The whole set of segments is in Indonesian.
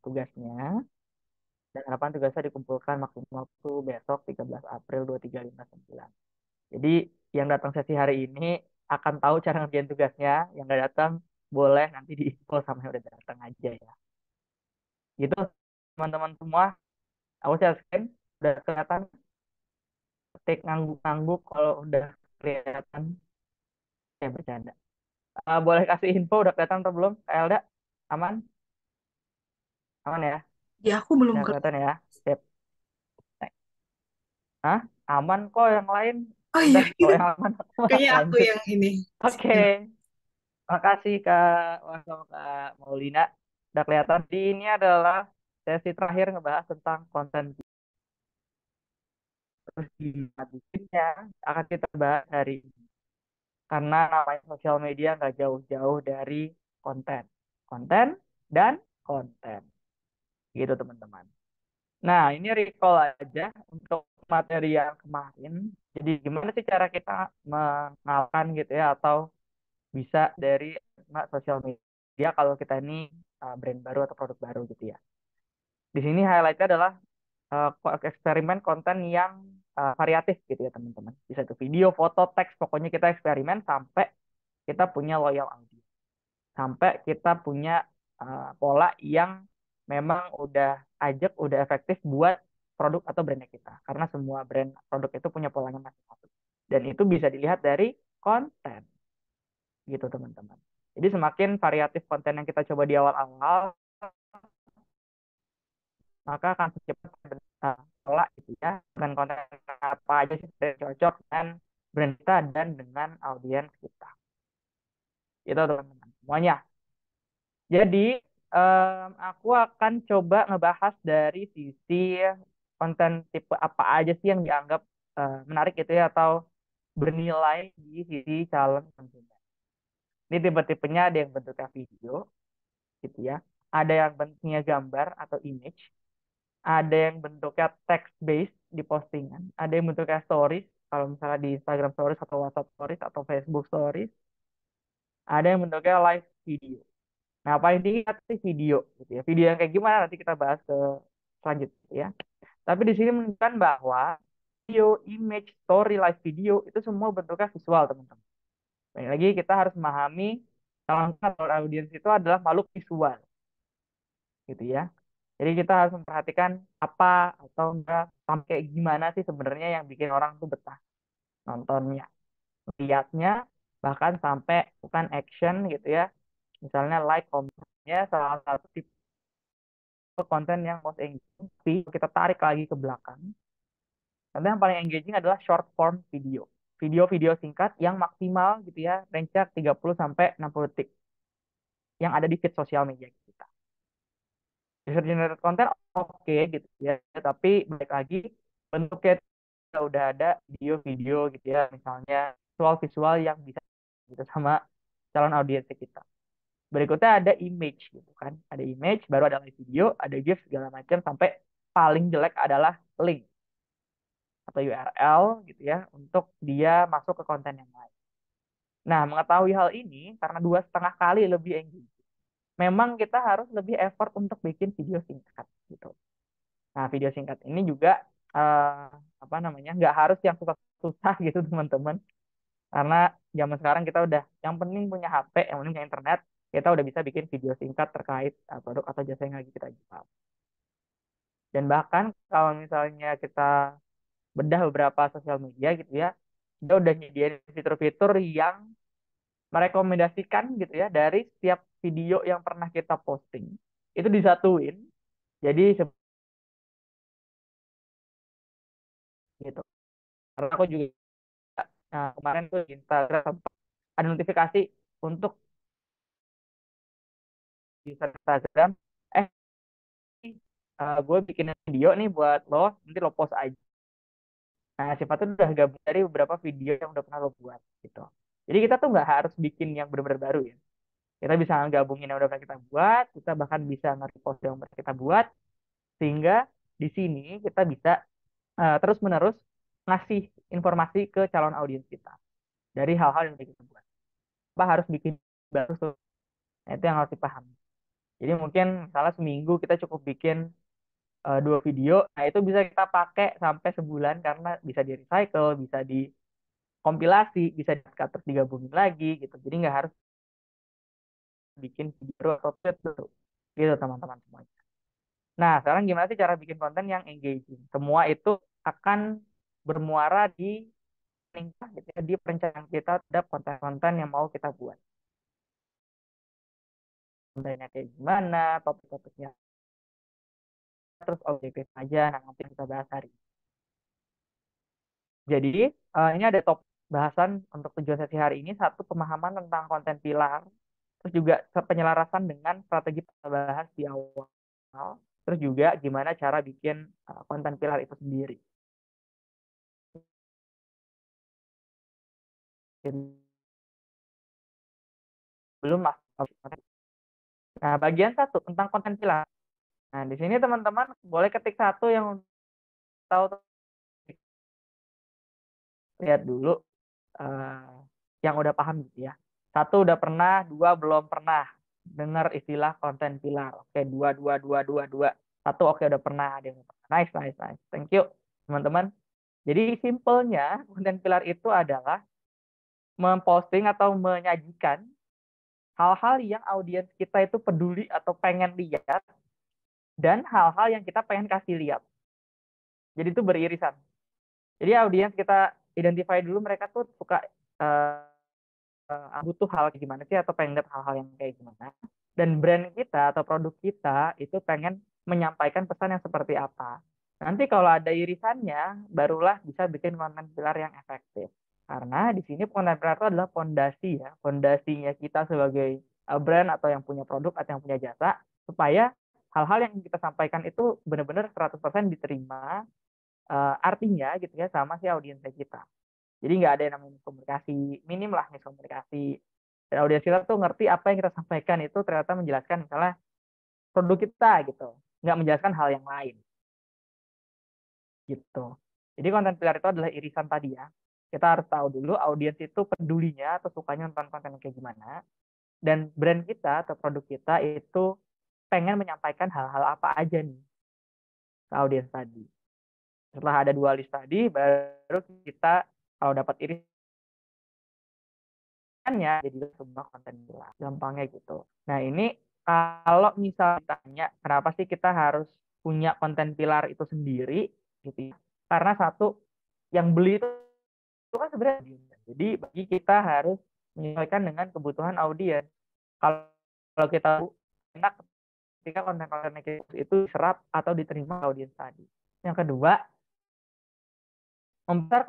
tugasnya, dan harapan tugasnya dikumpulkan maksimal waktu besok 13 April 2359. Jadi yang datang sesi hari ini akan tahu cara ngerjain tugasnya, yang nggak datang boleh nanti diinfo sama yang udah datang aja ya. Gitu teman-teman semua, aku share screen, udah kelihatan, ketik ngangguk-ngangguk kalau udah kelihatan, saya bercanda. Boleh kasih info udah kelihatan atau belum, Kak Elda? Aman? Aman ya? Ya, aku belum Udah ke. kelihatan ya? Sip. Hah? Aman kok yang lain. Oh iya, Udah, kalau yang aman aku mah kayaknya aku lanjut. yang ini. Oke. Makasih Kak Wah sama Kak Maulina. Udah kelihatan. Di ini adalah sesi terakhir ngebahas tentang konten. Terus di habisnya akan kita bahas hari ini. Karena namanya sosial media nggak jauh-jauh dari konten. Konten dan konten. Gitu teman-teman. Nah, ini recall aja untuk materi yang kemarin. Jadi gimana sih cara kita mengalahkan gitu ya atau bisa dari sosial media kalau kita ini brand baru atau produk baru gitu ya. Di sini highlightnya adalah eksperimen konten yang variatif gitu ya teman-teman. Bisa itu video, foto, teks, pokoknya kita eksperimen sampai kita punya loyal audience. Sampai kita punya pola yang memang udah ajak, udah efektif buat produk atau brandnya kita. Karena semua brand produk itu punya polanya masing-masing. Dan itu bisa dilihat dari konten gitu teman-teman. Jadi semakin variatif konten yang kita coba di awal-awal, maka akan cepat pola gitu ya. Dan konten apa aja sih yang cocok dengan brand kita dan dengan audiens kita. Itu teman-teman. Semuanya. Jadi aku akan coba ngebahas dari sisi konten tipe apa aja sih yang dianggap menarik gitu ya atau bernilai di sisi calon konsumen. Ini tipe-tipenya ada yang bentuknya video gitu ya, ada yang bentuknya gambar atau image, ada yang bentuknya text based di postingan, ada yang bentuknya stories kalau misalnya di Instagram stories atau WhatsApp stories atau Facebook stories, ada yang bentuknya live video. Nah, paling tinggi sih video gitu ya. Video yang kayak gimana nanti kita bahas ke selanjutnya ya. Tapi di sini menunjukkan bahwa video, image, story, live video itu semua bentuknya visual, teman-teman. Baik lagi kita harus memahami kalau audiens itu adalah makhluk visual gitu ya. Jadi kita harus memperhatikan apa atau enggak sampai kayak gimana sih sebenarnya yang bikin orang tuh betah nontonnya, lihatnya, bahkan sampai bukan action gitu ya. Misalnya like, komennya salah satu tipe konten yang most engaging. Tapi kita tarik lagi ke belakang. Contoh yang paling engaging adalah short form video. Video-video singkat yang maksimal gitu ya, range 30 sampai 60 detik yang ada di feed sosial media kita. User generated content oke gitu ya, tapi balik lagi bentuknya udah ada video-video gitu ya, misalnya visual-visual yang bisa gitu sama calon audiens kita. Berikutnya ada image gitu kan, ada image, baru ada live video, ada GIF segala macam sampai paling jelek adalah link atau URL gitu ya untuk dia masuk ke konten yang lain. Nah, mengetahui hal ini karena 2,5 kali lebih engaging, memang kita harus lebih effort untuk bikin video singkat gitu. Nah, video singkat ini juga eh, apa namanya, nggak harus yang susah-susah gitu teman-teman. Karena zaman sekarang kita udah, yang penting punya HP, yang penting punya internet, kita udah bisa bikin video singkat terkait produk atau jasa yang lagi kita jual. Dan bahkan kalau misalnya kita bedah beberapa sosial media gitu ya, kita udah nyediain fitur-fitur yang merekomendasikan gitu ya dari setiap video yang pernah kita posting itu disatuin. Jadi gitu. Karena aku juga kemarin tuh di Instagram sempat ada notifikasi untuk user Instagram, eh gue bikin video nih buat lo, nanti lo post aja. Nah, sifatnya udah gabung dari beberapa video yang udah pernah lo buat gitu. Jadi kita tuh nggak harus bikin yang benar-benar baru ya. Kita bisa gabungin yang udah pernah kita buat, kita bahkan bisa nge-repost yang pernah kita buat, sehingga di sini kita bisa terus-menerus ngasih informasi ke calon audiens kita dari hal-hal yang udah kita buat. Apa harus bikin baru tuh? Nah, itu yang harus dipahami. Jadi mungkin misalnya seminggu kita cukup bikin 2 video, nah itu bisa kita pakai sampai sebulan karena bisa di recycle, bisa dikompilasi, bisa di-cut terus digabungin lagi gitu. Jadi nggak harus bikin video baru atau tweet dulu. Gitu teman-teman semuanya. Nah, sekarang gimana sih cara bikin konten yang engaging? Semua itu akan bermuara di tingkah gitu ya, di perencanaan kita terhadap konten-konten yang mau kita buat. Kontennya kayak gimana, topik-topiknya, terus objektif aja, nah nanti kita bahas hari ini. Jadi, ini ada top bahasan untuk tujuan sesi hari ini. Satu, pemahaman tentang konten pilar. Terus juga penyelarasan dengan strategi yang kita bahas di awal. Terus juga gimana cara bikin konten pilar itu sendiri. Belum masuk. Nah, bagian satu tentang konten pilar. Nah, di sini teman-teman boleh ketik satu yang tahu, lihat dulu eh, yang udah paham gitu ya. Satu udah pernah, dua belum pernah dengar istilah konten pilar. Oke, dua, dua, dua, dua, dua. Satu oke udah pernah, ada yang pernah. Nice, nice, nice. Thank you, teman-teman. Jadi simpelnya konten pilar itu adalah memposting atau menyajikan hal-hal yang audiens kita itu peduli atau pengen lihat dan hal-hal yang kita pengen kasih lihat. Jadi itu beririsan. Jadi audiens kita identify dulu mereka tuh suka butuh hal kayak gimana sih atau pengen lihat hal-hal yang kayak gimana. Dan brand kita atau produk kita itu pengen menyampaikan pesan yang seperti apa. Nanti kalau ada irisannya, barulah bisa bikin konten pilar yang efektif. Karena di sini konten pilar itu adalah fondasi ya, fondasinya kita sebagai brand atau yang punya produk atau yang punya jasa, supaya hal-hal yang kita sampaikan itu benar-benar 100% diterima artinya gitu ya sama si audiensnya kita. Jadi nggak ada yang namanya miskomunikasi, minim lah miskomunikasi. Dan audiens kita tuh ngerti apa yang kita sampaikan itu ternyata menjelaskan misalnya produk kita gitu, nggak menjelaskan hal yang lain gitu. Jadi konten pilar itu adalah irisan tadi ya. Kita harus tahu dulu audiens itu pedulinya atau sukanya nonton konten yang kayak gimana. Dan brand kita atau produk kita itu pengen menyampaikan hal-hal apa aja nih ke audiens tadi. Setelah ada dua list tadi, baru kita kalau dapat irisan ya jadi sebuah konten pilar. Gampangnya gitu. Nah, ini kalau misalnya ditanya kenapa sih kita harus punya konten pilar itu sendiri gitu ya. Karena satu, yang beli itu kan sebenarnya audiens. Jadi bagi kita harus menyesuaikan dengan kebutuhan audiens. Kalau kita enak ketika konten-konten itu diserap atau diterima audiens tadi. Yang kedua, membesar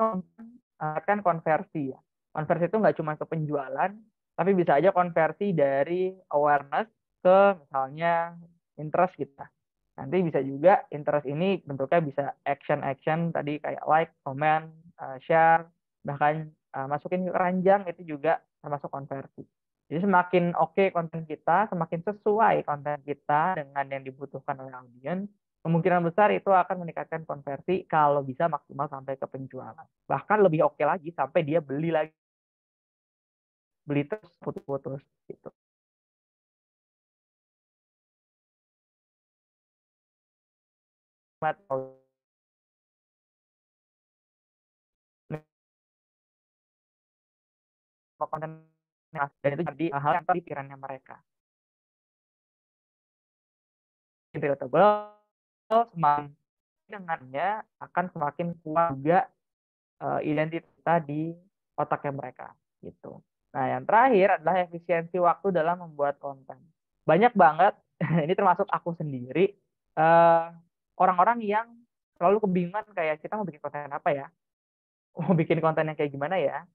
kan konversi ya. Konversi itu nggak cuma ke penjualan, tapi bisa aja konversi dari awareness ke misalnya interest kita. Nanti bisa juga interest ini bentuknya bisa action-action tadi kayak like, comment, share, bahkan masukin ke keranjang itu juga termasuk konversi. Jadi semakin oke konten kita, semakin sesuai konten kita dengan yang dibutuhkan oleh audiens, kemungkinan besar itu akan meningkatkan konversi kalau bisa maksimal sampai ke penjualan. Bahkan lebih oke lagi sampai dia beli lagi, beli terus putus-putus gitu. Konten dan itu jadi hal yang di pikirannya mereka. Relatable, semakin dengannya akan semakin kuat juga identitas kita di otaknya mereka gitu. Nah, yang terakhir adalah efisiensi waktu dalam membuat konten. Banyak banget, ini termasuk aku sendiri, eh, orang-orang yang selalu kebingungan kayak kita mau bikin konten apa ya, mau bikin konten yang kayak gimana ya.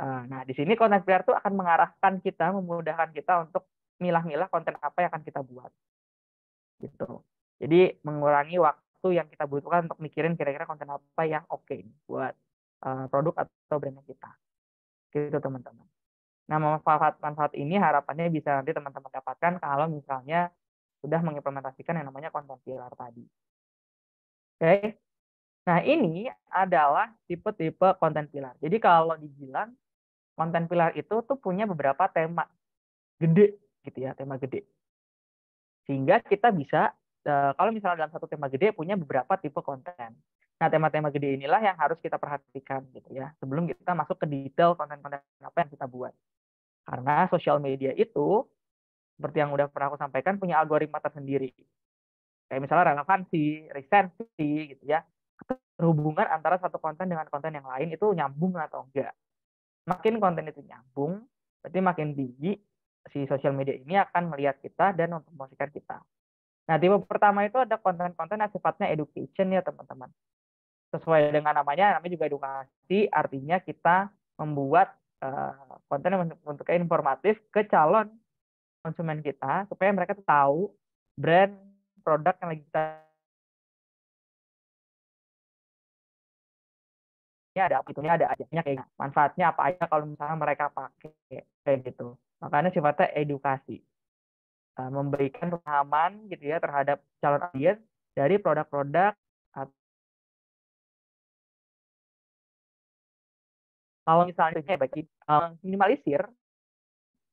Nah, di sini konten creator tuh akan mengarahkan kita, memudahkan kita untuk milah-milah konten apa yang akan kita buat gitu. Jadi mengurangi waktu yang kita butuhkan untuk mikirin kira-kira konten apa yang oke buat produk atau brand kita. Gitu teman-teman. Nah, manfaat-manfaat ini harapannya bisa nanti teman-teman dapatkan kalau misalnya sudah mengimplementasikan yang namanya konten pilar tadi. Oke. Nah, ini adalah tipe-tipe konten pilar. Jadi kalau dibilang konten pilar itu tuh punya beberapa tema gede gitu ya, tema gede. Sehingga kita bisa, kalau misalnya dalam satu tema gede punya beberapa tipe konten. Nah, tema-tema gede inilah yang harus kita perhatikan gitu ya, sebelum kita masuk ke detail konten-konten apa yang kita buat. Karena sosial media itu, seperti yang udah pernah aku sampaikan, punya algoritma tersendiri. Kayak misalnya relevansi, resensi gitu ya. Hubungan antara satu konten dengan konten yang lain itu nyambung atau enggak. Makin konten itu nyambung, berarti makin tinggi si sosial media ini akan melihat kita dan mempromosikan kita. Nah, tipe pertama itu ada konten-konten yang sifatnya education ya, teman-teman. Sesuai dengan namanya juga edukasi, artinya kita membuat konten yang bentuknya informatif ke calon konsumen kita, supaya mereka tahu brand produk yang lagi kita ada fiturnya, ada ajaknya kayak manfaatnya apa aja kalau misalnya mereka pakai kayak gitu. Makanya sifatnya edukasi, memberikan pemahaman gitu ya terhadap calon audiens dari produk-produk. Kalau misalnya bagi minimalisir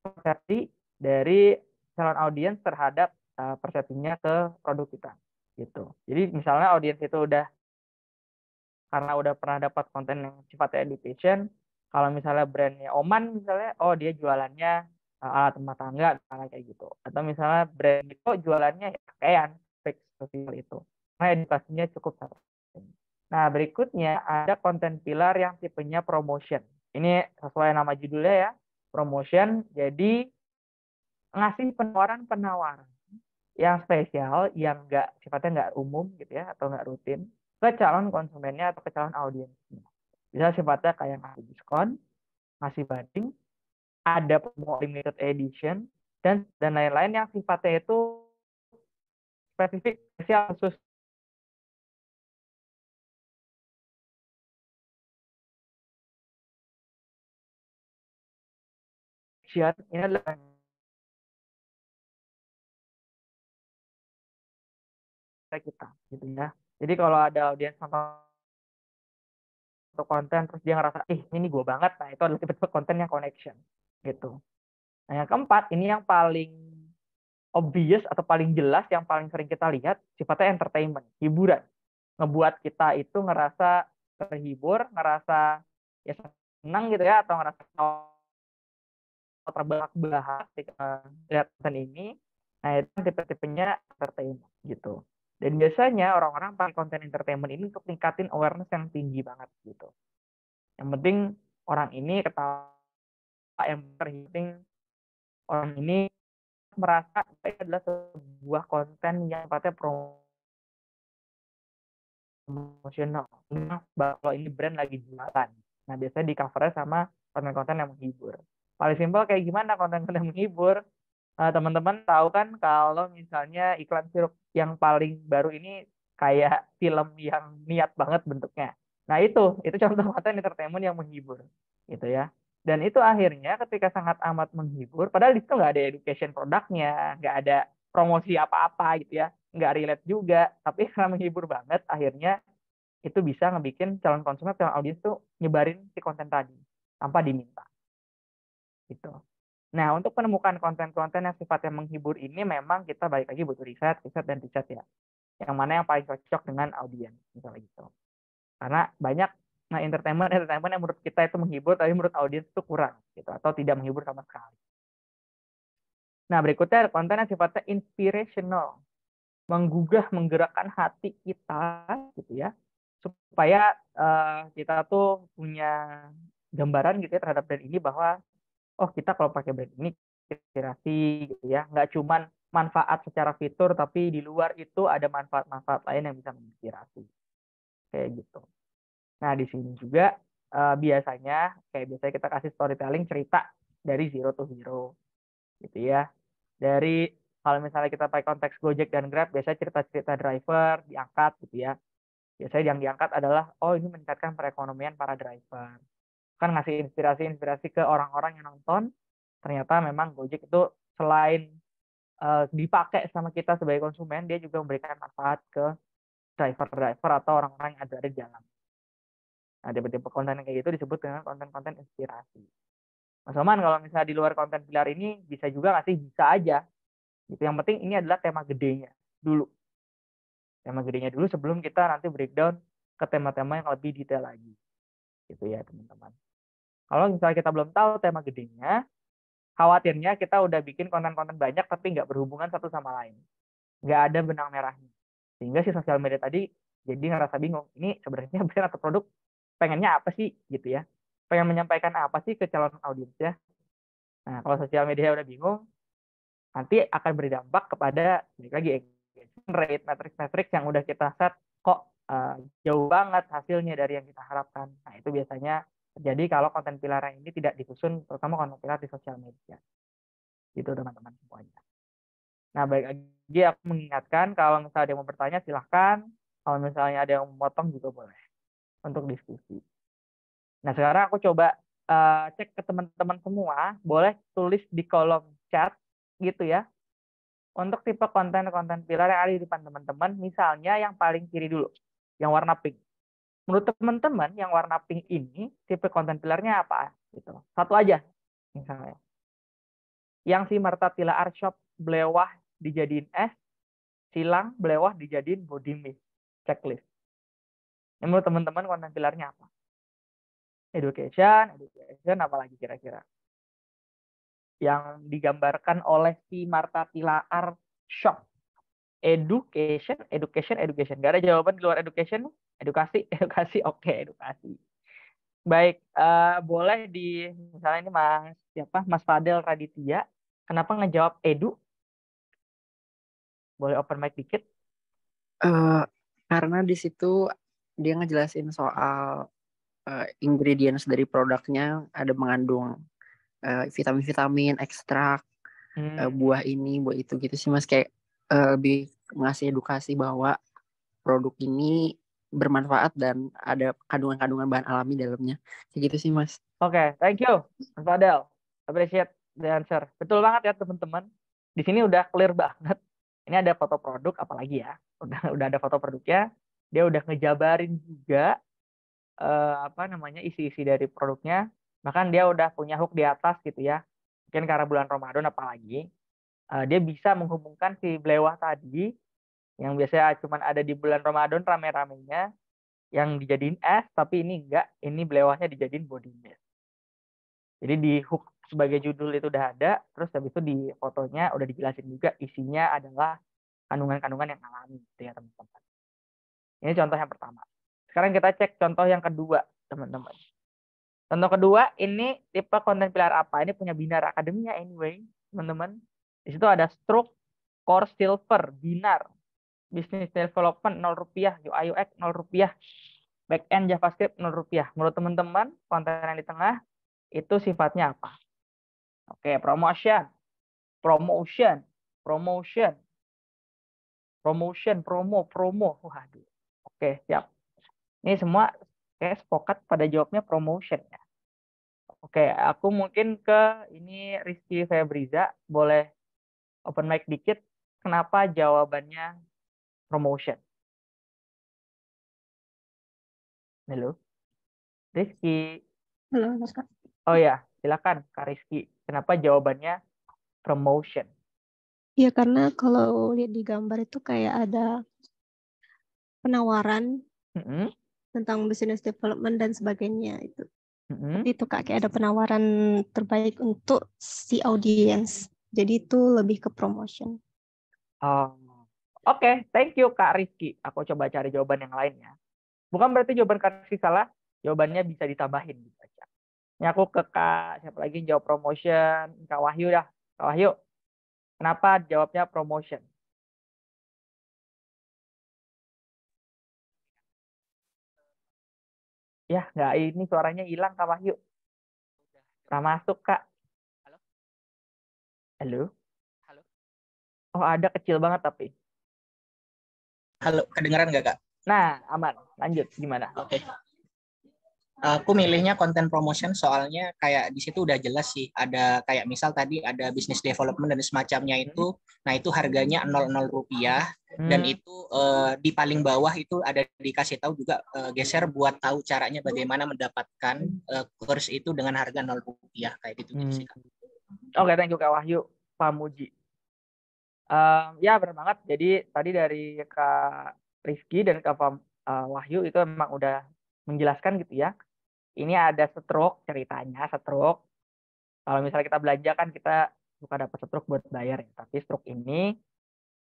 persepsi dari calon audiens terhadap persepsinya ke produk kita gitu. Jadi misalnya audiens itu karena udah pernah dapat konten yang sifatnya education, kalau misalnya brandnya Oman misalnya, oh dia jualannya alat rumah tangga misalnya kayak gitu, atau misalnya brand itu jualannya ya pakaian, fix sosial itu, nah edukasinya cukup satu. Nah, berikutnya ada konten pilar yang tipenya promotion. Ini sesuai nama judulnya ya, promotion. Jadi ngasih penawaran-penawaran yang spesial, yang nggak sifatnya nggak umum gitu ya, atau nggak rutin ke calon konsumennya atau ke calon audiensnya. Bisa sifatnya kayak ngasih diskon, ngasih banding, ada promo limited edition, dan lain-lain yang sifatnya itu spesifik, spesial, khusus. Ini adalah kita gitu ya. Jadi kalau ada audiens nonton satu konten terus dia ngerasa ini gue banget, nah itu adalah tipe-tipe konten yang connection gitu. Nah, yang keempat ini yang paling obvious atau paling jelas, yang paling sering kita lihat, sifatnya entertainment, hiburan. Ngebuat kita itu ngerasa terhibur, ngerasa ya senang gitu ya, atau ngerasa terbahak-bahak ketika lihat konten ini. Nah, itu tipe-tipenya entertainment gitu. Dan biasanya orang-orang pakai konten entertainment ini untuk tingkatin awareness yang tinggi banget gitu. Yang penting orang ini ketawa, yang penting orang ini merasa itu adalah sebuah konten yang sifatnya promosional. Nah, kalau ini brand lagi jualan. Nah, biasanya di covernya sama konten-konten yang menghibur. Paling simpel kayak gimana konten-konten menghibur? Teman-teman tahu kan kalau misalnya iklan sirup yang paling baru ini kayak film yang niat banget bentuknya. Nah, itu contoh konten entertainment yang menghibur gitu ya. Dan itu akhirnya ketika sangat amat menghibur, padahal di situ nggak ada education produknya, nggak ada promosi apa-apa gitu ya, nggak relate juga, tapi karena menghibur banget, akhirnya itu bisa ngebikin calon konsumen, calon audiens tuh nyebarin si konten tadi tanpa diminta gitu. Nah, untuk menemukan konten-konten yang sifatnya menghibur ini memang kita balik lagi butuh riset, riset dan riset ya. Yang mana yang paling cocok dengan audiens misalnya gitu. Karena banyak entertainment yang menurut kita itu menghibur tapi menurut audiens itu kurang gitu, atau tidak menghibur sama sekali. Nah, berikutnya ada konten yang sifatnya inspirational, menggugah, menggerakkan hati kita gitu ya, supaya kita tuh punya gambaran gitu ya terhadap brand ini, bahwa oh kita kalau pakai brand ini inspirasi gitu ya, nggak cuman manfaat secara fitur, tapi di luar itu ada manfaat-manfaat lain yang bisa menginspirasi kayak gitu. Nah, di sini juga biasanya kita kasih storytelling, cerita dari zero to hero gitu ya. Dari kalau misalnya kita pakai konteks Gojek dan Grab, biasanya cerita-cerita driver diangkat gitu ya. Biasanya yang diangkat adalah, oh ini meningkatkan perekonomian para driver. Kan ngasih inspirasi-inspirasi ke orang-orang yang nonton, ternyata memang Gojek itu selain dipakai sama kita sebagai konsumen, dia juga memberikan manfaat ke driver-driver atau orang-orang yang ada di jalan. Nah, tipe-tipe konten yang kayak gitu disebut dengan konten-konten inspirasi. Mas Oman, kalau misalnya di luar konten pilar ini, bisa juga nggak sih? Bisa aja. Gitu. Yang penting ini adalah tema gedenya dulu. Tema gedenya dulu sebelum kita nanti breakdown ke tema-tema yang lebih detail lagi. Gitu ya, teman-teman. Kalau misalnya kita belum tahu tema gedenya, khawatirnya kita udah bikin konten-konten banyak tapi nggak berhubungan satu sama lain. Nggak ada benang merahnya. Sehingga si sosial media tadi jadi ngerasa bingung. Ini sebenarnya brand atau produk pengennya apa sih gitu ya. Pengen menyampaikan apa sih ke calon audiens ya. Nah, kalau sosial media udah bingung, nanti akan berdampak kepada balik lagi engagement rate, matriks-matriks yang udah kita set kok jauh banget hasilnya dari yang kita harapkan. Nah, itu biasanya terjadi kalau konten pilar ini tidak disusun, terutama konten pilar di sosial media. Gitu teman-teman semuanya. Nah, baik lagi aku mengingatkan kalau misalnya ada yang mau bertanya silahkan. Kalau misalnya ada yang mau potong juga boleh untuk diskusi. Nah, sekarang aku coba cek ke teman-teman semua, boleh tulis di kolom chat gitu ya. Untuk tipe konten-konten pilar yang ada di depan teman-teman, misalnya yang paling kiri dulu, yang warna pink. Menurut teman-teman, yang warna pink ini tipe konten pilarnya apa? Gitu. Satu aja, misalnya. Yang si Martha Tila Art Shop belewah dijadiin es, silang belewah dijadiin body mist. Checklist. Ini menurut teman-teman konten pilarnya apa? Education, apalagi kira-kira? Yang digambarkan oleh si Martha Tila Art Shop. Education. Gak ada jawaban di luar education? Edukasi. Oke, edukasi. Baik, boleh di misalnya ini Mas Fadel Raditya. Kenapa ngejawab edu? Boleh open mic dikit? Karena di situ dia ngejelasin soal ingredients dari produknya, ada mengandung vitamin-vitamin, ekstrak, buah ini, buah itu gitu sih Mas. Kayak lebih ngasih edukasi bahwa produk ini bermanfaat dan ada kandungan-kandungan bahan alami dalamnya. Kayak gitu sih Mas. Oke, thank you, Mas Fadel. Appreciate the answer. Betul banget ya teman-teman. Di sini udah clear banget. Ini ada foto produk, apalagi ya. Udah ada foto produknya. Dia udah ngejabarin juga isi-isi dari produknya. Bahkan dia udah punya hook di atas gitu ya. Mungkin karena bulan Ramadan apalagi. Dia bisa menghubungkan si belewah tadi yang biasanya cuma ada di bulan Ramadan rame-ramenya yang dijadiin es, tapi ini enggak. Ini belewahnya dijadiin body mist. Jadi di hook sebagai judul itu udah ada, terus habis itu di fotonya udah dijelasin juga isinya adalah kandungan-kandungan yang alami gitu ya teman-teman. Ini contoh yang pertama. Sekarang kita cek contoh yang kedua, teman-teman. Contoh kedua, ini tipe konten pilar apa? Ini punya Binar Akademia anyway, teman-teman. Di situ ada Stroke, Core Silver, Binar, Business Development 0 rupiah, UI UX 0 rupiah, Backend JavaScript 0 rupiah. Menurut teman-teman, konten yang di tengah itu sifatnya apa? Oke, promotion, promo. Waduh. Oke, siap. Ini semua kayak sepakat pada jawabnya promotion ya. Oke, aku mungkin ke ini Rizky Febriza, boleh open mic dikit. Kenapa jawabannya promotion? Halo, Rizky. Halo, Kak. Oh ya, silakan Kak Rizky. Kenapa jawabannya promotion? Iya, karena kalau lihat di gambar itu kayak ada penawaran tentang business development dan sebagainya itu. Tapi itu Kak, kayak ada penawaran terbaik untuk si audiens. Jadi itu lebih ke promotion. Oh, oke. Thank you Kak Rizky. Aku coba cari jawaban yang lain ya. Bukan berarti jawaban Kak Rizky salah, jawabannya bisa ditambahin dibaca. Ini aku ke Kak, siapa lagi jawab promotion? Kak Wahyu dah. Kak Wahyu, kenapa jawabnya promotion? Ya, nggak ini suaranya hilang Kak Wahyu. Nggak masuk Kak. Halo? Oh, ada kecil banget tapi. Halo, kedengeran nggak Kak? Nah, aman. Lanjut, gimana? Oke. Aku milihnya konten promotion soalnya kayak di situ udah jelas sih. Ada kayak misal tadi ada business development dan semacamnya itu. Nah itu harganya 0 rupiah. Dan itu di paling bawah itu ada dikasih tahu juga geser buat tahu caranya bagaimana mendapatkan kurs itu dengan harga 0 rupiah. Kayak gitu sih Kak. Oke, thank you Kak Wahyu. Pamuji. Ya benar banget. Jadi tadi dari Kak Rizky dan Kak Wahyu itu memang udah menjelaskan gitu ya. Ini ada stroke ceritanya, stroke. Kalau misalnya kita belanja kan kita suka dapat stroke buat bayar ya. Tapi stroke ini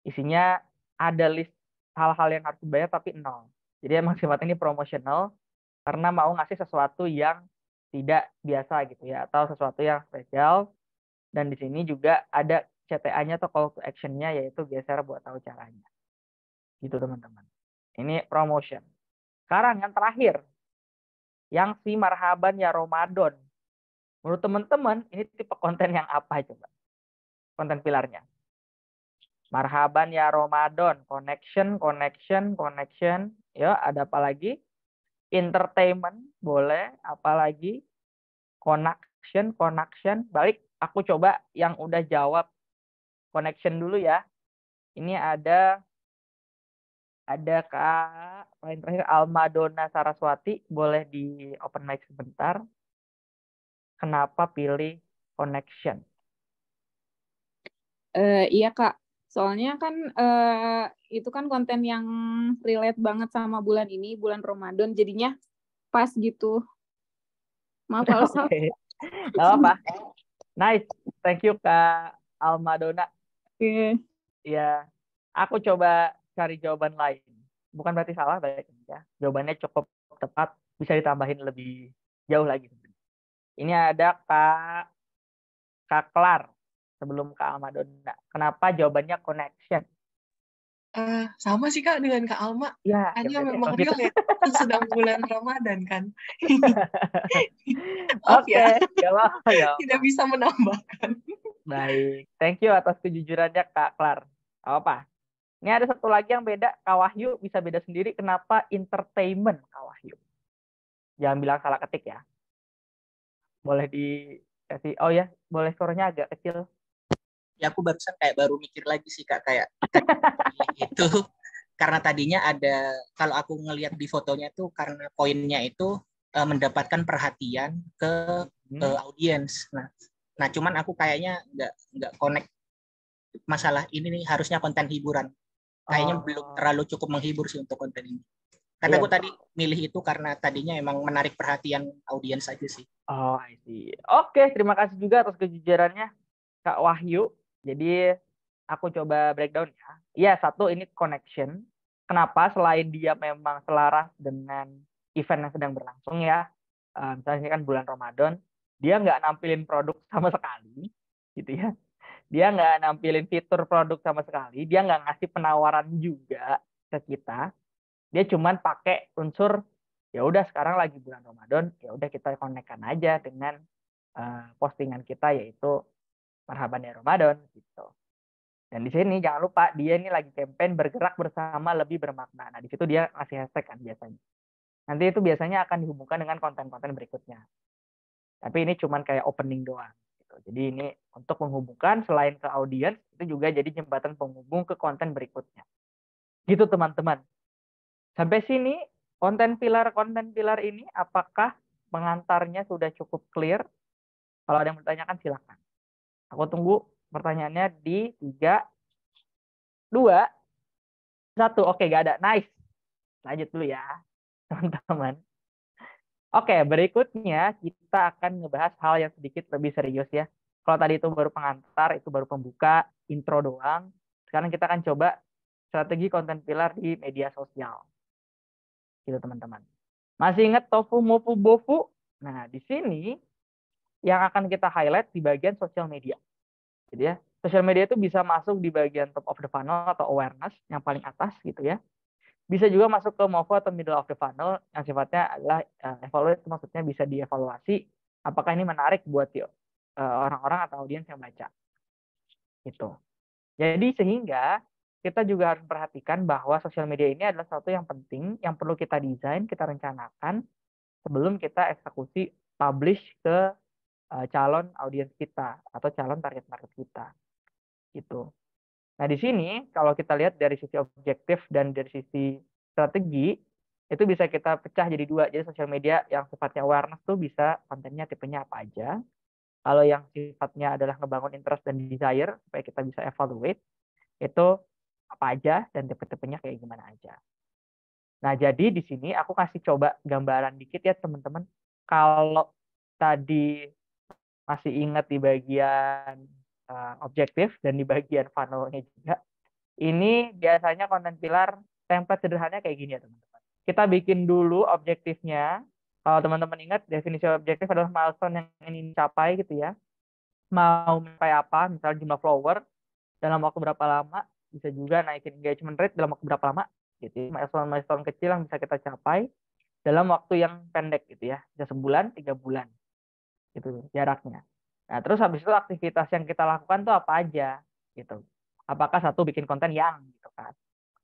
isinya ada list hal-hal yang harus dibayar tapi nol. Jadi emang sifatnya ini promosional karena mau ngasih sesuatu yang tidak biasa gitu ya, atau sesuatu yang spesial. Dan di sini juga ada CTA-nya atau call to action-nya, yaitu geser buat tahu caranya. Gitu teman-teman. Ini promotion. Sekarang yang terakhir, yang si marhaban ya Ramadan. Menurut teman-teman, ini tipe konten yang apa coba? Konten pilarnya. Marhaban ya Ramadan, connection, connection, connection. Ya, ada apa lagi? Entertainment, boleh. Apalagi? Connection, connection. Balik, aku coba yang udah jawab connection dulu ya. Ini ada Kak, paling terakhir Almadona Saraswati, boleh di open mic sebentar. Kenapa pilih connection? Iya Kak, soalnya kan itu kan konten yang relate banget sama bulan ini, bulan Ramadan, jadinya pas gitu. Maaf kalau salah. Oke, nggak apa-apa. Nice, thank you Kak Almadona. Oke. Ya, aku coba cari jawaban lain. Bukan berarti salah, baik ya. Jawabannya cukup tepat, bisa ditambahin lebih jauh lagi. Ini ada Kak Klar sebelum Kak Almadona. Kenapa jawabannya connection? Sama sih Kak dengan Kak Alma. Ya, Hanya berarti memang emang gitu. relate. Sedang bulan Ramadan kan. Oke, Ya, gak apa-apa, gak apa-apa. tidak bisa menambahkan. Baik, thank you atas kejujurannya Kak Klar. Gak apa. Ini ada satu lagi yang beda, Kak Wahyu bisa beda sendiri. Kenapa entertainment, Kak Wahyu? Jangan bilang salah ketik ya. Boleh dikasih, oh ya, boleh suaranya agak kecil. Ya aku barusan kayak baru mikir lagi sih Kak, kayak itu karena tadinya ada, kalau aku ngelihat di fotonya tuh karena poinnya itu mendapatkan perhatian ke audiens. Nah cuman aku kayaknya nggak connect masalah ini nih, harusnya konten hiburan. Kayaknya belum terlalu cukup menghibur sih untuk konten ini. Karena aku tadi milih itu karena tadinya emang menarik perhatian audiens aja sih. Oh, I see. Oke, terima kasih juga atas kejujurannya Kak Wahyu. Jadi aku coba breakdown ya. Iya, satu ini connection. Kenapa? Selain dia memang selaras dengan event yang sedang berlangsung ya. Misalnya ini kan bulan Ramadan, dia nggak nampilin produk sama sekali, gitu ya. Dia nggak nampilin fitur produk sama sekali. Dia nggak ngasih penawaran juga ke kita. Dia cuman pakai unsur ya udah sekarang lagi bulan Ramadan, ya udah kita konekkan aja dengan postingan kita yaitu Marhaban ya Ramadan gitu. Dan di sini jangan lupa dia ini lagi campaign bergerak bersama lebih bermakna. Nah, di situ dia ngasih hashtag kan biasanya. Nanti itu biasanya akan dihubungkan dengan konten-konten berikutnya. Tapi ini cuman kayak opening doang gitu. Jadi ini untuk menghubungkan selain ke audiens, itu juga jadi jembatan penghubung ke konten berikutnya. Gitu teman-teman. Sampai sini konten pilar ini apakah pengantarnya sudah cukup clear? Kalau ada yang bertanyakan silakan. Aku tunggu pertanyaannya di 3, 2, 1. Oke, gak ada. Nice. Lanjut dulu ya, teman-teman. Oke, berikutnya kita akan ngebahas hal yang sedikit lebih serius ya. Kalau tadi itu baru pengantar, itu baru pembuka, intro doang. Sekarang kita akan coba strategi konten pilar di media sosial. Gitu teman-teman. Masih ingat tofu, mofu, bofu? Nah, di sini yang akan kita highlight di bagian sosial media. Jadi ya, sosial media itu bisa masuk di bagian top of the funnel atau awareness yang paling atas gitu ya. Bisa juga masuk ke MOVO atau middle of the funnel yang sifatnya adalah evaluate, maksudnya bisa dievaluasi apakah ini menarik buat orang-orang atau audiens yang baca. Gitu. Jadi sehingga kita juga harus perhatikan bahwa sosial media ini adalah sesuatu yang penting yang perlu kita desain, kita rencanakan sebelum kita eksekusi publish ke calon audiens kita atau calon target market kita. Gitu. Nah, di sini kalau kita lihat dari sisi objektif dan dari sisi strategi, itu bisa kita pecah jadi 2. Jadi sosial media yang sifatnya awareness tuh bisa kontennya tipenya apa aja. Kalau yang sifatnya adalah ngebangun interest dan desire supaya kita bisa evaluate. itu apa aja dan tipe-tipenya kayak gimana aja. Nah, jadi di sini aku kasih coba gambaran dikit ya teman-teman. Kalau tadi masih ingat di bagian objektif dan di bagian funnel-nya juga, ini biasanya konten pilar template sederhananya kayak gini ya teman-teman. Kita bikin dulu objektifnya. Kalau teman-teman ingat, definisi objektif adalah milestone yang ingin dicapai gitu ya. Mau mencapai apa, misalnya jumlah follower dalam waktu berapa lama, bisa juga naikin engagement rate dalam waktu berapa lama, gitu. Milestone kecil yang bisa kita capai dalam waktu yang pendek gitu ya, bisa sebulan, 3 bulan, gitu jaraknya. Nah, terus habis itu aktivitas yang kita lakukan tuh apa aja, gitu. Apakah satu bikin konten yang, gitu kan,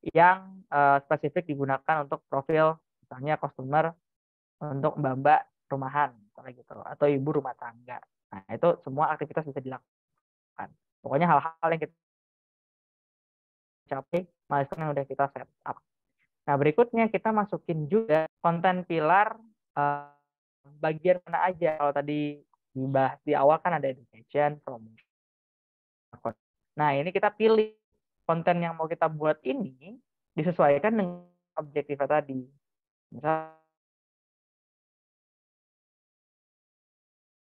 yang spesifik digunakan untuk profil, misalnya customer untuk mbak-mbak rumahan, misalnya gitu, atau ibu rumah tangga. Nah, itu semua aktivitas bisa dilakukan. Pokoknya hal-hal yang kita capai, milestone yang udah kita set up. Nah, berikutnya kita masukin juga konten pilar bagian mana aja. Kalau tadi dibahas di awal kan ada education, promotion. Nah, ini kita pilih konten yang mau kita buat ini disesuaikan dengan objektifnya tadi. Misal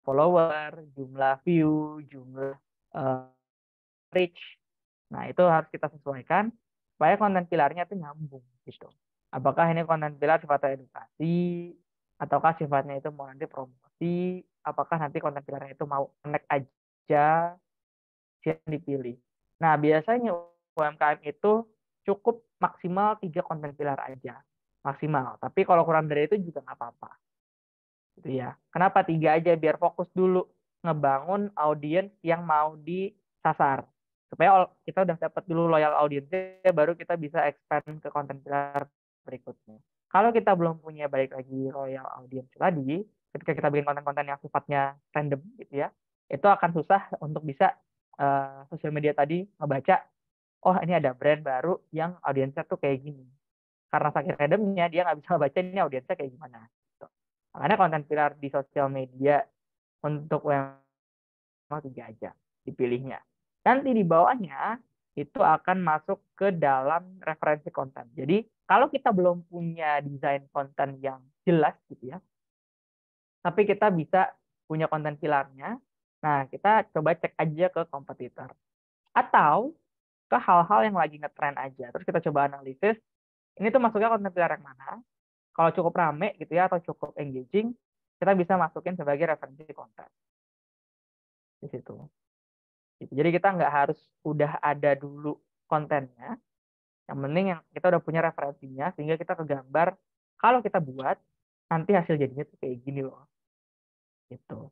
follower, jumlah view, jumlah reach. Nah, itu harus kita sesuaikan supaya konten pilarnya itu nyambung gitu. Apakah ini konten pilar sifatnya edukasi, ataukah sifatnya itu mau nanti promosi, apakah nanti konten pilarnya itu mau connect aja, yang dipilih. Nah, biasanya UMKM itu cukup maksimal 3 konten pilar aja. Maksimal. Tapi kalau kurang dari itu juga nggak apa-apa. Gitu ya. Kenapa 3 aja? Biar fokus dulu ngebangun audiens yang mau disasar. Supaya kita udah dapat dulu loyal audiensnya, baru kita bisa expand ke konten pilar berikutnya. Kalau kita belum punya balik lagi loyal audiens tadi, ketika kita bikin konten-konten yang sifatnya random gitu ya, itu akan susah untuk bisa sosial media tadi ngebaca, oh ini ada brand baru yang audiensnya tuh kayak gini. Karena saking randomnya dia nggak bisa ngebaca ini audiensnya kayak gimana. Gitu. Makanya konten pilar di sosial media untuk UMKM 3 aja dipilihnya. Nanti di bawahnya itu akan masuk ke dalam referensi konten. Jadi kalau kita belum punya desain konten yang jelas gitu ya, tapi kita bisa punya konten pilarnya, nah kita coba cek aja ke kompetitor. Atau ke hal-hal yang lagi ngetren aja. Terus kita coba analisis, ini tuh masuknya konten pilar yang mana. Kalau cukup rame gitu ya, atau cukup engaging, kita bisa masukin sebagai referensi konten. Di situ. Jadi kita nggak harus udah ada dulu kontennya. Yang penting yang kita udah punya referensinya, sehingga kita kegambar, kalau kita buat, nanti hasil jadinya tuh kayak gini loh. Gitu.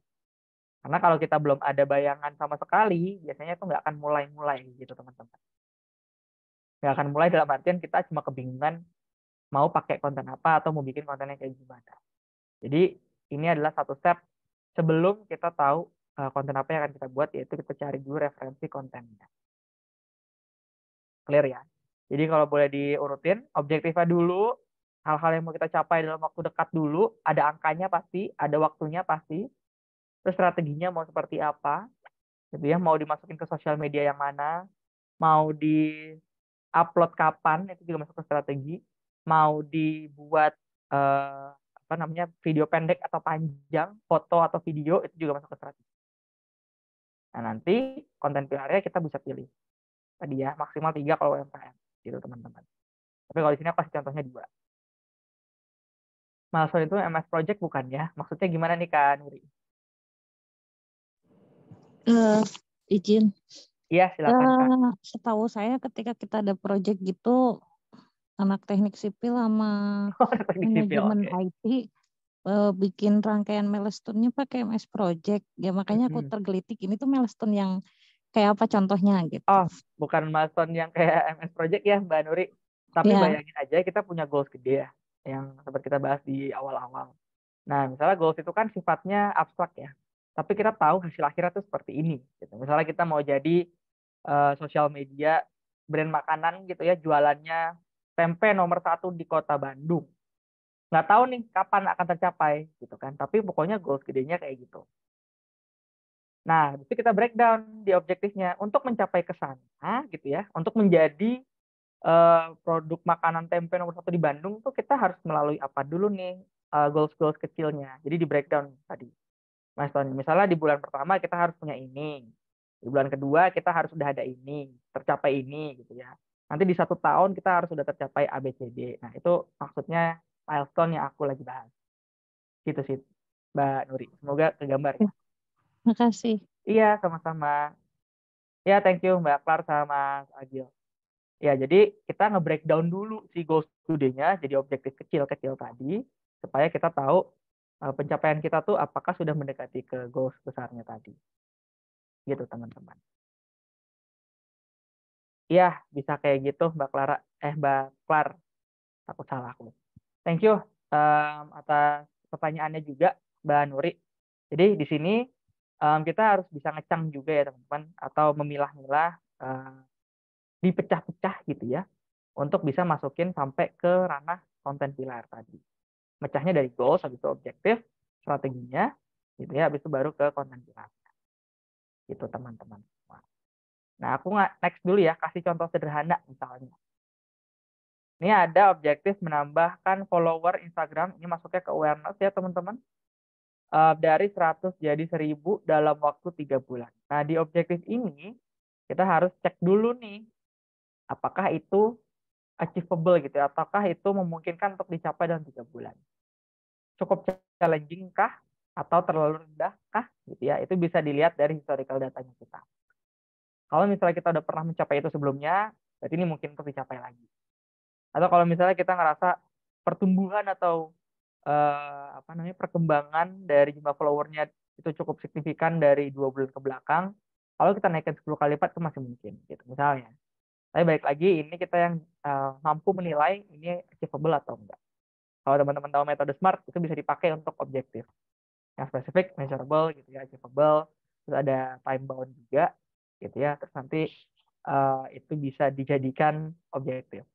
Karena kalau kita belum ada bayangan sama sekali, biasanya tuh nggak akan mulai-mulai gitu teman-teman. Nggak akan mulai dalam artian kita cuma kebingungan mau pakai konten apa atau mau bikin kontennya kayak gimana. Jadi ini adalah satu step sebelum kita tahu konten apa yang akan kita buat, yaitu kita cari dulu referensi kontennya. Clear ya? Jadi kalau boleh diurutin, objektifnya dulu, hal-hal yang mau kita capai dalam waktu dekat dulu, ada angkanya pasti, ada waktunya pasti, terus strateginya mau seperti apa, gitu ya, mau dimasukin ke sosial media yang mana, mau di-upload kapan, itu juga masuk ke strategi, mau dibuat apa namanya, video pendek atau panjang, foto atau video, itu juga masuk ke strategi. Nah, nanti konten pilarnya kita bisa pilih. Tadi ya, maksimal 3 kalau UMKM, gitu teman-teman. Tapi kalau di sini aku kasih contohnya 2. Milestone itu MS Project bukan ya? Maksudnya gimana nih Kak Nuri? Izin. Iya, silakan Kak. Setahu saya ketika kita ada project gitu, anak teknik sipil sama manajemen IT bikin rangkaian milestone-nya pakai MS Project. Ya makanya aku tergelitik, ini tuh milestone yang kayak apa contohnya gitu. Oh, bukan milestone yang kayak MS Project ya Mbak Nuri. Tapi bayangin aja kita punya goals gede ya, yang seperti kita bahas di awal-awal. Nah, misalnya goals itu kan sifatnya abstrak ya. Tapi kita tahu hasil akhirnya tuh seperti ini. Gitu. Misalnya kita mau jadi sosial media brand makanan gitu ya, jualannya tempe nomor 1 di kota Bandung. Nggak tahu nih kapan akan tercapai gitu kan. Tapi pokoknya goals gedenya kayak gitu. Nah, itu kita breakdown di objektifnya untuk mencapai ke sana gitu ya. Untuk menjadi produk makanan tempe nomor 1 di Bandung tuh kita harus melalui apa dulu nih goals kecilnya. Jadi di breakdown tadi. Mas Tony, misalnya di bulan pertama kita harus punya ini. Di bulan kedua kita harus udah ada ini, tercapai ini gitu ya. Nanti di 1 tahun kita harus sudah tercapai ABCD. Nah, itu maksudnya milestone yang aku lagi bahas. Gitu sih, Mbak Nuri. Semoga kegambar ya. Makasih. Iya, sama-sama. Ya, thank you Mbak Klar sama Mas Agil. Ya, jadi kita nge-breakdown dulu si goals today-nya jadi objektif kecil-kecil tadi supaya kita tahu pencapaian kita tuh apakah sudah mendekati ke goals besarnya tadi. Gitu, teman-teman. Iya, bisa kayak gitu Mbak Clara. Mbak Klar. Takut salah aku. Thank you atas pertanyaannya juga Mbak Nuri. Jadi di sini kita harus bisa ngecang juga ya teman-teman, atau memilah-milah dipecah-pecah gitu ya, untuk bisa masukin sampai ke ranah konten pilar tadi. Mecahnya dari goals, habis itu objektif, strateginya, gitu ya, habis itu baru ke konten pilar. Gitu teman-teman. Nah, aku next dulu ya, kasih contoh sederhana misalnya. Ini ada objektif menambahkan follower Instagram, ini masuknya ke awareness ya teman-teman. Dari 100 jadi 1000 dalam waktu 3 bulan. Nah, di objektif ini kita harus cek dulu nih, apakah itu achievable gitu ya, ataukah itu memungkinkan untuk dicapai dalam 3 bulan. Cukup challenging kah? Atau terlalu rendah kah? Gitu ya. Itu bisa dilihat dari historical datanya kita. Kalau misalnya kita udah pernah mencapai itu sebelumnya, berarti ini mungkin untuk dicapai lagi. Atau kalau misalnya kita ngerasa pertumbuhan atau perkembangan dari jumlah followernya itu cukup signifikan dari 2 bulan ke belakang, kalau kita naikkan 10 kali lipat itu masih mungkin gitu misalnya. Tapi balik lagi ini kita yang mampu menilai ini achievable atau enggak. Kalau teman-teman tahu metode SMART itu bisa dipakai untuk objektif yang spesifik, measurable gitu ya, achievable, terus ada time bound juga gitu ya, terus nanti itu bisa dijadikan objektif.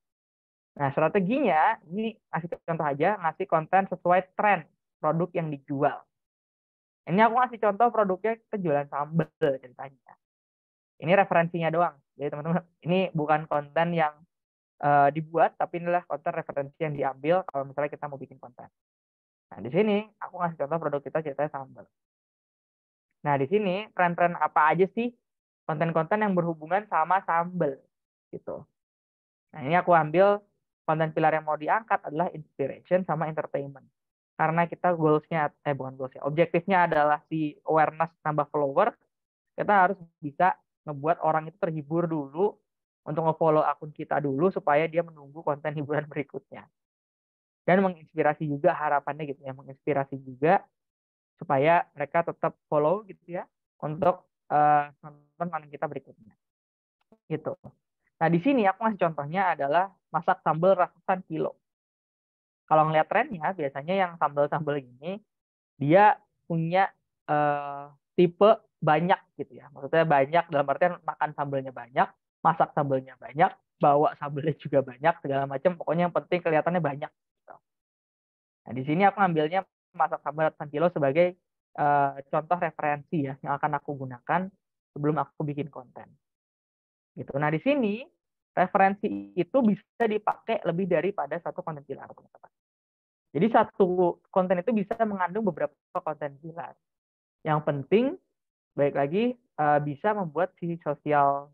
Nah, strateginya ini ngasih contoh aja, ngasih konten sesuai tren produk yang dijual. Ini aku ngasih contoh produknya kita jualan sambal ceritanya. Ini referensinya doang. Jadi teman-teman, ini bukan konten yang dibuat, tapi inilah konten referensi yang diambil kalau misalnya kita mau bikin konten. Nah, di sini aku ngasih contoh produk kita ceritanya sambal. Nah, di sini tren-tren apa aja sih konten-konten yang berhubungan sama sambal gitu. Nah, ini aku ambil konten pilar yang mau diangkat adalah inspiration sama entertainment. Karena kita goalsnya, bukan goalsnya, objektifnya adalah si awareness nambah follower, kita harus bisa ngebuat orang itu terhibur dulu untuk nge-follow akun kita dulu supaya dia menunggu konten hiburan berikutnya. Dan menginspirasi juga harapannya gitu ya, menginspirasi juga supaya mereka tetap follow gitu ya untuk nonton konten kita berikutnya. Gitu. Nah, di sini aku ngasih contohnya adalah masak sambal ratusan kilo. Kalau ngeliat trennya, biasanya yang sambal-sambal gini, dia punya tipe banyak gitu ya. Maksudnya banyak dalam artian makan sambalnya banyak, masak sambalnya banyak, bawa sambalnya juga banyak, segala macam. Pokoknya yang penting kelihatannya banyak. Gitu. Nah, di sini aku ngambilnya masak sambal ratusan kilo sebagai contoh referensi ya, yang akan aku gunakan sebelum aku bikin konten. Gitu. Nah, di sini referensi itu bisa dipakai lebih daripada satu konten pilar, teman-teman. Jadi satu konten itu bisa mengandung beberapa konten pilar. Yang penting, baik lagi, bisa membuat si sosial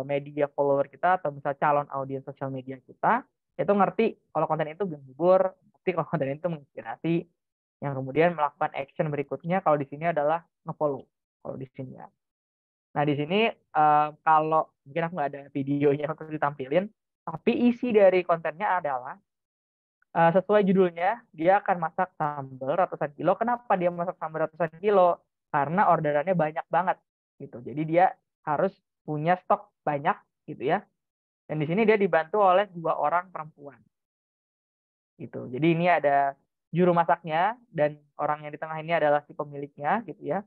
media follower kita atau misal calon audiens sosial media kita itu ngerti kalau konten itu menghibur, ngerti kalau konten itu menginspirasi, yang kemudian melakukan action berikutnya kalau di sini adalah nge-follow. Kalau di sini ya. Nah, di sini kalau mungkin aku nggak ada videonya untuk ditampilin, tapi isi dari kontennya adalah sesuai judulnya, dia akan masak sambal ratusan kilo. Kenapa dia masak sambal ratusan kilo? Karena orderannya banyak banget gitu. Jadi dia harus punya stok banyak gitu ya. Dan di sini dia dibantu oleh 2 orang perempuan. Gitu. Jadi ini ada juru masaknya dan orang yang di tengah ini adalah si pemiliknya gitu ya.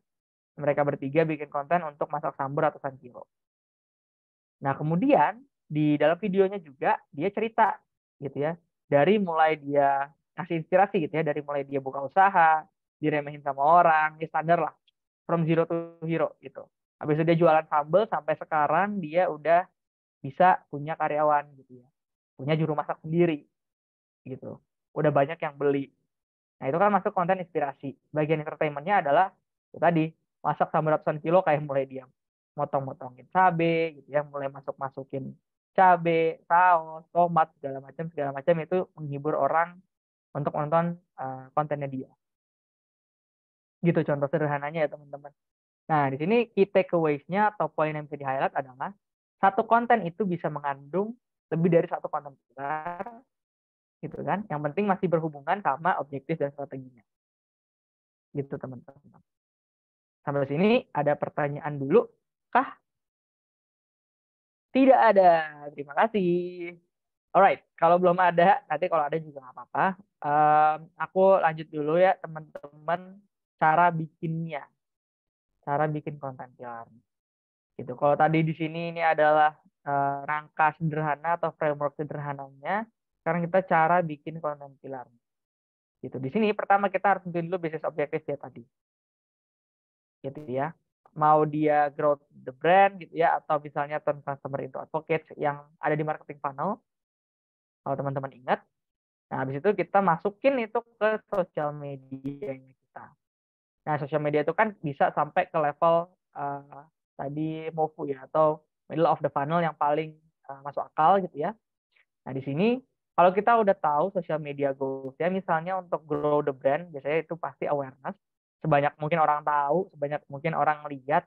Mereka bertiga bikin konten untuk masak sambal ratusan kilo. Nah, kemudian di dalam videonya juga dia cerita gitu ya. Dari mulai dia kasih inspirasi gitu ya, dari mulai dia buka usaha, diremehin sama orang, ya standar lah. from zero to hero gitu. Habis itu dia jualan sambal sampai sekarang dia udah bisa punya karyawan gitu ya. Punya juru masak sendiri gitu. Udah banyak yang beli. Nah, itu kan masuk konten inspirasi. Bagian entertainment-nya adalah itu tadi, masak sambal ratusan kilo kayak mulai dia motong-motongin cabe gitu ya, mulai masukin cabe, saus, tomat segala macam itu menghibur orang untuk nonton kontennya dia. Gitu contoh sederhananya ya teman-teman. Nah, di sini key takeaways-nya atau poin yang bisa di-highlight adalah satu konten itu bisa mengandung lebih dari satu konten besar, gitu kan. Yang penting masih berhubungan sama objektif dan strateginya. Gitu teman-teman. Sampai sini ada pertanyaan dulu kah? Tidak ada. Terima kasih. Alright, kalau belum ada, nanti kalau ada juga nggak apa-apa. Aku lanjut dulu ya teman-teman cara bikinnya. Cara bikin konten pilar. Gitu. Kalau tadi di sini ini adalah rangka sederhana atau framework sederhananya. Sekarang kita cara bikin konten pilar. Gitu. Di sini pertama kita harus tentuin dulu bisnis objektif ya tadi. Gitu ya. Mau dia growth the brand gitu ya, atau misalnya turn customer into advocate yang ada di marketing funnel. Kalau teman-teman ingat. Nah, habis itu kita masukin itu ke sosial medianya kita. Nah, sosial media itu kan bisa sampai ke level tadi MOVU ya, atau middle of the funnel yang paling masuk akal gitu ya. Nah, di sini kalau kita udah tahu sosial media goals ya, misalnya untuk grow the brand, biasanya itu pasti awareness. Sebanyak mungkin orang tahu, sebanyak mungkin orang lihat,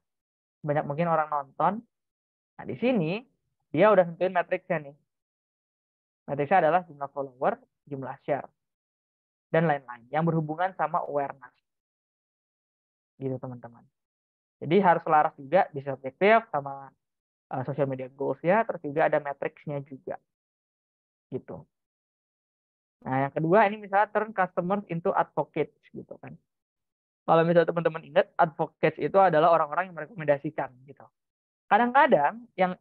sebanyak mungkin orang nonton. Nah, di sini dia udah tentuin matriksnya nih. Matriksnya adalah jumlah follower, jumlah share, dan lain-lain yang berhubungan sama awareness. Gitu teman-teman. Jadi harus selaras juga bisa objektif sama social media goals ya, terus juga ada matriksnya juga. Gitu. Nah, yang kedua ini misalnya turn customers into advocates gitu kan. Kalau misalnya teman-teman ingat, advocates itu adalah orang-orang yang merekomendasikan gitu. Kadang-kadang yang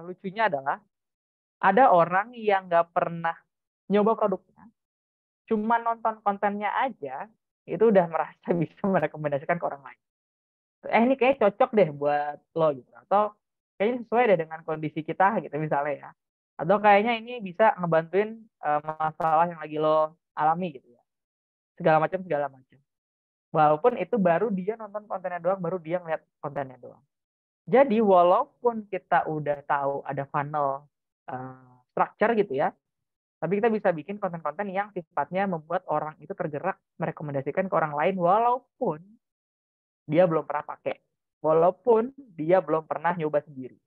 lucunya adalah ada orang yang nggak pernah nyoba produknya, cuma nonton kontennya aja, itu udah merasa bisa merekomendasikan ke orang lain. Ini kayak cocok deh buat lo gitu, atau kayaknya sesuai deh dengan kondisi kita gitu misalnya ya, atau kayaknya ini bisa ngebantuin masalah yang lagi lo alami gitu ya, segala macam. Walaupun itu baru dia nonton kontennya doang, baru dia ngeliat kontennya doang. Jadi walaupun kita udah tahu ada funnel structure gitu ya, tapi kita bisa bikin konten-konten yang sifatnya membuat orang itu tergerak merekomendasikan ke orang lain walaupun dia belum pernah pakai, walaupun dia belum pernah nyoba sendiri.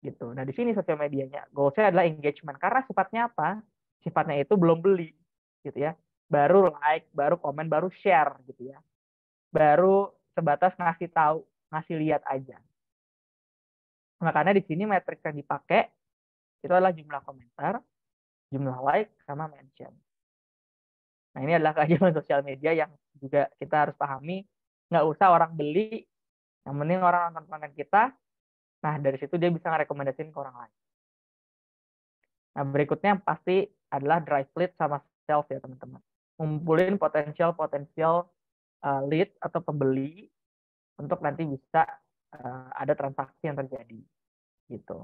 Gitu. Nah, di sini sosial medianya goalsnya adalah engagement, karena sifatnya apa? Sifatnya itu belum beli gitu ya. Baru like, baru komen, baru share gitu ya. Baru sebatas ngasih tahu, ngasih lihat aja. Makanya di sini matriks yang dipakai itu adalah jumlah komentar, jumlah like, sama mention. Nah, ini adalah keajaiban sosial media yang juga kita harus pahami. Nggak usah orang beli, yang penting orang nonton konten kita. Nah, dari situ dia bisa ngerekomendasiin ke orang lain. Nah, berikutnya yang pasti adalah drive lead sama sales ya, teman-teman. Ngumpulin potensial lead atau pembeli untuk nanti bisa ada transaksi yang terjadi. Gitu.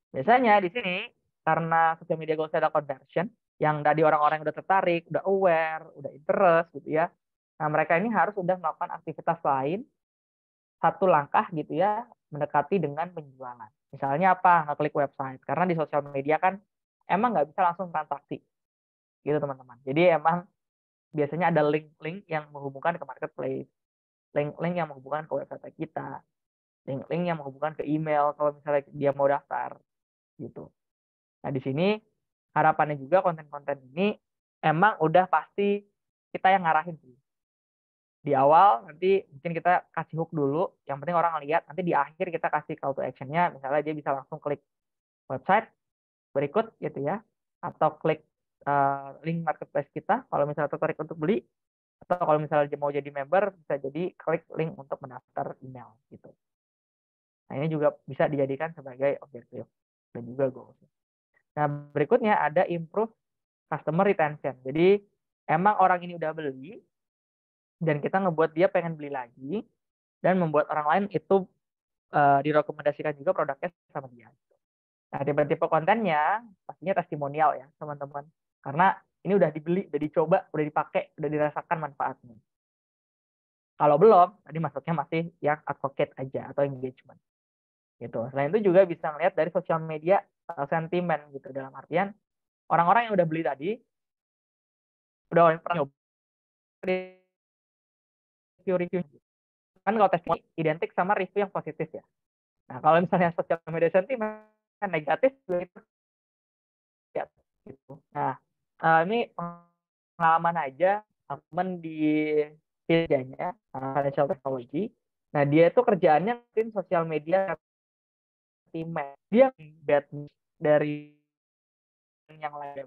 Biasanya di sini karena sosial media goals ada conversion, yang tadi orang-orang udah tertarik, udah aware, udah interest gitu ya. Nah, mereka ini harus udah melakukan aktivitas lain satu langkah gitu ya, mendekati dengan penjualan. Misalnya apa? Ngeklik website. Karena di sosial media kan emang nggak bisa langsung transaksi. Gitu teman-teman. Jadi emang biasanya ada link-link yang menghubungkan ke marketplace. Link-link yang menghubungkan ke website kita. Link-link yang menghubungkan ke email kalau misalnya dia mau daftar. Gitu. Nah, di sini harapannya juga konten-konten ini emang udah pasti kita yang ngarahin sih. Di awal nanti mungkin kita kasih hook dulu, yang penting orang lihat, nanti di akhir kita kasih call to action-nya, misalnya dia bisa langsung klik website berikut gitu ya, atau klik link marketplace kita kalau misalnya tertarik untuk beli, atau kalau misalnya dia mau jadi member bisa jadi klik link untuk mendaftar email gitu. Nah, ini juga bisa dijadikan sebagai objektif dan juga goals. Nah, berikutnya ada improve customer retention. Jadi emang orang ini udah beli, dan kita ngebuat dia pengen beli lagi dan membuat orang lain itu direkomendasikan juga produknya sama dia. Nah, tipe-tipe kontennya pastinya testimonial ya, teman-teman. Karena ini udah dibeli, udah dicoba, udah dipakai, udah dirasakan manfaatnya. Kalau belum, tadi maksudnya masih yang advocate aja atau engagement. Gitu. Selain itu juga bisa ngelihat dari sosial media sentimen gitu, dalam artian orang-orang yang udah beli tadi udah pernah nyoba review-review. Kan kalau testimoni identik sama review yang positif ya. Nah, kalau misalnya sosial media sentimen negatif itu ya gitu. Nah, ini pengalaman aja teman di kerjanya financial technology. Nah, dia itu kerjaannya tim sosial media sentimen. Dia bad news dari yang lain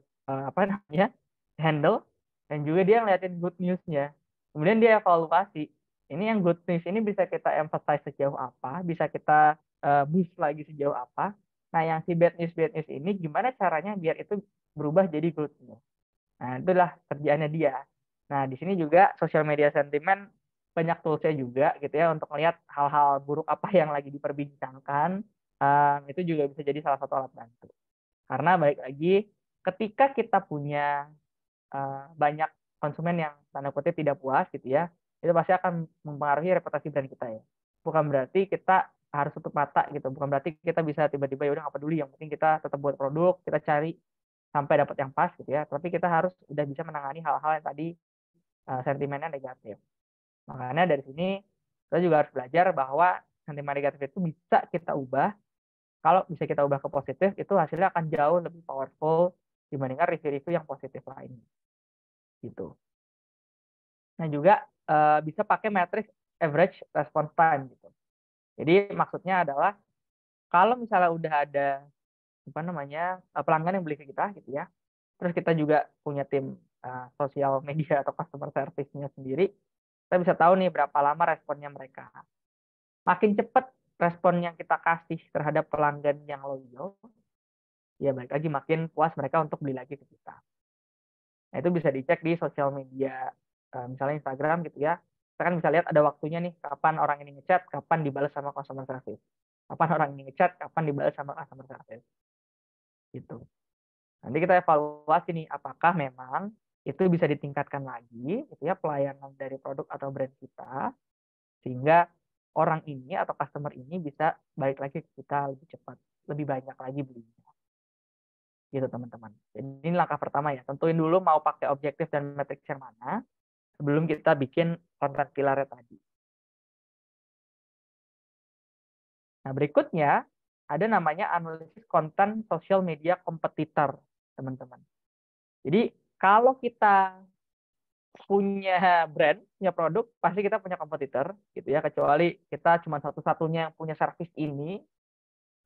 handle, dan juga dia ngeliatin good news-nya. Kemudian dia evaluasi, ini yang good news ini bisa kita emphasize sejauh apa, bisa kita boost lagi sejauh apa. Nah, yang si bad news ini gimana caranya biar itu berubah jadi good news. Nah, itulah kerjaannya dia. Nah, di sini juga social media sentiment banyak toolsnya juga gitu ya, untuk melihat hal-hal buruk apa yang lagi diperbincangkan. Itu juga bisa jadi salah satu alat bantu. Karena balik lagi, ketika kita punya banyak konsumen yang tanda kutip tidak puas gitu ya, itu pasti akan mempengaruhi reputasi brand kita ya. Bukan berarti kita harus tutup mata gitu, bukan berarti kita bisa tiba-tiba ya udah nggak peduli, yang penting kita tetap buat produk, kita cari sampai dapat yang pas gitu ya. Tapi kita harus udah bisa menangani hal-hal yang tadi sentimennya negatif. Makanya dari sini kita juga harus belajar bahwa sentimen negatif itu bisa kita ubah. Kalau bisa kita ubah ke positif, itu hasilnya akan jauh lebih powerful dibandingkan review-review yang positif lainnya. Gitu. Nah, juga bisa pakai matriks average response time gitu. Jadi maksudnya adalah kalau misalnya udah ada pelanggan yang beli ke kita gitu ya, terus kita juga punya tim sosial media atau customer service-nya sendiri, kita bisa tahu nih berapa lama responnya mereka. Makin cepat respon yang kita kasih terhadap pelanggan yang loyal, ya balik lagi makin puas mereka untuk beli lagi ke kita. Nah, itu bisa dicek di sosial media, misalnya Instagram gitu ya. Kita kan bisa lihat ada waktunya nih, kapan orang ini ngechat, kapan dibalas sama customer service. Kapan orang ini ngechat, kapan dibalas sama customer service. Gitu. Nanti kita evaluasi nih, apakah memang itu bisa ditingkatkan lagi gitu ya, pelayanan dari produk atau brand kita, sehingga orang ini atau customer ini bisa balik lagi ke kita lebih cepat, lebih banyak lagi belinya. Gitu teman-teman. Jadi ini langkah pertama ya, tentuin dulu mau pakai objektif dan matriks yang mana sebelum kita bikin konten pilarnya tadi. Nah, berikutnya ada namanya analisis konten sosial media kompetitor, teman-teman. Jadi kalau kita punya brand, punya produk, pasti kita punya kompetitor gitu ya, kecuali kita cuma satu-satunya yang punya service ini,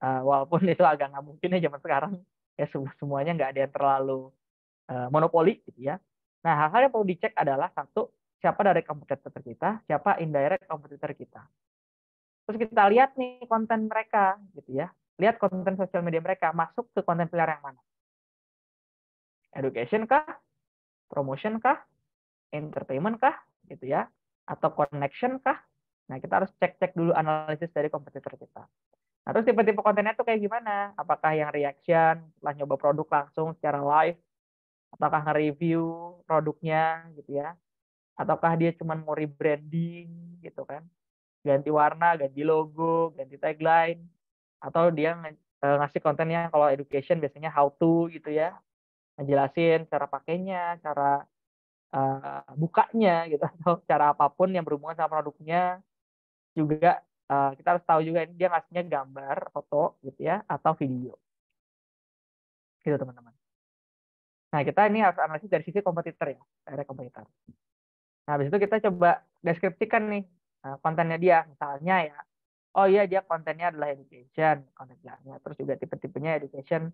walaupun itu agak nggak mungkin ya zaman sekarang ya, semuanya nggak ada yang terlalu monopoli gitu ya. Nah, hal-hal yang perlu dicek adalah satu, siapa direct kompetitor kita, siapa indirect kompetitor kita. Terus kita lihat nih konten mereka gitu ya. Lihat konten sosial media mereka masuk ke konten pilar yang mana. Education kah? Promotion kah? Entertainment kah? Gitu ya. Atau connection kah? Nah, kita harus cek-cek dulu analisis dari kompetitor kita. Nah, terus tipe-tipe kontennya tuh kayak gimana? Apakah yang reaction, setelah nyoba produk langsung secara live? Ataukah nge-review produknya gitu ya? Ataukah dia cuma mau rebranding gitu kan? Ganti warna, ganti logo, ganti tagline, atau dia ngasih kontennya, kalau education biasanya how to gitu ya, ngejelasin cara pakainya, cara bukanya gitu, atau cara apapun yang berhubungan sama produknya. Juga kita harus tahu juga ini dia ngasihnya gambar, foto gitu ya, atau video gitu teman-teman. Nah, kita ini harus analisis dari sisi kompetitor ya, dari kompetitor. Nah, habis itu kita coba deskripsikan nih kontennya dia, misalnya ya, oh iya dia kontennya adalah education, kontennya, terus juga tipe-tipenya education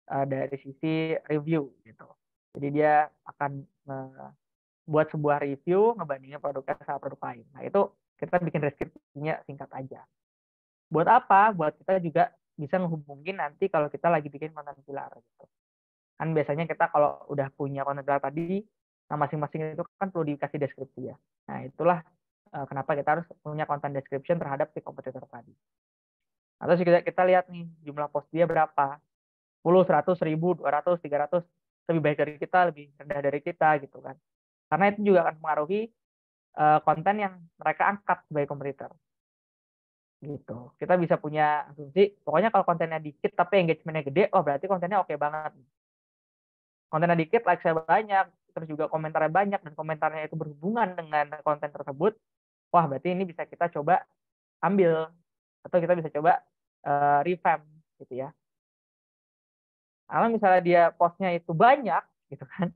dari sisi review gitu. Jadi dia akan buat sebuah review ngebandingin produknya sama produk lain. Nah, itu kita bikin deskripsinya singkat aja. Buat apa? Buat kita juga bisa ngehubungin nanti kalau kita lagi bikin konten pilar gitu. Kan biasanya kita kalau udah punya konten pilar tadi, Nah, masing-masing itu kan perlu dikasih deskripsi ya. Nah, itulah kenapa kita harus punya content description terhadap si kompetitor tadi. Atau kita lihat nih jumlah post dia berapa. 10, 100, 1000, 200, 300. Lebih baik dari kita, lebih rendah dari kita gitu kan. Karena itu juga akan mempengaruhi konten yang mereka angkat sebagai kompetitor. Gitu. Kita bisa punya asumsi, pokoknya kalau kontennya dikit tapi engagementnya gede, oh berarti kontennya oke banget. Kontennya dikit, like-nya banyak, terus juga komentarnya banyak, dan komentarnya itu berhubungan dengan konten tersebut, wah berarti ini bisa kita coba ambil, atau kita bisa coba revamp gitu ya. Kalau misalnya dia postnya itu banyak gitu kan,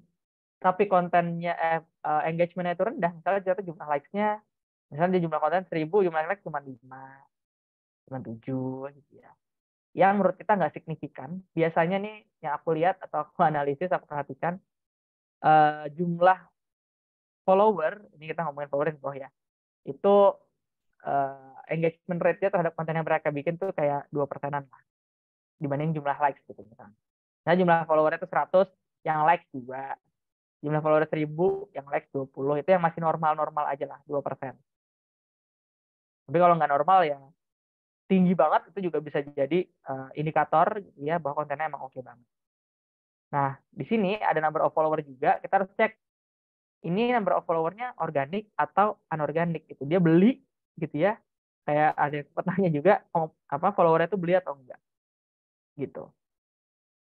tapi kontennya engagementnya itu rendah, misalnya ternyata jumlah likes-nya, misalnya dia jumlah konten 1000, jumlah like cuma 5, cuma 7 gitu ya. Yang menurut kita nggak signifikan, biasanya nih yang aku lihat atau aku analisis, aku perhatikan, jumlah follower, ini kita ngomongin follower di bawah ya, itu engagement rate-nya terhadap konten yang mereka bikin tuh kayak 2%-an lah, dibanding jumlah likes gitu misalnya. Nah, jumlah follower itu 100, yang likes 2. Jumlah follower 1000, yang likes 20. Itu yang masih normal-normal aja lah, 2%. Tapi kalau nggak normal ya, tinggi banget, itu juga bisa jadi indikator ya bahwa kontennya emang oke banget. Nah, di sini ada number of follower juga, kita harus cek ini number of followernya organik atau anorganik gitu. Dia beli gitu ya. Kayak ada petanya juga, apa followernya itu beli atau enggak gitu.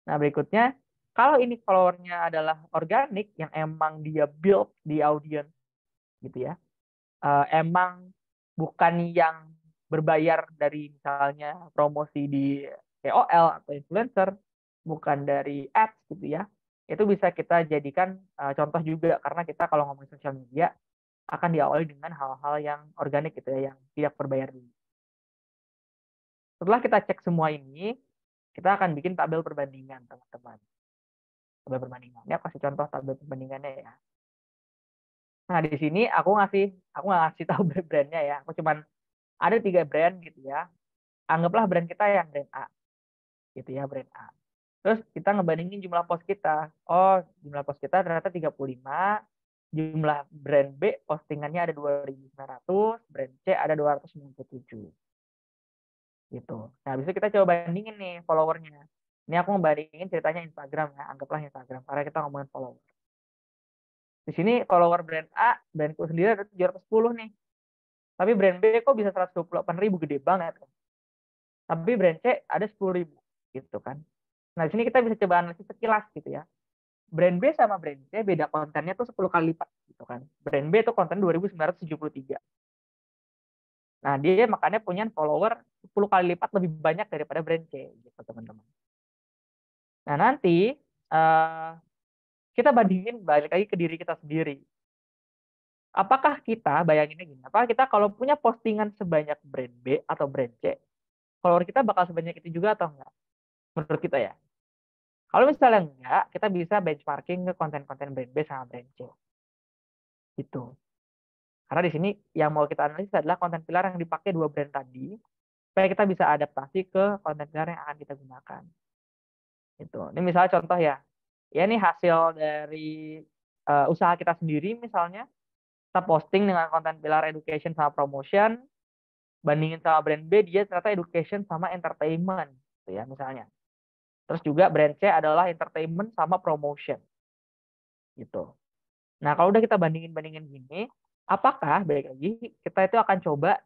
Nah, berikutnya, kalau ini followernya adalah organik yang emang dia build di audience gitu ya, emang bukan yang berbayar dari misalnya promosi di KOL atau influencer, bukan dari ads gitu ya, itu bisa kita jadikan contoh juga, karena kita kalau ngomongin sosial media akan diawali dengan hal-hal yang organik gitu ya, yang tidak berbayar dulu. Setelah kita cek semua ini, kita akan bikin tabel perbandingan, teman-teman. Tabel perbandingan. Ini aku kasih contoh tabel perbandingannya ya. Nah, di sini aku nggak ngasih tahu brand-brandnya ya. Aku cuman ada 3 brand gitu ya. Anggaplah brand kita yang brand A. Gitu ya, brand A. Terus kita ngebandingin jumlah post kita. Oh, jumlah post kita ternyata 35. Jumlah brand B postingannya ada 2.900, brand C ada 297. Gitu. Nah, habis itu kita coba bandingin nih followernya. Ini aku ngebandingin ceritanya Instagram ya, anggaplah Instagram, karena kita ngomongin follower. Di sini follower brand A, brandku sendiri ada 710 nih. Tapi brand B kok bisa 128.000, gede banget kan. Tapi brand C ada 10.000 gitu kan. Nah, di sini kita bisa coba analisis sekilas gitu ya. Brand B sama brand C beda kontennya tuh 10 kali lipat gitu kan. Brand B itu konten 2.973. Nah, dia makanya punya follower 10 kali lipat lebih banyak daripada brand C gitu, teman-teman. Nah, nanti kita bandingin balik lagi ke diri kita sendiri. Apakah kita, bayanginnya gini, apakah kita kalau punya postingan sebanyak brand B atau brand C, follower kita bakal sebanyak itu juga atau enggak? Menurut kita ya. Kalau misalnya enggak, kita bisa benchmarking ke konten-konten brand B sama brand C. Gitu. Karena di sini yang mau kita analisis adalah konten pilar yang dipakai 2 brand tadi, supaya kita bisa adaptasi ke konten pilar yang akan kita gunakan. Itu. Ini misalnya contoh ya. Ya ini hasil dari usaha kita sendiri misalnya. Kita posting dengan konten pilar education sama promotion, bandingin sama brand B, dia ternyata education sama entertainment gitu ya misalnya. Terus juga brand C adalah entertainment sama promotion gitu. Nah, kalau udah kita bandingin gini, apakah balik lagi kita itu akan coba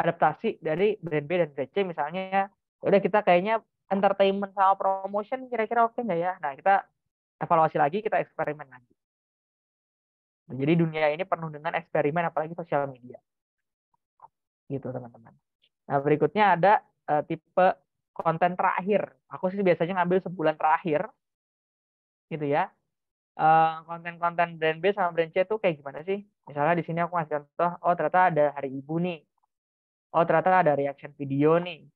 adaptasi dari brand B dan brand C misalnya, udah kita kayaknya entertainment sama promotion kira-kira oke nggak ya? Nah, kita evaluasi lagi, kita eksperimen lagi. Jadi dunia ini penuh dengan eksperimen, apalagi sosial media. Gitu, teman-teman. Nah, berikutnya ada tipe konten terakhir. Aku sih biasanya ngambil sebulan terakhir. Gitu ya. Konten-konten brand B sama brand C itu kayak gimana sih? Misalnya di sini aku ngasih contoh, oh ternyata ada Hari Ibu nih. Oh ternyata ada reaction video nih.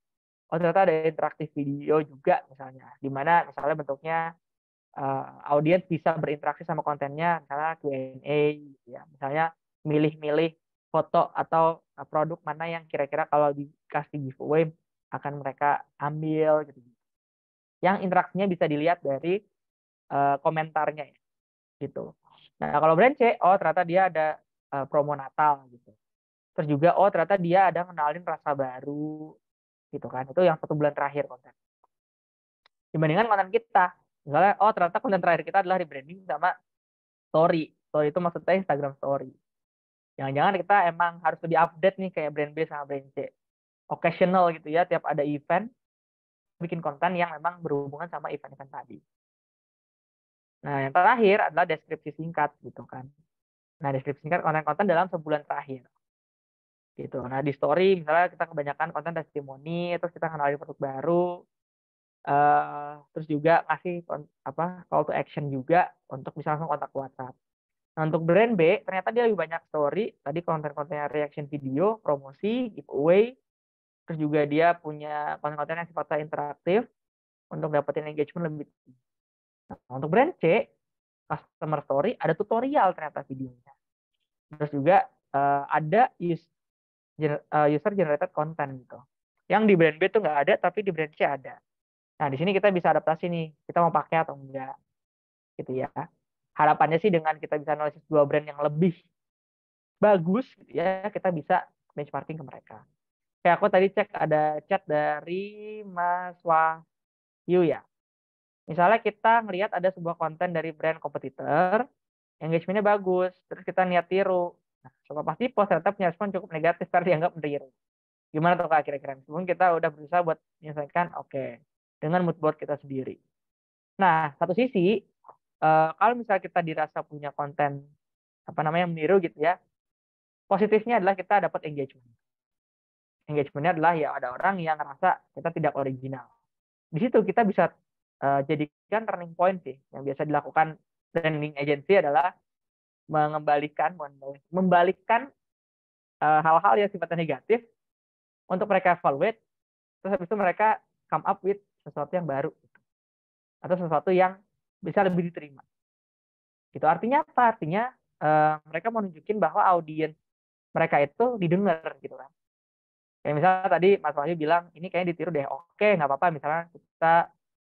Oh ternyata ada interaktif video juga misalnya. Dimana misalnya bentuknya audiens bisa berinteraksi sama kontennya, misalnya Q&A gitu ya. Misalnya milih-milih foto atau produk mana yang kira-kira kalau dikasih giveaway akan mereka ambil gitu. Yang interaksinya bisa dilihat dari komentarnya ya. Gitu. Nah, kalau brand C, oh ternyata dia ada promo Natal gitu. Terus juga, oh ternyata dia ada ngenalin rasa baru gitu kan. Itu yang 1 bulan terakhir konten. Dibandingkan konten kita. Misalnya, oh ternyata konten terakhir kita adalah rebranding sama story. Story itu maksudnya Instagram story. Jangan-jangan kita emang harus lebih update nih kayak brand B sama brand C. Occasional gitu ya, tiap ada event, bikin konten yang memang berhubungan sama event-event tadi. Nah, yang terakhir adalah deskripsi singkat gitu kan. Nah, deskripsi singkat konten-konten dalam sebulan terakhir. Gitu. Nah, di story misalnya kita kebanyakan konten testimoni, terus kita kenalin produk baru, terus juga ngasih call to action juga untuk bisa langsung kontak WhatsApp. Nah, untuk brand B, ternyata dia lebih banyak story, tadi konten-kontennya reaction video, promosi, giveaway, terus juga dia punya konten-konten yang sifatnya interaktif untuk dapetin engagement lebih tinggi. Nah, untuk brand C, customer story, ada tutorial ternyata videonya. Terus juga ada user generated content gitu. Yang di brand B tuh nggak ada, tapi di brand C ada. Nah, di sini kita bisa adaptasi nih, kita mau pakai atau enggak. Gitu ya. Harapannya sih dengan kita bisa analisis 2 brand yang lebih bagus gitu ya, kita bisa benchmarking ke mereka. Kayak aku tadi cek ada chat dari Mas Wahyu ya. Misalnya kita ngelihat ada sebuah konten dari brand kompetitor, engagement-nya bagus, terus kita niat tiru. Nah, coba pasti post ternyata punya respon cukup negatif karena dianggap meniru. Gimana tuh Kak kira-kira? Meskipun kita udah berusaha buat menyelesaikan, oke, dengan mood board kita sendiri. Nah, satu sisi, kalau misalnya kita dirasa punya konten meniru gitu ya, positifnya adalah kita dapat engagement. Engagement-nya adalah ya ada orang yang ngerasa kita tidak original. Di situ kita bisa jadikan turning point sih. Yang biasa dilakukan branding agency adalah membalikkan hal-hal yang sifatnya negatif untuk mereka evaluate, terus habis itu mereka come up with sesuatu yang baru gitu. Atau sesuatu yang bisa lebih diterima. Gitu. Artinya apa? Artinya mereka mau nunjukin bahwa audiens mereka itu didengar gitu kan. Kayak misalnya tadi Mas Wahyu bilang ini kayaknya ditiru deh. Oke, nggak apa-apa. Misalnya kita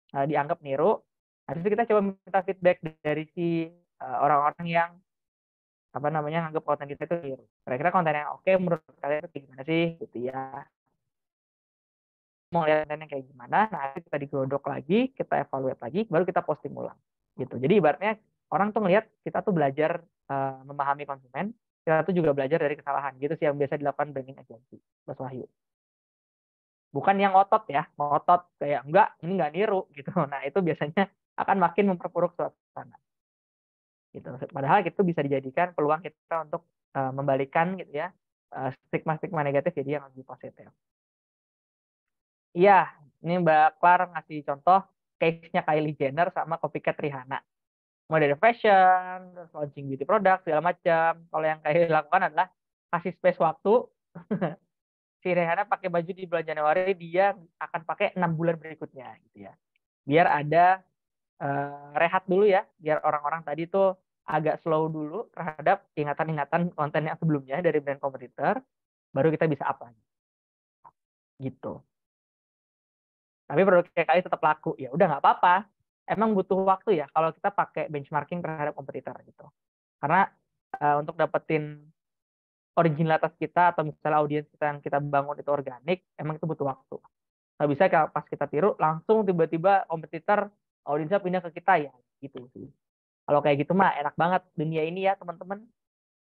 dianggap niru, habis itu kita coba minta feedback dari si orang-orang yang nganggap konten kita itu niru. Kira-kira konten yang oke menurut kalian itu gimana sih gitu ya. Mau lihat kontennya kayak gimana, nah kita digodok lagi, kita evaluate lagi, baru kita posting ulang gitu. Jadi ibaratnya orang tuh ngelihat kita tuh belajar memahami konsumen, kita tuh juga belajar dari kesalahan gitu sih yang biasa dilakukan branding agency, Mas Wahyu. Bukan yang ngotot ya, ngotot kayak enggak, ini enggak niru gitu. Nah, itu biasanya akan makin memperburuk suasana. Gitu. Padahal itu bisa dijadikan peluang kita untuk membalikkan gitu ya, stigma-stigma negatif jadi yang lebih positif. Iya, ini Mbak Klar ngasih contoh case-nya Kylie Jenner sama copycat Rihanna. Mulai dari fashion, terus launching beauty product, segala macam. Kalau yang Kylie lakukan adalah kasih space waktu. Si Rihanna pakai baju di bulan Januari, dia akan pakai 6 bulan berikutnya gitu ya. Biar ada rehat dulu ya, biar orang-orang tadi tuh agak slow dulu terhadap ingatan-ingatan konten yang sebelumnya dari brand kompetitor, baru kita bisa up lagi. Gitu. Tapi produk kali tetap laku, ya udah nggak apa-apa. Emang butuh waktu ya kalau kita pakai benchmarking terhadap kompetitor gitu. Karena untuk dapetin originalitas kita atau misalnya audiens kita yang kita bangun itu organik, emang itu butuh waktu. Nggak bisa kalau pas kita tiru langsung tiba-tiba kompetitor audiensnya pindah ke kita ya gitu sih. Kalau kayak gitu mah enak banget dunia ini ya teman-teman.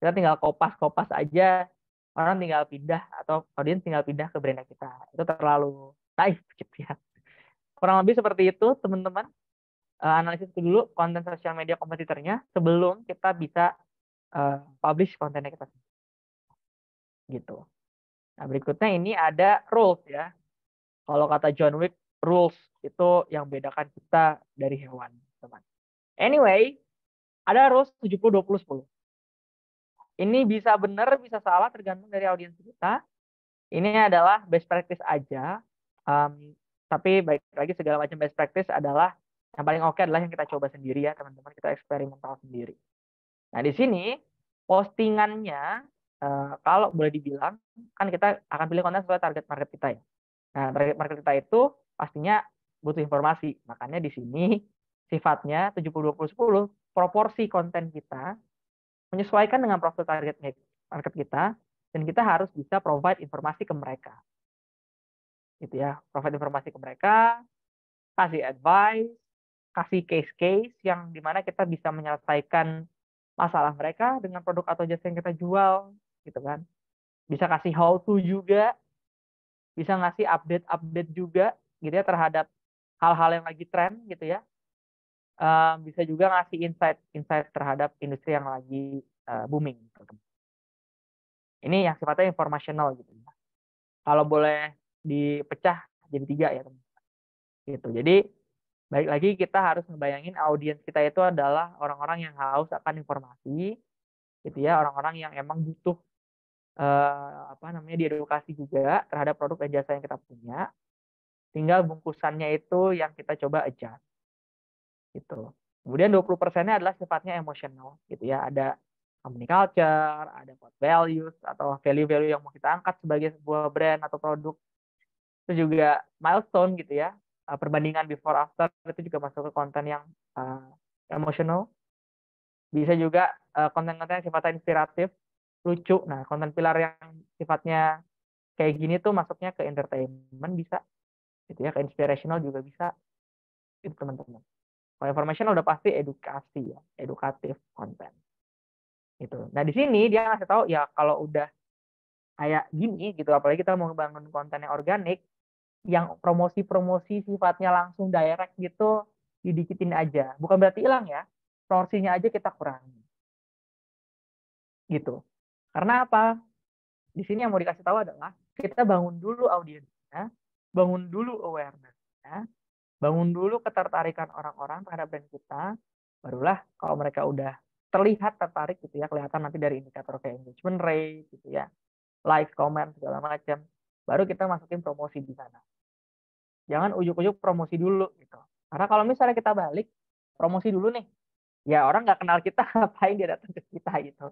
Kita tinggal kopas-kopas aja, orang tinggal pindah atau audiens tinggal pindah ke brand kita. Itu terlalu naif gitu ya. Kurang lebih seperti itu, teman-teman. Analisis dulu konten sosial media kompetitornya sebelum kita bisa publish kontennya kita. Gitu. Nah, berikutnya ini ada rules ya. Kalau kata John Wick, rules itu yang bedakan kita dari hewan, teman. Anyway, ada rules 70-20-10. Ini bisa benar, bisa salah, tergantung dari audiens kita. Ini adalah best practice aja. Tapi baik lagi segala macam best practice adalah yang paling oke adalah yang kita coba sendiri ya teman-teman, kita eksperimental sendiri. Nah di sini postingannya kalau boleh dibilang kan kita akan pilih konten sesuai target market kita ya. Nah target market kita itu pastinya butuh informasi, makanya di sini sifatnya 70-20-10 proporsi konten kita menyesuaikan dengan profil target market kita, dan kita harus bisa provide informasi ke mereka. Gitu ya, provide informasi ke mereka, kasih advice, kasih case-case yang dimana kita bisa menyelesaikan masalah mereka dengan produk atau jasa yang kita jual, gitu kan. Bisa kasih how to juga, bisa ngasih update juga, gitu ya, terhadap hal-hal yang lagi tren, gitu ya. Bisa juga ngasih insight terhadap industri yang lagi booming. Gitu. Ini yang sifatnya informational gitu ya. Kalau boleh dipecah jadi 3 ya teman-teman. Gitu. Jadi balik lagi kita harus ngebayangin audiens kita itu adalah orang-orang yang haus akan informasi, gitu ya, orang-orang yang emang butuh diedukasi juga terhadap produk dan jasa yang kita punya. Tinggal bungkusannya itu yang kita coba adjust. Gitu. Kemudian 20%-nya adalah sifatnya emosional, gitu ya. Ada company culture, ada core values atau value-value yang mau kita angkat sebagai sebuah brand atau produk. Itu juga milestone gitu ya. Perbandingan before after itu juga masuk ke konten yang emosional. Bisa juga konten-konten yang sifatnya inspiratif, lucu. Nah, konten pilar yang sifatnya kayak gini tuh masuknya ke entertainment bisa. Gitu ya, ke inspirational juga bisa. Itu teman-teman. Kalau informational udah pasti edukasi ya, edukatif konten. Gitu. Nah, di sini dia ngasih tahu ya kalau udah kayak gini gitu, apalagi kita mau bangun konten yang organik, yang promosi-promosi sifatnya langsung direct gitu didikitin aja. Bukan berarti hilang ya. Porsinya aja kita kurangi. Gitu. Karena apa? Di sini yang mau dikasih tahu adalah kita bangun dulu audiensnya, bangun dulu awareness-nya, bangun dulu ketertarikan orang-orang terhadap brand kita, barulah kalau mereka udah terlihat tertarik gitu ya, kelihatan nanti dari indikator kayak engagement rate gitu ya, like, comment segala macam, baru kita masukin promosi di sana. Jangan ujuk-ujuk promosi dulu gitu. Karena kalau misalnya kita balik promosi dulu nih, ya orang nggak kenal kita, ngapain dia datang ke kita gitu.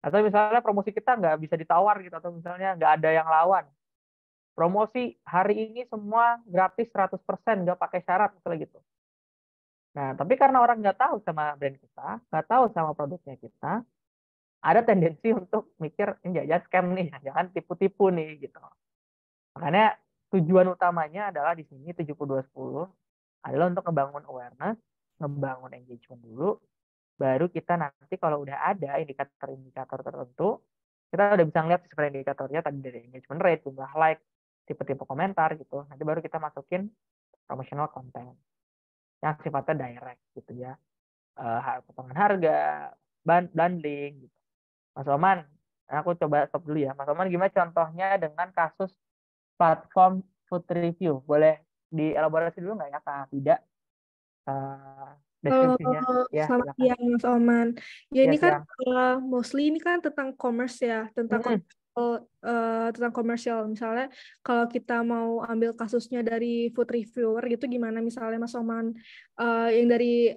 Atau misalnya promosi kita nggak bisa ditawar gitu, atau misalnya nggak ada yang lawan. Promosi hari ini semua gratis 100%, nggak pakai syarat misalnya gitu. Nah, tapi karena orang nggak tahu sama brand kita, nggak tahu sama produknya kita, ada tendensi untuk mikir, ini jangan scam nih, jangan tipu-tipu nih gitu. Makanya tujuan utamanya adalah di sini 7210 adalah untuk ngebangun awareness, ngebangun engagement dulu, baru kita nanti kalau udah ada indikator-indikator tertentu, kita udah bisa ngeliat sebenarnya indikatornya tadi dari engagement rate, jumlah like, tipe-tipe komentar gitu. Nanti baru kita masukin promotional content yang sifatnya direct gitu ya. Potongan harga, bundling gitu. Mas Oman, aku coba stop dulu ya. Mas Oman, gimana contohnya dengan kasus platform food review? Boleh dielaborasi dulu nggak ya, Kak Tidak? Deskripsinya. Ya, Selamat silakan. siang Mas Oman. Ya, Ya, ini kan siang. mostly ini kan tentang commerce ya, tentang komersial. Misalnya kalau kita mau ambil kasusnya dari food reviewer gitu, gimana misalnya Mas Oman yang dari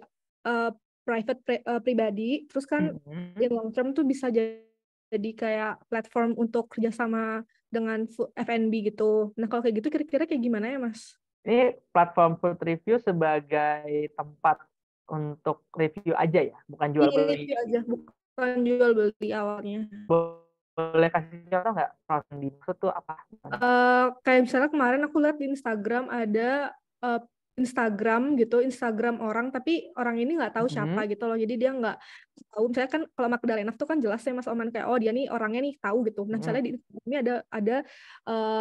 private pribadi, terus kan in long term tuh bisa jadi kayak platform untuk kerjasama dengan F&B gitu. Nah, kalau kayak gitu kira-kira kayak gimana ya Mas? Ini platform food review sebagai tempat untuk review aja ya, bukan jual beli. Review aja, bukan jual beli awalnya. Boleh kasih contoh nggak? Platform dimaksud tuh apa? Kayak misalnya kemarin aku lihat di Instagram ada Instagram gitu, Instagram orang, tapi orang ini nggak tahu siapa gitu loh. Jadi dia nggak tahu. Misalnya kan kalau Magdalena tuh kan jelas ya Mas Oman kayak, oh dia nih orangnya nih tahu gitu. Nah misalnya di Instagram ini ada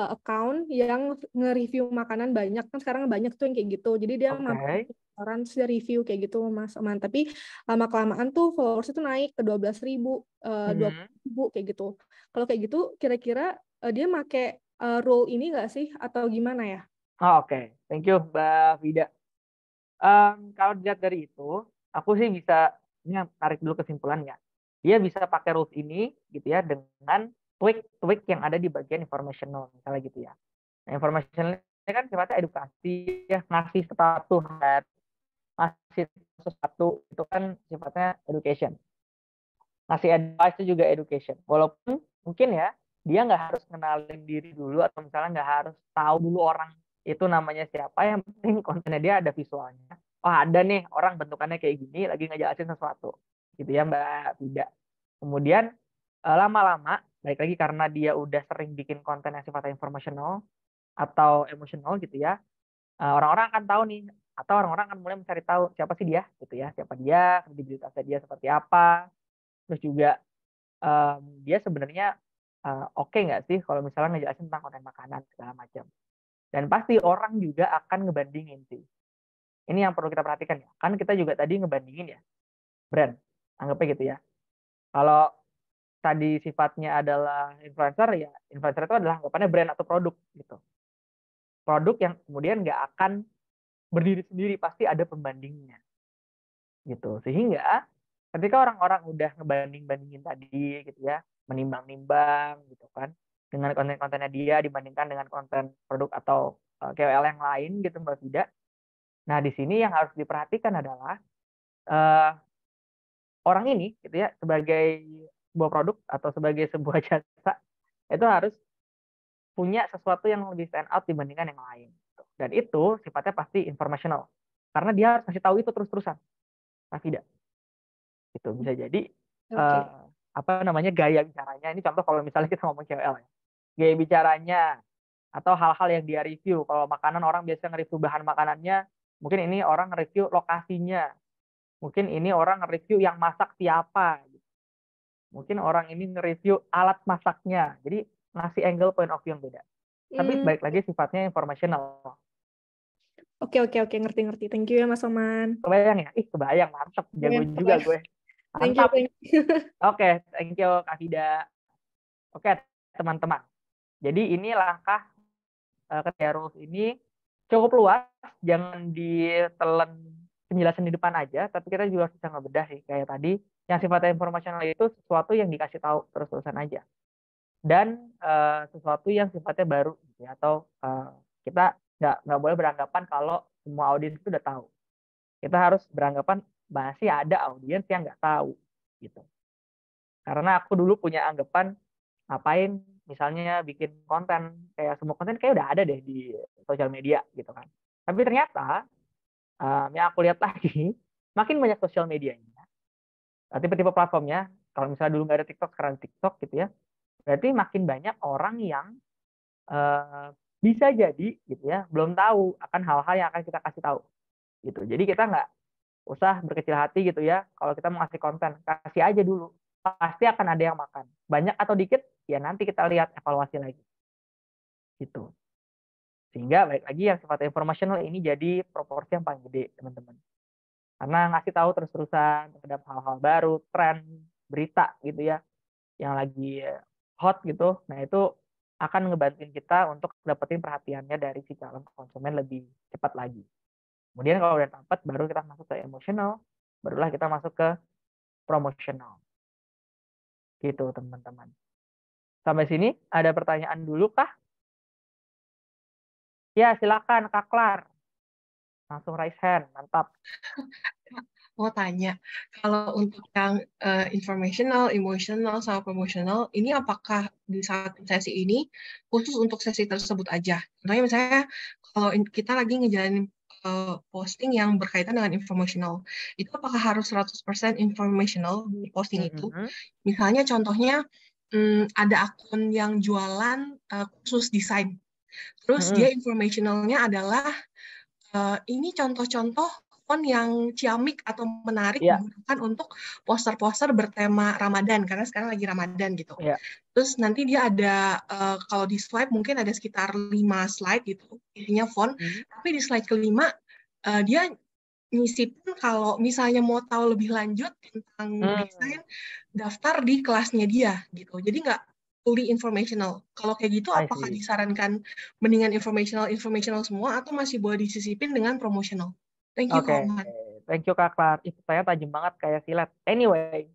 account yang nge-review makanan banyak. Kan sekarang banyak tuh yang kayak gitu. Jadi dia orang review kayak gitu Mas Oman. Tapi lama-kelamaan tuh followers itu naik ke 12.000, 20.000 kayak gitu. Kalau kayak gitu kira-kira dia make rule ini nggak sih atau gimana ya? Oke. Thank you Mbak Vida. Kalau dilihat dari itu, aku sih bisa ini tarik dulu kesimpulannya. Dia bisa pakai rules ini gitu ya dengan tweak yang ada di bagian informational misalnya gitu ya. Nah, informational ini kan sifatnya edukasi ya, ngasih sesuatu itu kan sifatnya education. Ngasih advice itu juga education. Walaupun mungkin ya dia nggak harus kenalin diri dulu atau misalnya nggak harus tahu dulu orang itu namanya siapa, yang penting kontennya dia ada visualnya. Oh ada nih orang bentukannya kayak gini lagi ngejelasin sesuatu gitu ya Mbak Vida. Kemudian lama-lama, balik lagi karena dia udah sering bikin konten yang sifatnya informational atau emosional gitu ya, orang-orang akan tahu nih, atau orang-orang akan mulai mencari tahu siapa sih dia gitu ya, siapa dia, kredibilitasnya dia seperti apa, terus juga dia sebenarnya oke nggak sih kalau misalnya ngejelasin tentang konten makanan segala macam. Dan pasti orang juga akan ngebandingin sih. Ini yang perlu kita perhatikan ya. Kan kita juga tadi ngebandingin ya brand, anggapnya gitu ya. Kalau tadi sifatnya adalah influencer, ya influencer itu adalah anggapannya brand atau produk gitu. Produk yang kemudian nggak akan berdiri sendiri, pasti ada pembandingnya gitu. Sehingga ketika orang-orang udah ngebanding-bandingin tadi gitu ya, menimbang-nimbang gitu kan, dengan konten-kontennya dia dibandingkan dengan konten produk atau KOL yang lain gitu Mbak Fida. Nah, di sini yang harus diperhatikan adalah orang ini gitu ya, sebagai sebuah produk atau sebagai sebuah jasa, itu harus punya sesuatu yang lebih stand out dibandingkan yang lain. Dan itu sifatnya pasti informational. Karena dia harus kasih tahu itu terus-terusan. Nah, tidak. Itu bisa jadi apa namanya gaya bicaranya. Ini contoh kalau misalnya kita ngomong KOL ya. Gaya bicaranya atau hal-hal yang dia review. Kalau makanan orang biasa nge-review bahan makanannya, mungkin ini orang nge-review lokasinya. Mungkin ini orang nge-review yang masak siapa. Mungkin orang ini nge-review alat masaknya. Jadi ngasih angle point of view yang beda. Tapi balik lagi sifatnya informational. Oke, ngerti. Thank you ya Mas Oman. Kebayang ya? Kebayang, mantap. Jago juga gue. Mantap. Thank you. Oke, thank you Kak Fida. Oke, teman-teman. Jadi ini langkah kerja rules ini cukup luas. Jangan ditelan penjelasan di depan aja, tapi kita juga bisa ngebedah sih. Kayak tadi, yang sifatnya informasional itu sesuatu yang dikasih tahu terus-terusan aja. Dan sesuatu yang sifatnya baru gitu ya, atau kita nggak boleh beranggapan kalau semua audiens itu udah tahu. Kita harus beranggapan masih ada audiens yang nggak tahu gitu. Karena aku dulu punya anggapan ngapain misalnya bikin konten, kayak semua konten kayak udah ada deh di sosial media gitu kan. Tapi ternyata yang aku lihat lagi, makin banyak sosial medianya, tipe-tipe platformnya. Kalau misalnya dulu nggak ada TikTok, sekarang TikTok gitu ya. Berarti makin banyak orang yang bisa jadi gitu ya belum tahu akan hal-hal yang akan kita kasih tahu gitu. Jadi kita nggak usah berkecil hati gitu ya, kalau kita mau ngasih konten, kasih aja dulu, pasti akan ada yang makan, banyak atau dikit ya nanti kita lihat evaluasi lagi gitu. Sehingga balik lagi yang sifatnya informational ini jadi proporsi yang paling gede teman-teman, karena ngasih tahu terus-terusan terhadap hal-hal baru, tren, berita gitu ya yang lagi hot gitu. Nah, itu akan ngebantuin kita untuk dapetin perhatiannya dari si calon konsumen lebih cepat lagi. Kemudian kalau udah dapat, baru kita masuk ke emosional, barulah kita masuk ke promotional. Gitu, teman-teman. Sampai sini ada pertanyaan dulu kah? Ya, silakan Kak Klar. Langsung raise hand, mantap. Mau tanya, kalau untuk yang informational, emotional, sama promotional, ini apakah di saat sesi ini khusus untuk sesi tersebut aja? Contohnya misalnya kalau kita lagi ngejalanin posting yang berkaitan dengan informational, itu apakah harus 100% informational di posting itu? Misalnya contohnya ada akun yang jualan khusus desain, terus dia informationalnya adalah ini contoh-contoh font yang ciamik atau menarik digunakan untuk poster-poster bertema Ramadan, karena sekarang lagi Ramadan gitu. Terus nanti dia ada, kalau di slide mungkin ada sekitar 5 slide gitu, isinya font, tapi di slide kelima dia nyisipin kalau misalnya mau tahu lebih lanjut tentang desain, daftar di kelasnya dia gitu. Jadi nggak fully informational. Kalau kayak gitu, apakah disarankan mendingan informational semua atau masih boleh disisipin dengan promotional? Thank you, Kak Oman. Thank you, Kak Klar. Itu saya tajam banget kayak silet. Anyway,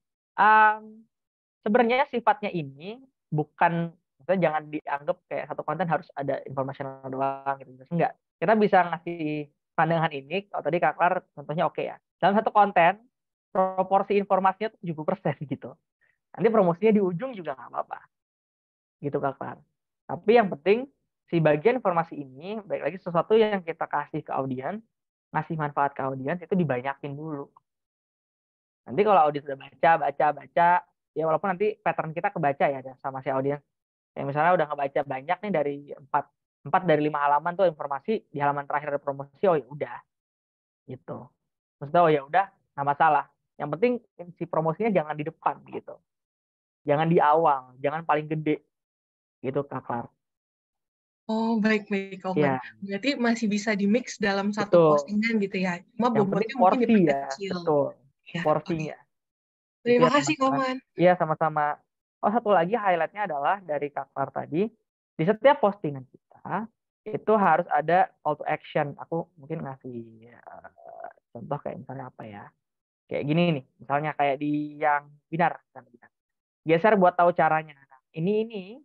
sebenarnya sifatnya ini bukan, misalnya jangan dianggap kayak satu konten harus ada informational doang gitu. Enggak. Kita bisa ngasih pandangan ini, kalau tadi Kak Klar contohnya oke ya. Dalam satu konten, proporsi informasinya 70% gitu. Nanti promosinya di ujung juga nggak apa-apa. Gitu Kak Klar. Tapi yang penting, si bagian informasi ini, baik lagi sesuatu yang kita kasih ke audiens, ngasih manfaat ke audiens, itu dibanyakin dulu. Nanti kalau audiens udah baca, ya walaupun nanti pattern kita kebaca ya sama si audiens. Yang misalnya udah ngebaca banyak nih dari 4 dari 5 halaman tuh informasi, di halaman terakhir ada promosi, oh ya udah gitu. Maksudnya oh ya udah, nggak masalah. Yang penting si promosinya jangan di depan gitu. Jangan di awal, jangan paling gede gitu Kak Clar. Oh, baik-baik, Oman. Ya, Berarti masih bisa di-mix dalam satu betul. postingan gitu ya. Cuma Yang penting bobotnya mungkin porsi ya, diperkecil. betul. Ya, oke. Porsinya. Itu Terima ya kasih, teman-teman. Oman. Iya, sama-sama. Oh, satu lagi highlightnya adalah dari Kak Clar tadi, di setiap postingan kita itu harus ada call to action. Aku mungkin ngasih contoh kayak misalnya apa ya? Kayak gini nih, misalnya kayak di yang binar. Geser buat tahu caranya. Nah, ini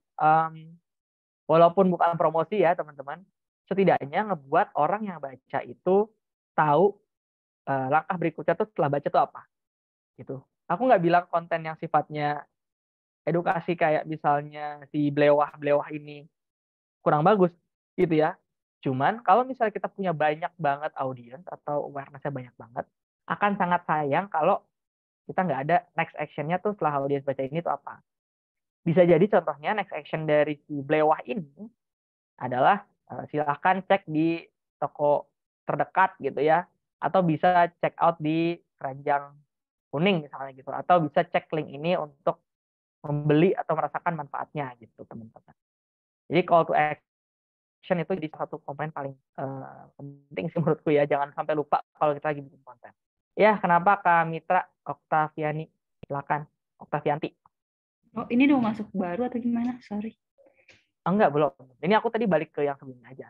walaupun bukan promosi ya teman-teman, setidaknya ngebuat orang yang baca itu tahu langkah berikutnya tuh setelah baca tuh apa. Gitu. Aku nggak bilang konten yang sifatnya edukasi kayak misalnya si blewah-blewah ini kurang bagus gitu ya. Cuman kalau misalnya kita punya banyak banget audiens atau awareness-nya banyak banget, akan sangat sayang kalau kita nggak ada next action-nya tuh setelah audiens baca ini tuh apa. Bisa jadi contohnya next action dari si blewah ini adalah silahkan cek di toko terdekat gitu ya, atau bisa check out di keranjang kuning misalnya gitu, atau bisa cek link ini untuk membeli atau merasakan manfaatnya gitu teman-teman. Jadi call to action itu jadi satu komponen paling penting sih menurutku ya, jangan sampai lupa kalau kita lagi bikin konten. Ya, kenapa Kak Mitra Oktaviani? Silakan, Oktavianti. Oh, ini udah masuk baru atau gimana? Sorry. Oh, enggak, belum. Ini aku tadi balik ke yang sebelumnya aja.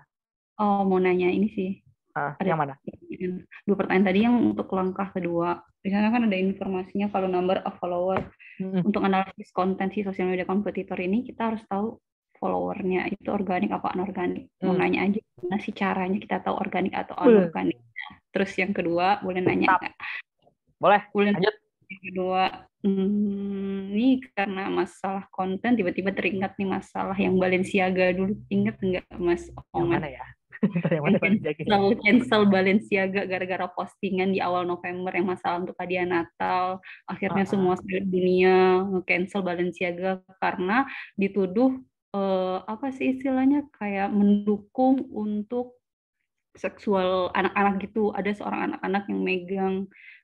Oh, mau nanya ini sih. Yang mana? 2 pertanyaan tadi yang untuk langkah kedua. Di sana kan ada informasinya kalau number of follower. Untuk analisis konten si sosial media kompetitor ini, kita harus tahu followernya itu organik apa anorganik. Mau nanya aja gimana sih caranya kita tahu organik atau anorganik. Terus yang kedua, boleh nanya nggak? Boleh, lanjut. Yang kedua, ini karena masalah konten tiba-tiba teringat nih masalah yang Balenciaga dulu. Ingat nggak Mas Oman? Yang mana ya? Cancel Balenciaga gara-gara postingan di awal November yang masalah untuk hadiah Natal. Akhirnya semua dunia nge-cancel Balenciaga karena dituduh apa sih istilahnya kayak mendukung untuk seksual anak-anak gitu. Ada seorang anak-anak yang megang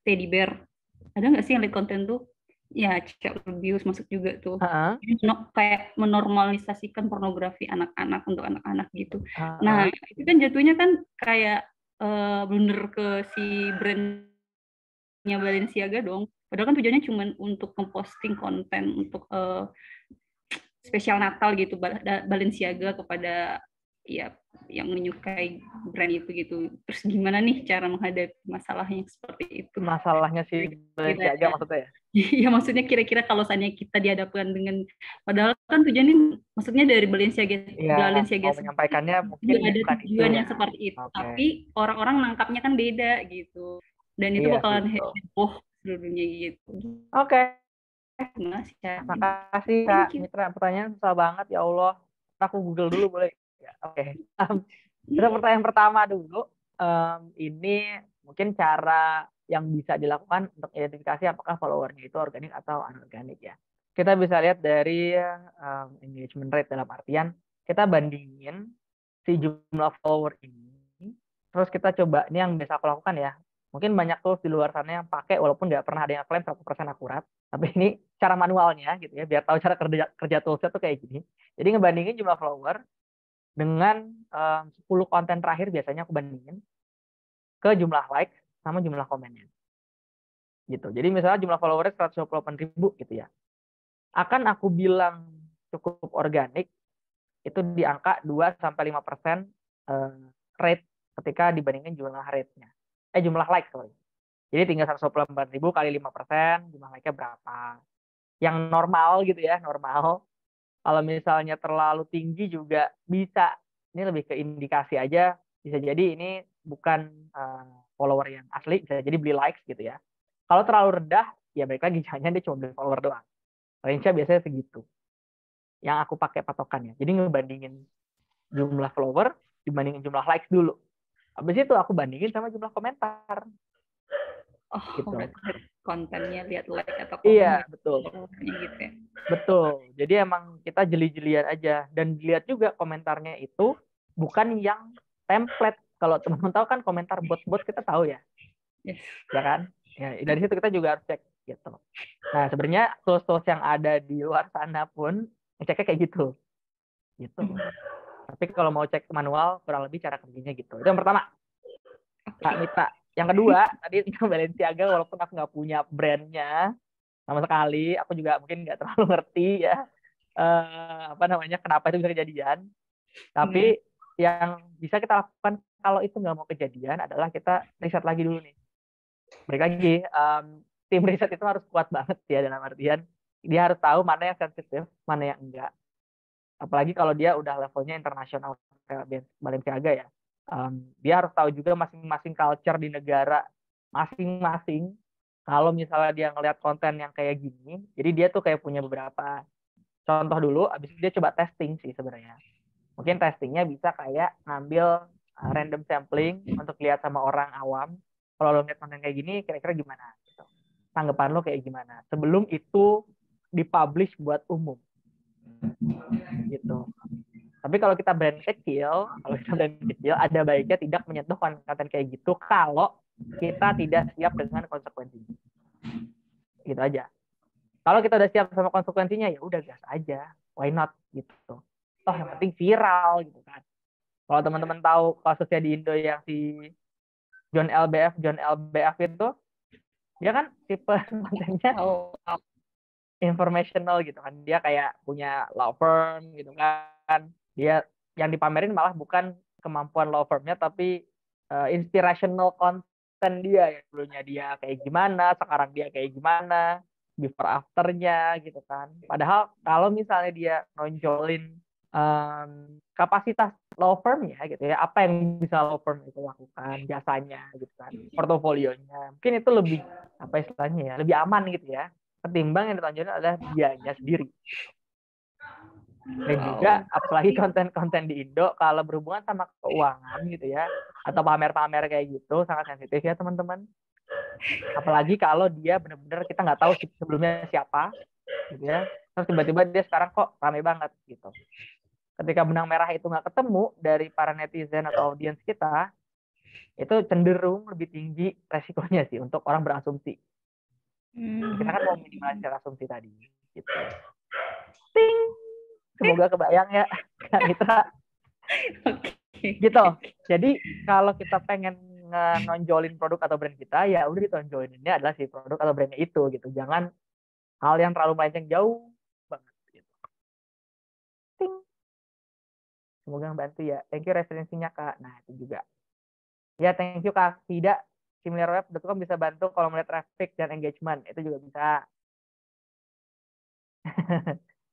teddy bear. Ada nggak sih yang lihat konten tuh? Ya, child abuse masuk juga tuh. Jadi kayak menormalisasikan pornografi anak-anak untuk anak-anak gitu. Nah, itu kan jatuhnya kan kayak blunder ke si brandnya Balenciaga dong. Padahal kan tujuannya cuma untuk memposting konten untuk spesial Natal gitu, Balenciaga kepada ya yang menyukai brand itu gitu. Terus gimana nih cara menghadapi masalahnya seperti itu? Masalahnya sih Balenciaga maksudnya ya? Iya, maksudnya kira-kira kalau seandainya kita dihadapkan dengan, padahal kan tujuannya maksudnya dari Balenciaga, mau menyampaikannya mungkin ada tujuan yang seperti itu, tapi orang-orang nangkapnya kan beda gitu, dan itu bakalan heboh seluruh dunia gitu. Oke. Makasih Kak Mitra, pertanyaan susah banget ya Allah. Aku Google dulu boleh? Oke. Kita pertanyaan pertama dulu. Ini mungkin cara yang bisa dilakukan untuk identifikasi apakah followernya itu organik atau anorganik ya. Kita bisa lihat dari engagement rate, dalam artian kita bandingin si jumlah follower ini. Terus kita coba, ini yang bisa aku lakukan ya. Mungkin banyak tools di luar sana yang pakai, walaupun nggak pernah ada yang klaim 100% akurat. Tapi ini cara manualnya gitu ya, biar tahu cara kerja toolsnya tuh kayak gini. Jadi ngebandingin jumlah follower dengan 10 konten terakhir, biasanya aku bandingin ke jumlah likes sama jumlah komennya. Gitu. Jadi misalnya jumlah followernya 128.000 gitu ya. Akan aku bilang cukup organik, itu di angka 2-5% rate ketika dibandingin jumlah rate-nya. Jumlah like, sorry. Jadi tinggal 124.000 kali 5%, jumlah like-nya berapa. Yang normal gitu ya, normal. Kalau misalnya terlalu tinggi juga bisa, ini lebih ke indikasi aja, bisa jadi ini bukan follower yang asli, bisa jadi beli likes gitu ya. Kalau terlalu rendah, ya balik lagi, jangan dia cuma beli follower doang. Range-nya biasanya segitu. Yang aku pakai patokannya. Jadi ngebandingin jumlah follower, dibandingin jumlah likes dulu. Habis itu aku bandingin sama jumlah komentar. Oh, gitu. berarti dari kontennya lihat like atau Iya, komen betul. gitu ya. Betul. Jadi emang kita jeli-jelian aja dan dilihat juga komentarnya itu bukan yang template. Kalau teman-teman tahu kan komentar bot-bot kita tahu ya. Yes. Ya kan? Ya, dari situ kita juga harus cek gitu. Nah, sebenarnya tools-tools yang ada di luar sana pun ngeceknya kayak gitu. Gitu. Tapi kalau mau cek manual kurang lebih cara kerjanya gitu. Itu yang pertama. Kak Mita. Yang kedua, tadi Balenciaga walaupun aku nggak punya brandnya sama sekali, aku juga mungkin nggak terlalu ngerti ya apa namanya kenapa itu bisa kejadian. Tapi yang bisa kita lakukan kalau itu nggak mau kejadian adalah kita riset lagi dulu nih. Balik lagi, tim riset itu harus kuat banget ya dalam artian dia harus tahu mana yang sensitif, mana yang enggak. Apalagi kalau dia udah levelnya internasional kayak Balenciaga ya. Dia harus tahu juga masing-masing culture di negara masing-masing. Kalau misalnya dia ngelihat konten yang kayak gini, jadi dia tuh kayak punya beberapa contoh dulu, abis itu dia coba testing sih sebenarnya. Mungkin testingnya bisa kayak ngambil random sampling untuk lihat sama orang awam. Kalau lo lihat konten kayak gini, kira-kira gimana? Gitu. Tanggapan lo kayak gimana? Sebelum itu dipublish buat umum. Gitu. Tapi kalau kita brand kecil, ada baiknya tidak menyentuh konten kayak gitu kalau kita tidak siap dengan konsekuensinya. Gitu aja. Kalau kita udah siap sama konsekuensinya, ya udah gas aja. Why not? Gitu. Toh yang penting viral gitu kan. Kalau teman-teman tahu kasusnya di Indo yang si John LBF itu, dia kan tipe kontennya informational gitu kan. Dia kayak punya law firm gitu kan. Dia yang dipamerin malah bukan kemampuan law firmnya, tapi inspirational content dia. Yang dulunya dia kayak gimana, sekarang dia kayak gimana, before afternya gitu kan. Padahal kalau misalnya dia nonjolin kapasitas law firmnya gitu ya, apa yang bisa law firm itu lakukan, jasanya gitu kan, portofolionya, mungkin itu lebih apa istilahnya ya, lebih aman gitu ya, ketimbang yang ditonjolin adalah dianya sendiri. Dan juga apalagi konten-konten di Indo kalau berhubungan sama keuangan gitu ya, atau pamer-pamer kayak gitu sangat sensitif ya teman-teman. Apalagi kalau dia benar-benar kita nggak tahu sebelumnya siapa gitu ya, terus tiba-tiba dia sekarang kok ramai banget gitu. Ketika benang merah itu nggak ketemu dari para netizen atau audiens kita, itu cenderung lebih tinggi resikonya sih untuk orang berasumsi. Kita kan mau minimalisir asumsi tadi. Gitu. Ting! Semoga kebayang ya, Kak Mitra. Gitu. Jadi kalau kita pengen nonjolin produk atau brand kita, ya udah ditonjolinnya adalah si produk atau brandnya itu gitu. Jangan hal yang terlalu melenceng jauh banget. Gitu. Ting! Semoga membantu ya. Thank you referensinya Kak. Nah itu juga. Ya thank you Kak. Tidak, similarweb.com bisa bantu kalau melihat traffic dan engagement. Itu juga bisa.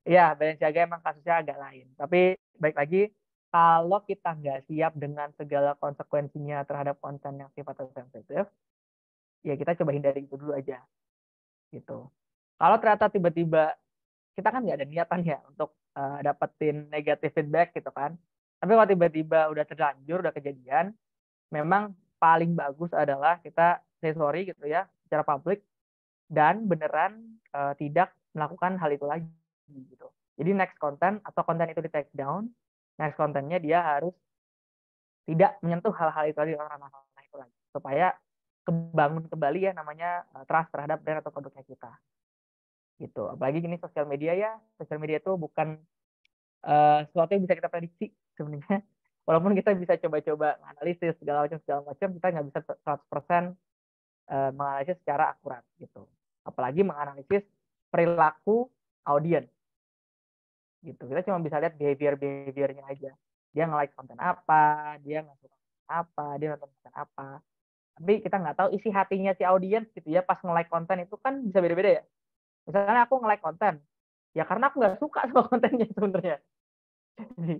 Ya, Balenciaga emang kasusnya agak lain. Tapi baik lagi, kalau kita nggak siap dengan segala konsekuensinya terhadap konten yang sifatnya sensitif, ya kita coba hindari itu dulu aja. Gitu. Kalau ternyata tiba-tiba kita kan nggak ada niatan ya untuk dapetin negative feedback gitu kan. Tapi kalau tiba-tiba udah terlanjur, udah kejadian, memang paling bagus adalah kita say sorry gitu ya secara publik dan beneran tidak melakukan hal itu lagi gitu. Jadi next konten atau konten itu di take down, next kontennya dia harus tidak menyentuh hal-hal itu lagi, ranah-ranah itu lagi supaya kebangun kembali ya namanya trust terhadap brand atau produknya kita. Gitu. Apalagi gini sosial media ya, sosial media itu bukan sesuatu yang bisa kita prediksi sebenarnya. Walaupun kita bisa coba-coba analisis segala macam, kita nggak bisa 100% menganalisis secara akurat gitu. Apalagi menganalisis perilaku audiens. Gitu. Kita cuma bisa lihat behavior-nya aja. Dia nge-like konten apa, dia nge-suka konten apa, dia nonton konten apa. Tapi kita nggak tahu isi hatinya si audiens gitu ya pas nge-like konten itu kan bisa beda-beda ya. Misalnya aku nge-like konten, ya karena aku nggak suka sama kontennya sebenarnya.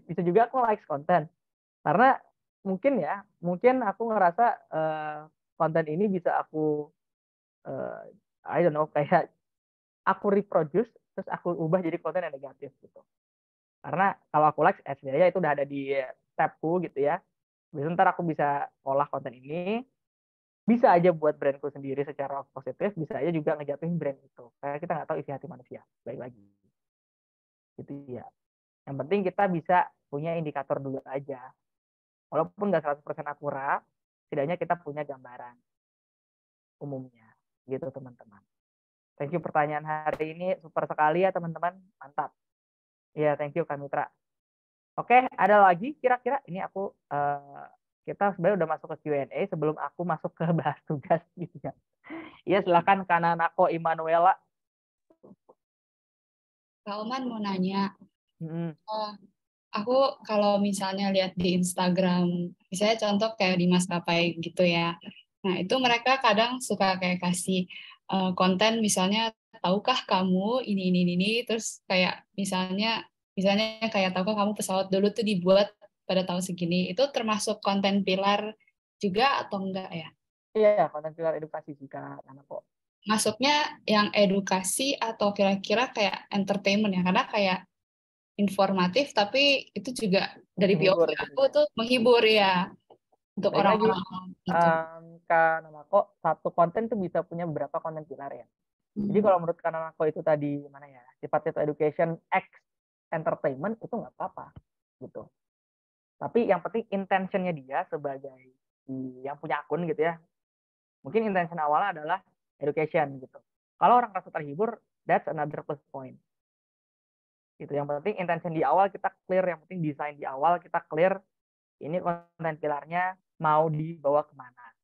Bisa juga aku like konten karena mungkin aku ngerasa konten ini bisa aku I don't know kayak aku reproduce terus aku ubah jadi konten yang negatif gitu. Karena kalau aku like sebenarnya itu udah ada di tabku gitu ya. Bisa ntar aku bisa olah konten ini bisa aja buat brandku sendiri secara positif, bisa aja juga ngejatuhin brand itu. Karena kita nggak tahu isi hati manusia. Baik lagi. Gitu ya. Yang penting kita bisa punya indikator dulu aja. Walaupun nggak 100% akurat, setidaknya kita punya gambaran umumnya. Gitu teman-teman. Thank you pertanyaan hari ini. Super sekali ya teman-teman. Mantap. Iya, thank you Kak Mitra. Oke, ada lagi kira-kira? Ini aku kita sebenarnya udah masuk ke Q&A sebelum aku masuk ke bahas tugas gitu ya. Iya, silakan Kananako Immanuela. Kak Oman mau nanya. Aku kalau misalnya lihat di Instagram, misalnya contoh kayak di maskapai gitu ya. Nah, itu mereka kadang suka kayak kasih konten misalnya, tahukah kamu ini, terus kayak misalnya kayak tahukah kamu pesawat dulu tuh dibuat pada tahun segini. Itu termasuk konten pilar juga atau enggak ya? Iya, konten pilar edukasi sih Kak Kananako. Masuknya yang edukasi atau kira-kira kayak entertainment ya? Karena kayak informatif, tapi itu juga dari POV aku tuh menghibur ya untuk orang-orang. Kananako, satu konten tuh bisa punya beberapa konten pilar ya. Jadi kalau menurut Kananako itu tadi mana ya, sifatnya itu education X entertainment itu nggak apa-apa gitu. Tapi yang penting intentionnya dia sebagai yang punya akun gitu ya. Mungkin intention awalnya adalah education gitu. Kalau orang merasa terhibur, that's another plus point. Gitu. Yang penting intention di awal kita clear, yang penting desain di awal kita clear. Ini konten pilarnya mau dibawa kemana,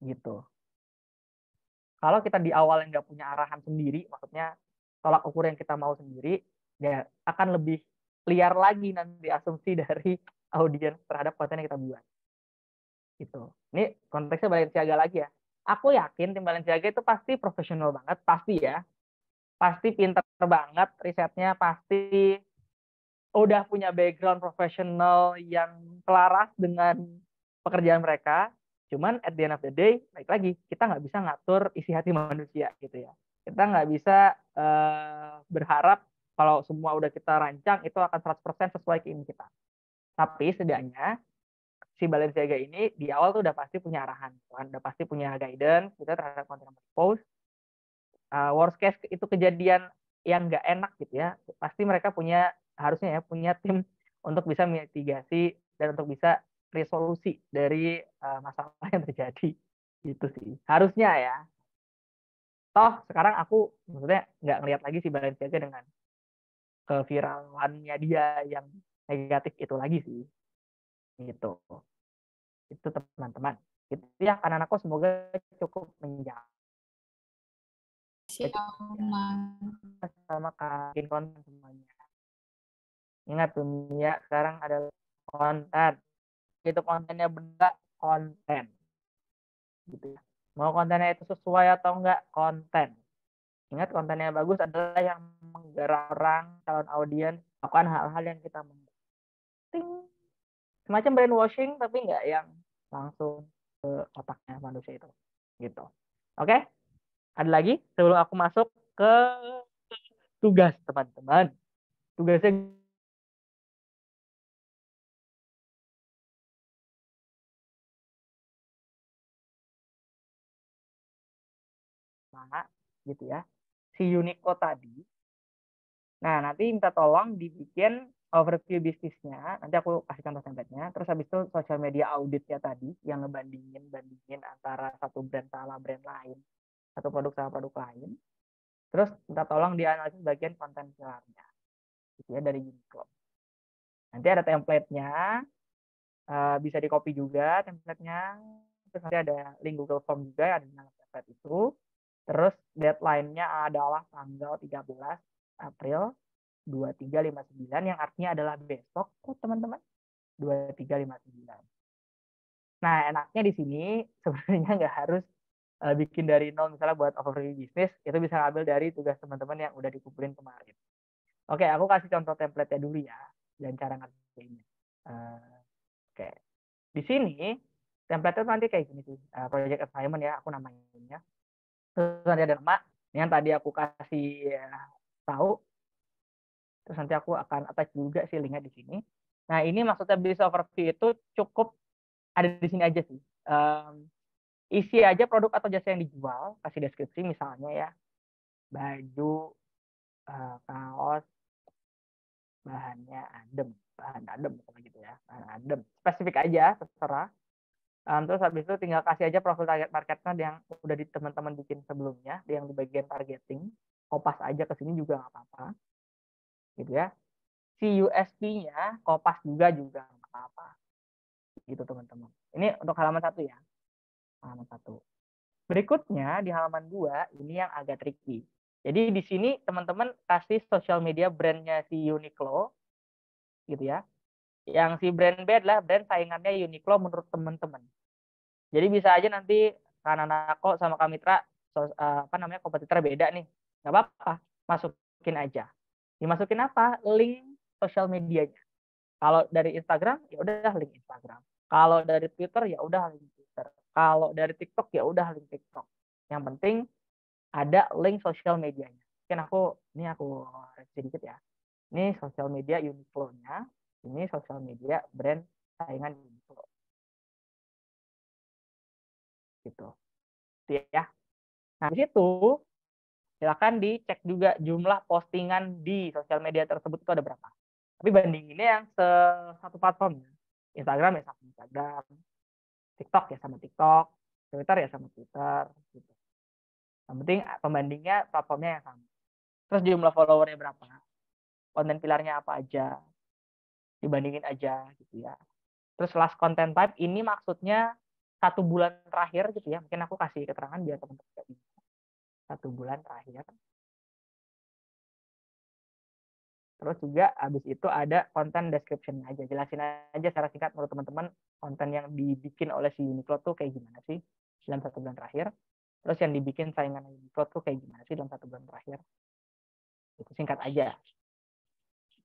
gitu. Kalau kita di awal nggak punya arahan sendiri, maksudnya tolak ukur yang kita mau sendiri, ya akan lebih liar lagi nanti asumsi dari audiens terhadap konten yang kita buat. Gitu. Ini konteksnya Balenciaga lagi ya. Aku yakin tim Balenciaga itu pasti profesional banget, pasti ya. Pasti pinter banget risetnya, pasti udah punya background profesional yang selaras dengan pekerjaan mereka. Cuman at the end of the day, baik lagi, kita nggak bisa ngatur isi hati manusia gitu ya. Kita nggak bisa berharap kalau semua udah kita rancang itu akan 100% sesuai keinginan kita. Tapi setidaknya si Balenciaga ini di awal tuh udah pasti punya arahan, udah pasti punya guidance kita terhadap konten yang post. Worst case itu kejadian yang nggak enak gitu ya, pasti mereka harusnya ya punya tim untuk bisa mitigasi dan untuk bisa resolusi dari masalah yang terjadi. Gitu sih harusnya ya. Toh sekarang aku maksudnya nggak ngelihat lagi si Balenciaga dengan keviralannya dia yang negatif itu lagi sih. Gitu. Itu teman-teman. Itu ya anak-anakku semoga cukup menjawab. Sama kain konten semuanya. Ingat dunia sekarang adalah konten. Itu kontennya benar konten. Gitu ya. Mau kontennya itu sesuai atau enggak konten. Ingat kontennya bagus adalah yang menggerak orang, calon audiens melakukan hal-hal yang kita mau. Semacam brainwashing tapi enggak yang langsung ke otaknya manusia itu. Gitu. Oke? Ada lagi sebelum aku masuk ke tugas teman-teman. Tugasnya gitu ya. Si Unico tadi. Nah, nanti minta tolong dibikin overview bisnisnya. Nanti aku kasih contoh template-nya. Terus habis itu social media auditnya tadi yang ngebandingin antara satu brand sama brand lain, satu produk sama produk lain. Terus minta tolong dianalisis bagian konten pilarnya. Gitu ya dari Unico. Nanti ada template-nya. Bisa di copy juga template-nya. Terus nanti ada link Google Form juga ada di dalam template itu. Terus deadline-nya adalah tanggal 13 April 2359 yang artinya adalah besok teman-teman. 2359. Nah, enaknya di sini sebenarnya nggak harus bikin dari nol misalnya buat overview bisnis, itu bisa ngambil dari tugas teman-teman yang udah dikumpulin kemarin. Oke, aku kasih contoh template-nya dulu ya dan cara ngerjainnya. Oke. Di sini template-nya nanti kayak gini sih. Project assignment ya, aku namainnya. Terus nanti ada nama yang tadi aku kasih tahu. Terus nanti aku akan attach juga sih linknya di sini. Nah, ini maksudnya business overview itu cukup ada di sini aja sih. isi aja produk atau jasa yang dijual, kasih deskripsi misalnya ya, baju, kaos, bahan adem gitu ya, bahan adem, spesifik aja, terserah. Terus habis itu tinggal kasih aja profil target marketnya yang udah di teman-teman bikin sebelumnya, yang di bagian targeting, kopas aja ke sini juga nggak apa-apa, gitu ya. Si USP-nya kopas juga nggak apa-apa, gitu teman-teman. Ini untuk halaman 1 ya, halaman 1. Berikutnya di halaman 2 ini yang agak tricky. Jadi di sini teman-teman kasih social media brandnya si Uniqlo, gitu ya. Yang si brand brand saingannya Uniqlo menurut teman-teman. Jadi bisa aja nanti Kananako sama Kamitra kompetitor beda nih. Nggak apa-apa, masukin aja. Dimasukin apa? Link sosial medianya. Kalau dari Instagram ya udah link Instagram. Kalau dari Twitter ya udah link Twitter. Kalau dari TikTok ya udah link TikTok. Yang penting ada link sosial medianya. Mungkin aku sedikit ya. Ini sosial media Uniqlo-nya, ini sosial media brand saingan Uniqlo. Gitu. Ya. Nah, di situ silakan dicek juga jumlah postingan di sosial media tersebut itu ada berapa. Tapi bandinginnya yang satu platform. Instagram ya sama Instagram, TikTok ya sama TikTok, Twitter ya sama Twitter. Gitu. Yang penting pembandingnya platformnya yang sama. Terus jumlah followernya berapa, konten pilarnya apa aja, dibandingin aja gitu ya. Terus last content type ini maksudnya 1 bulan terakhir gitu ya. Mungkin aku kasih keterangan biar teman-teman bisa. 1 bulan terakhir. Terus juga habis itu ada konten description aja. Jelasin aja secara singkat menurut teman-teman konten yang dibikin oleh si Uniqlo tuh kayak gimana sih dalam 1 bulan terakhir. Terus yang dibikin saingan Uniqlo tuh kayak gimana sih dalam 1 bulan terakhir. Itu singkat aja.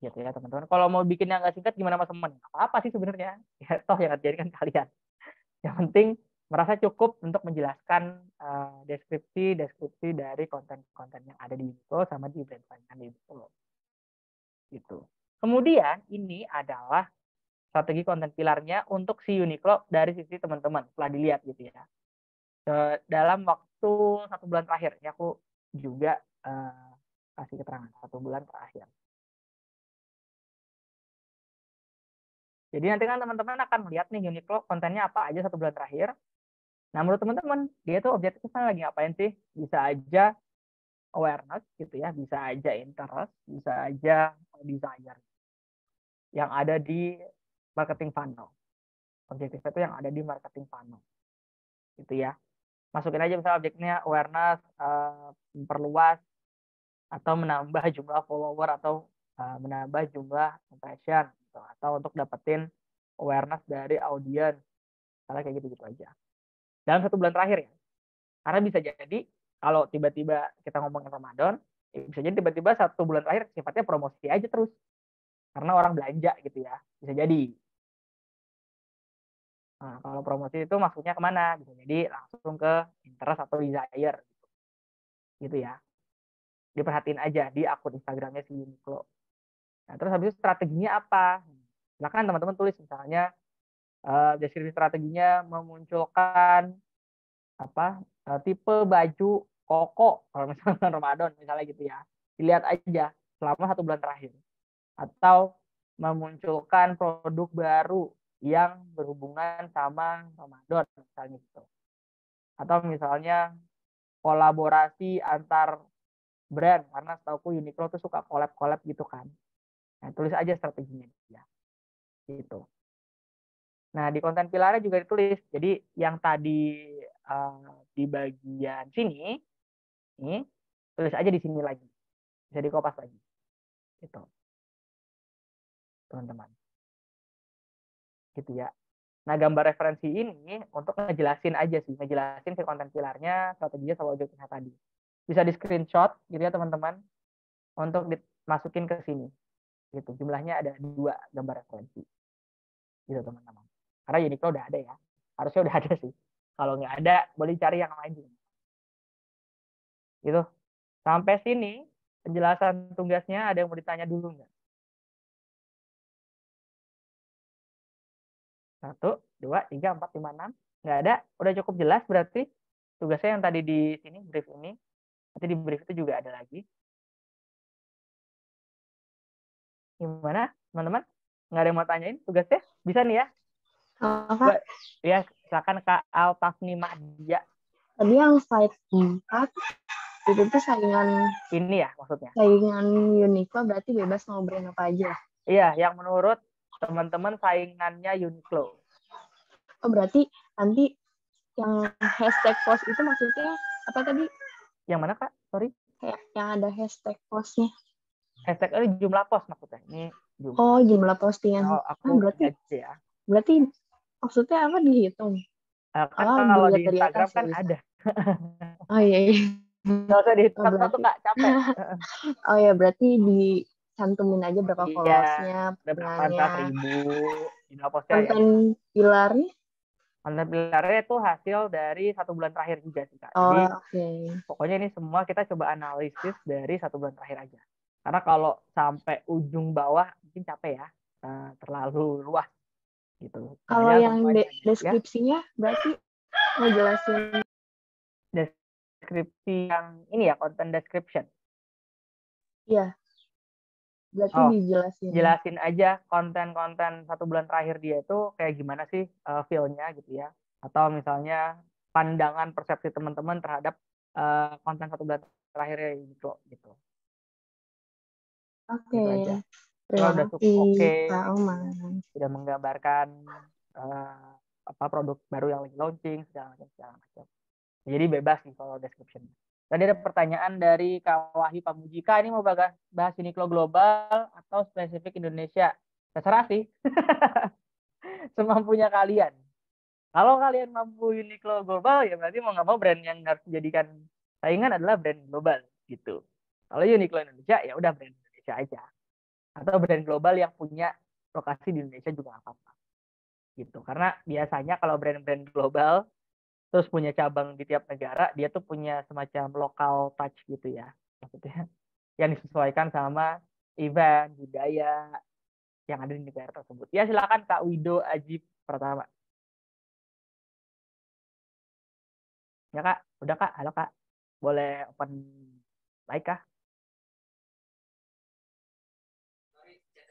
Gitu ya teman-teman. Kalau mau bikin yang nggak singkat gimana mas teman? Apa sih sebenarnya? Ya toh yang ngerjain kan kalian. Yang penting merasa cukup untuk menjelaskan deskripsi dari konten-konten yang ada di Uniqlo sama di brand saingan di Uniqlo. Gitu. Kemudian ini adalah strategi konten pilarnya untuk si Uniqlo dari sisi teman-teman setelah dilihat gitu ya. Dalam waktu 1 bulan terakhir, ya aku juga kasih keterangan 1 bulan terakhir. Jadi nanti kan teman-teman akan melihat nih Uniqlo kontennya apa aja 1 bulan terakhir. Nah menurut teman-teman dia tuh objektifnya lagi ngapain sih? Bisa aja awareness gitu ya, bisa aja interest, bisa aja desire yang ada di marketing funnel. Objektifnya itu yang ada di marketing funnel. Gitu ya. Masukin aja misalnya objeknya awareness, memperluas atau menambah jumlah follower atau menambah jumlah impression gitu. Atau untuk dapetin awareness dari audiens. Misalnya kayak gitu-gitu aja. Dalam 1 bulan terakhir ya. Karena bisa jadi kalau tiba-tiba kita ngomongin Ramadan, bisa jadi tiba-tiba 1 bulan terakhir sifatnya promosi aja terus. Karena orang belanja gitu ya. Bisa jadi. Nah, kalau promosi itu maksudnya kemana? Bisa jadi langsung ke interest atau desire. Gitu ya. Diperhatiin aja di akun Instagramnya si Uniqlo. Nah, terus habis itu strateginya apa? Silakan teman-teman tulis misalnya deskripsi strateginya memunculkan tipe baju koko kalau misalnya Ramadan misalnya gitu ya. Dilihat aja selama 1 bulan terakhir. Atau memunculkan produk baru yang berhubungan sama Ramadan misalnya gitu. Atau misalnya kolaborasi antar brand karena setahu Uniqlo tuh suka collab gitu kan. Nah, tulis aja strateginya ya. Gitu. Nah, di konten pilarnya juga ditulis. Jadi yang tadi di bagian sini ini tulis aja di sini lagi. Bisa dikopas lagi. Gitu. Teman-teman. Gitu ya. Nah, gambar referensi ini untuk ngejelasin aja sih, ngejelasin si konten pilarnya, strateginya sama objektifnya tadi. Bisa di screenshot gitu ya teman-teman, untuk dimasukin ke sini. Gitu. Jumlahnya ada 2 gambar referensi. Gitu teman-teman. Karena Uniqlo udah ada ya. Harusnya udah ada sih. Kalau nggak ada, boleh cari yang lain juga. Gitu. Sampai sini, penjelasan tugasnya ada yang mau ditanya dulu nggak? 1, 2, 3, 4, 5, 6. Nggak ada? Udah cukup jelas berarti tugasnya yang tadi di sini, brief ini. Nanti di brief itu juga ada lagi. Gimana, teman-teman? Nggak ada yang mau tanyain tugasnya? Bisa nih ya? Kak. Ya, silakan Kak Altasni Mahdia. Tadi yang slide 4, itu tuh saingan... Ini ya maksudnya? Saingan Uniqlo berarti bebas mau brand apa aja? Iya, yang menurut teman-teman saingannya Uniqlo. Oh, berarti nanti yang hashtag post itu maksudnya apa tadi? Yang mana, Kak? Sorry. Kayak yang ada hashtag postnya. Hashtag ini jumlah post maksudnya. Ini jumlah. Oh, jumlah postingan. Oh, aku berarti ya. Berarti maksudnya apa dihitung? Kan kalau di Instagram kan ada. Oh iya. Nggak usah dihitung satu-satu, Kak. Capek. Oh ya, berarti dicantumin aja berapa followersnya, berapa ribu. Jumlah postnya konten pilarnya? Konten pilarnya itu hasil dari 1 bulan terakhir juga sih, Kak. Oh, jadi pokoknya ini semua kita coba analisis dari 1 bulan terakhir aja. Karena kalau sampai ujung bawah mungkin capek ya, terlalu luas gitu. Kalau yang deskripsinya ya, berarti ngejelasin deskripsi yang ini ya, content description. Iya. Berarti dijelasin. Jelasin aja konten-konten 1 bulan terakhir dia itu kayak gimana sih feel-nya gitu ya. Atau misalnya pandangan persepsi teman-teman terhadap konten 1 bulan terakhir gitu. Oke. Gitu Terima udah kasih, Kak Oman. Sudah menggambarkan produk baru yang lagi launching segala macam. Jadi bebas nih kalau description. Tadi ada pertanyaan dari Kak Wahyu Pamujika, ini mau bahas Uniqlo global atau spesifik Indonesia? Terserah sih. Semampunya kalian. Kalau kalian mampu Uniqlo global, ya berarti mau nggak mau brand yang harus dijadikan saingan adalah brand global gitu. Kalau Uniqlo Indonesia, ya udah brand Indonesia aja. Atau brand global yang punya lokasi di Indonesia juga nggak apa-apa. Gitu. Karena biasanya kalau brand-brand global terus punya cabang di tiap negara, dia tuh punya semacam local touch gitu ya. Maksudnya yang disesuaikan sama event, budaya yang ada di negara tersebut. Ya silakan Kak Wido Ajib pertama. Ya Kak, udah Kak, halo Kak. Boleh open mic Kak?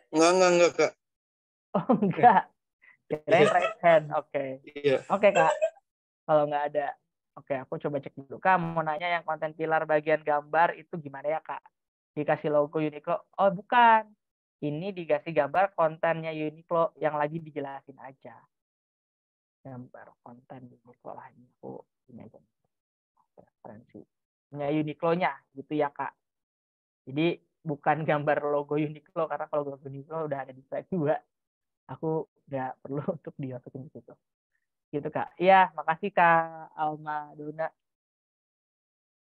Enggak Kak. Oh enggak. Kirain raise hand, oke. Iya. Oke Kak. Kalau nggak ada, oke aku coba cek dulu. Kak mau nanya yang konten pilar bagian gambar itu gimana ya Kak? Dikasih logo Uniqlo? Oh bukan. Ini dikasih gambar kontennya Uniqlo yang lagi dijelasin aja. Gambar konten Uniqlo lah ini aku ini aja. Referensi. Punya Uniqlo-nya gitu ya Kak. Jadi bukan gambar logo Uniqlo karena kalau logo Uniqlo udah ada di slide 2. Aku nggak perlu untuk dimasukin di situ. Gitu Kak. Iya, makasih Kak Alma Duna.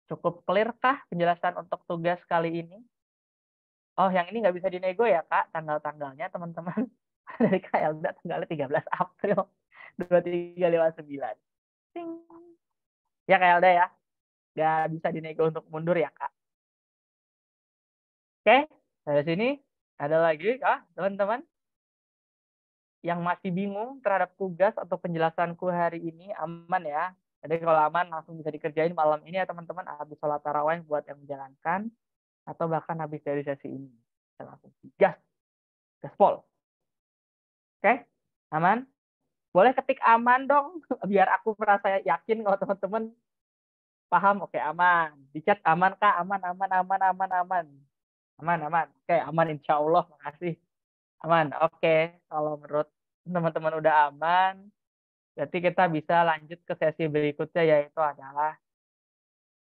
Cukup clear kah penjelasan untuk tugas kali ini? Oh, yang ini nggak bisa dinego ya Kak, tanggal-tanggalnya teman-teman. Dari Kak Elda tanggalnya 13 April 2359. Ting. Ya Kak Elda ya, nggak bisa dinego untuk mundur ya Kak. Oke, dari sini ada lagi Kak, teman-teman? Yang masih bingung terhadap tugas atau penjelasanku hari ini, aman ya. Jadi kalau aman langsung bisa dikerjain malam ini ya teman-teman, habis sholat tarawih buat yang menjalankan, atau bahkan habis dari sesi ini. Kita langsung gaspol. Oke, aman? Boleh ketik aman dong, biar aku merasa yakin kalau teman-teman paham. Oke, aman. Di chat aman Kak, aman. Aman. Oke, aman insya Allah, makasih. Aman, oke. Kalau menurut teman-teman udah aman, berarti kita bisa lanjut ke sesi berikutnya, yaitu adalah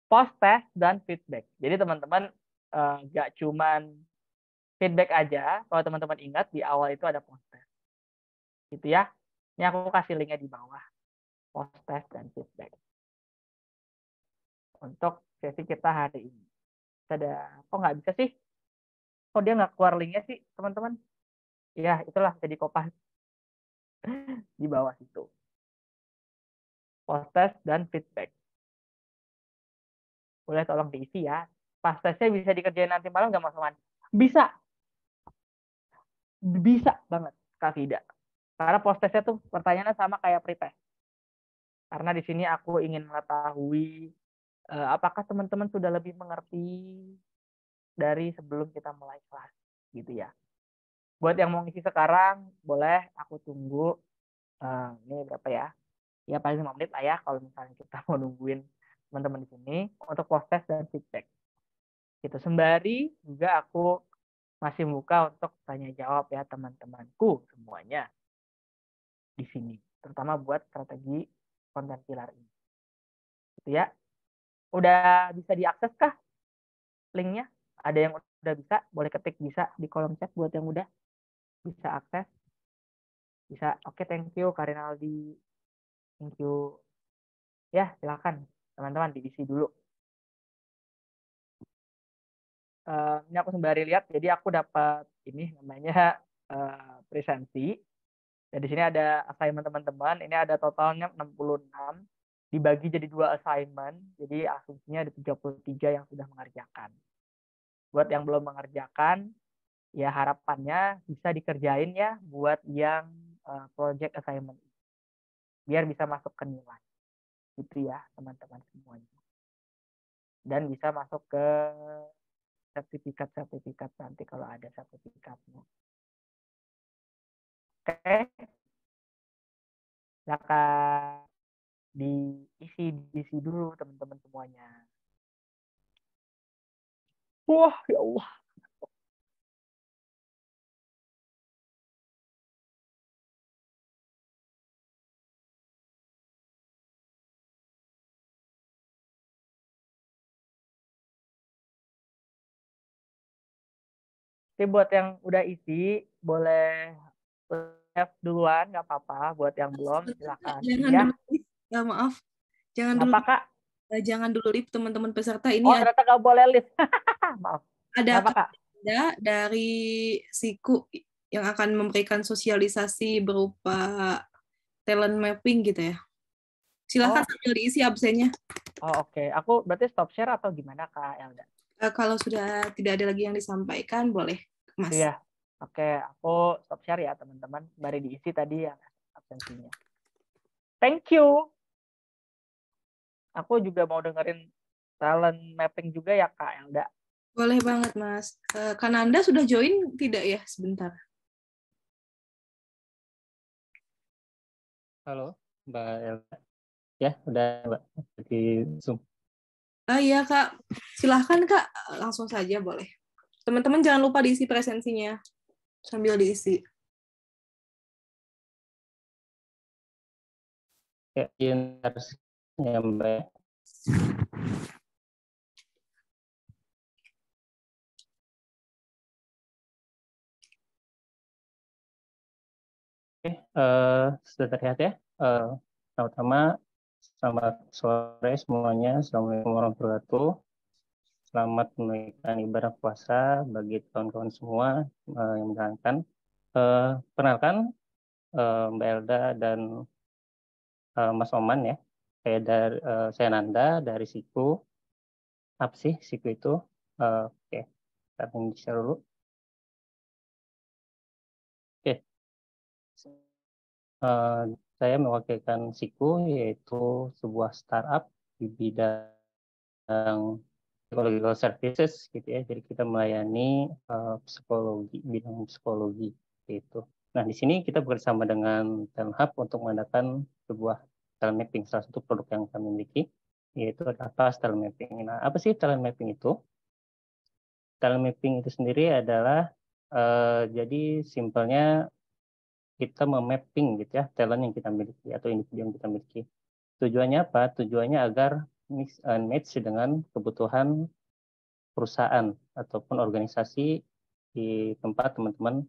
post test dan feedback. Jadi teman-teman nggak cuman feedback aja, kalau teman-teman ingat di awal itu ada post test. Gitu ya. Ini aku kasih linknya di bawah. Post test dan feedback. Untuk sesi kita hari ini. Kok nggak bisa sih? Kok dia nggak keluar linknya sih, teman-teman? Ya, itulah jadi kopas di bawah situ. Post test dan feedback. Boleh tolong diisi ya. Pas tesnya bisa dikerjain nanti malam nggak Mas Oman? Bisa. Bisa banget, Kak Fida. Karena post testnya tuh pertanyaannya sama kayak pretest. Karena di sini aku ingin mengetahui apakah teman-teman sudah lebih mengerti dari sebelum kita mulai kelas, gitu ya. Buat yang mau ngisi sekarang, boleh aku tunggu. Ini berapa ya? Ya paling 5 menit lah ya kalau misalnya kita mau nungguin teman-teman di sini untuk post test dan feedback. Gitu. Sembari juga aku masih buka untuk tanya jawab ya teman-temanku semuanya di sini, terutama buat strategi konten pilar ini. Gitu ya. Udah bisa diakses kah linknya? Ada yang udah bisa, boleh ketik bisa di kolom chat buat yang udah bisa akses. Bisa. Oke, thank you Karinaldi. Thank you. Ya, silakan teman-teman diisi dulu. Ini aku sembari lihat, jadi aku dapat ini namanya presensi. Dan di sini ada assignment teman-teman. Ini ada totalnya 66. Dibagi jadi 2 assignment. Jadi asumsinya ada 33 yang sudah mengerjakan. Buat yang belum mengerjakan, ya harapannya bisa dikerjain ya buat yang project assignment. Biar bisa masuk ke nilai. Gitu ya teman-teman semuanya. Dan bisa masuk ke sertifikat nanti kalau ada sertifikatnya. Oke. Silakan diisi dulu teman-teman semuanya. Wah, ya Allah. Jadi buat yang udah isi, boleh left duluan, nggak apa-apa. Buat yang belum, silakan. Jangan ya. dulu, ya, maaf. Jangan Kenapa, dulu. Kak? Jangan dulu, Lip, teman-teman peserta. Ini oh, ternyata nggak boleh lift. Maaf. Ada Kenapa, Kak? Dari Siku yang akan memberikan sosialisasi berupa talent mapping gitu ya. Silahkan sambil diisi absennya. Oh, oke. Aku berarti stop share atau gimana, Kak Elda? Kalau sudah tidak ada lagi yang disampaikan, boleh, Mas. Iya. Oke, aku stop share ya, teman-teman. Mari diisi tadi yang absensinya. Thank you. Aku juga mau dengerin talent mapping juga ya, Kak Elda. Boleh banget, Mas. Kananda sudah join tidak ya? Sebentar. Halo, Mbak Elda. Ya, udah Mbak di Zoom. Iya, Kak. Silahkan, Kak. Langsung saja boleh. Teman-teman jangan lupa diisi presensinya. Sambil diisi. Ya, ya Mbak. Oke, sudah terlihat ya. Pertama, selamat sore semuanya. Assalamualaikum warahmatullahi wabarakatuh. Selamat menunaikan ibadah puasa bagi kawan-kawan semua yang menjalankan. Perkenalkan, Mbak Elda dan Mas Oman ya. Saya Nanda dari Siku. Apa sih Siku itu? Oke, kita share dulu. Oke. Saya mewakilkan Siku, yaitu sebuah startup di bidang psychological services gitu ya. Jadi kita melayani bidang psikologi gitu. Nah, di sini kita bekerjasama dengan Talent Hub untuk mengadakan sebuah talent mapping, salah satu produk yang kami miliki, yaitu adalah Fast Talent Mapping. Nah, apa sih talent mapping itu? Talent mapping itu sendiri adalah jadi simpelnya kita memapping gitu ya talent yang kita miliki atau individu yang kita miliki. Tujuannya apa? Tujuannya agar mix and match dengan kebutuhan perusahaan ataupun organisasi di tempat teman-teman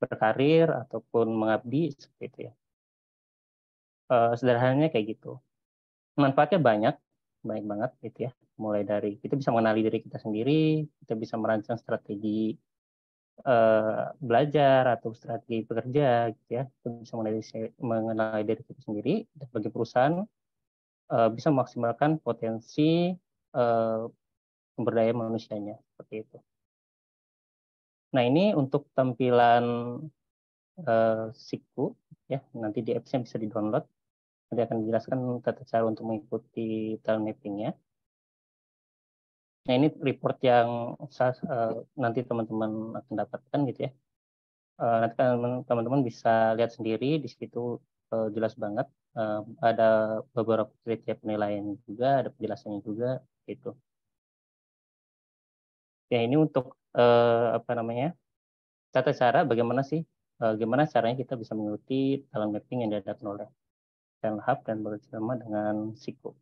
berkarir ataupun mengabdi seperti itu ya. Sederhananya kayak gitu. Manfaatnya banyak banget gitu ya. Mulai dari kita bisa mengenali diri kita sendiri, kita bisa merancang strategi belajar atau strategi bekerja gitu ya. Kita bisa mengenali diri kita sendiri. Dan bagi perusahaan bisa memaksimalkan potensi sumber daya manusianya seperti itu. Nah, ini untuk tampilan Siku ya, nanti di apps-nya bisa di-download. nanti akan dijelaskan tata cara untuk mengikuti talent mapping-nya. Nah, ini report yang nanti teman-teman akan dapatkan gitu ya. Nanti teman-teman bisa lihat sendiri di situ, jelas banget. Ada beberapa kriteria penilaian juga, ada penjelasannya juga gitu. Ya, ini untuk tata cara bagaimana sih, gimana caranya kita bisa mengikuti talent mapping yang diadakan oleh Talent Hub dan bekerjasama dengan SIKO.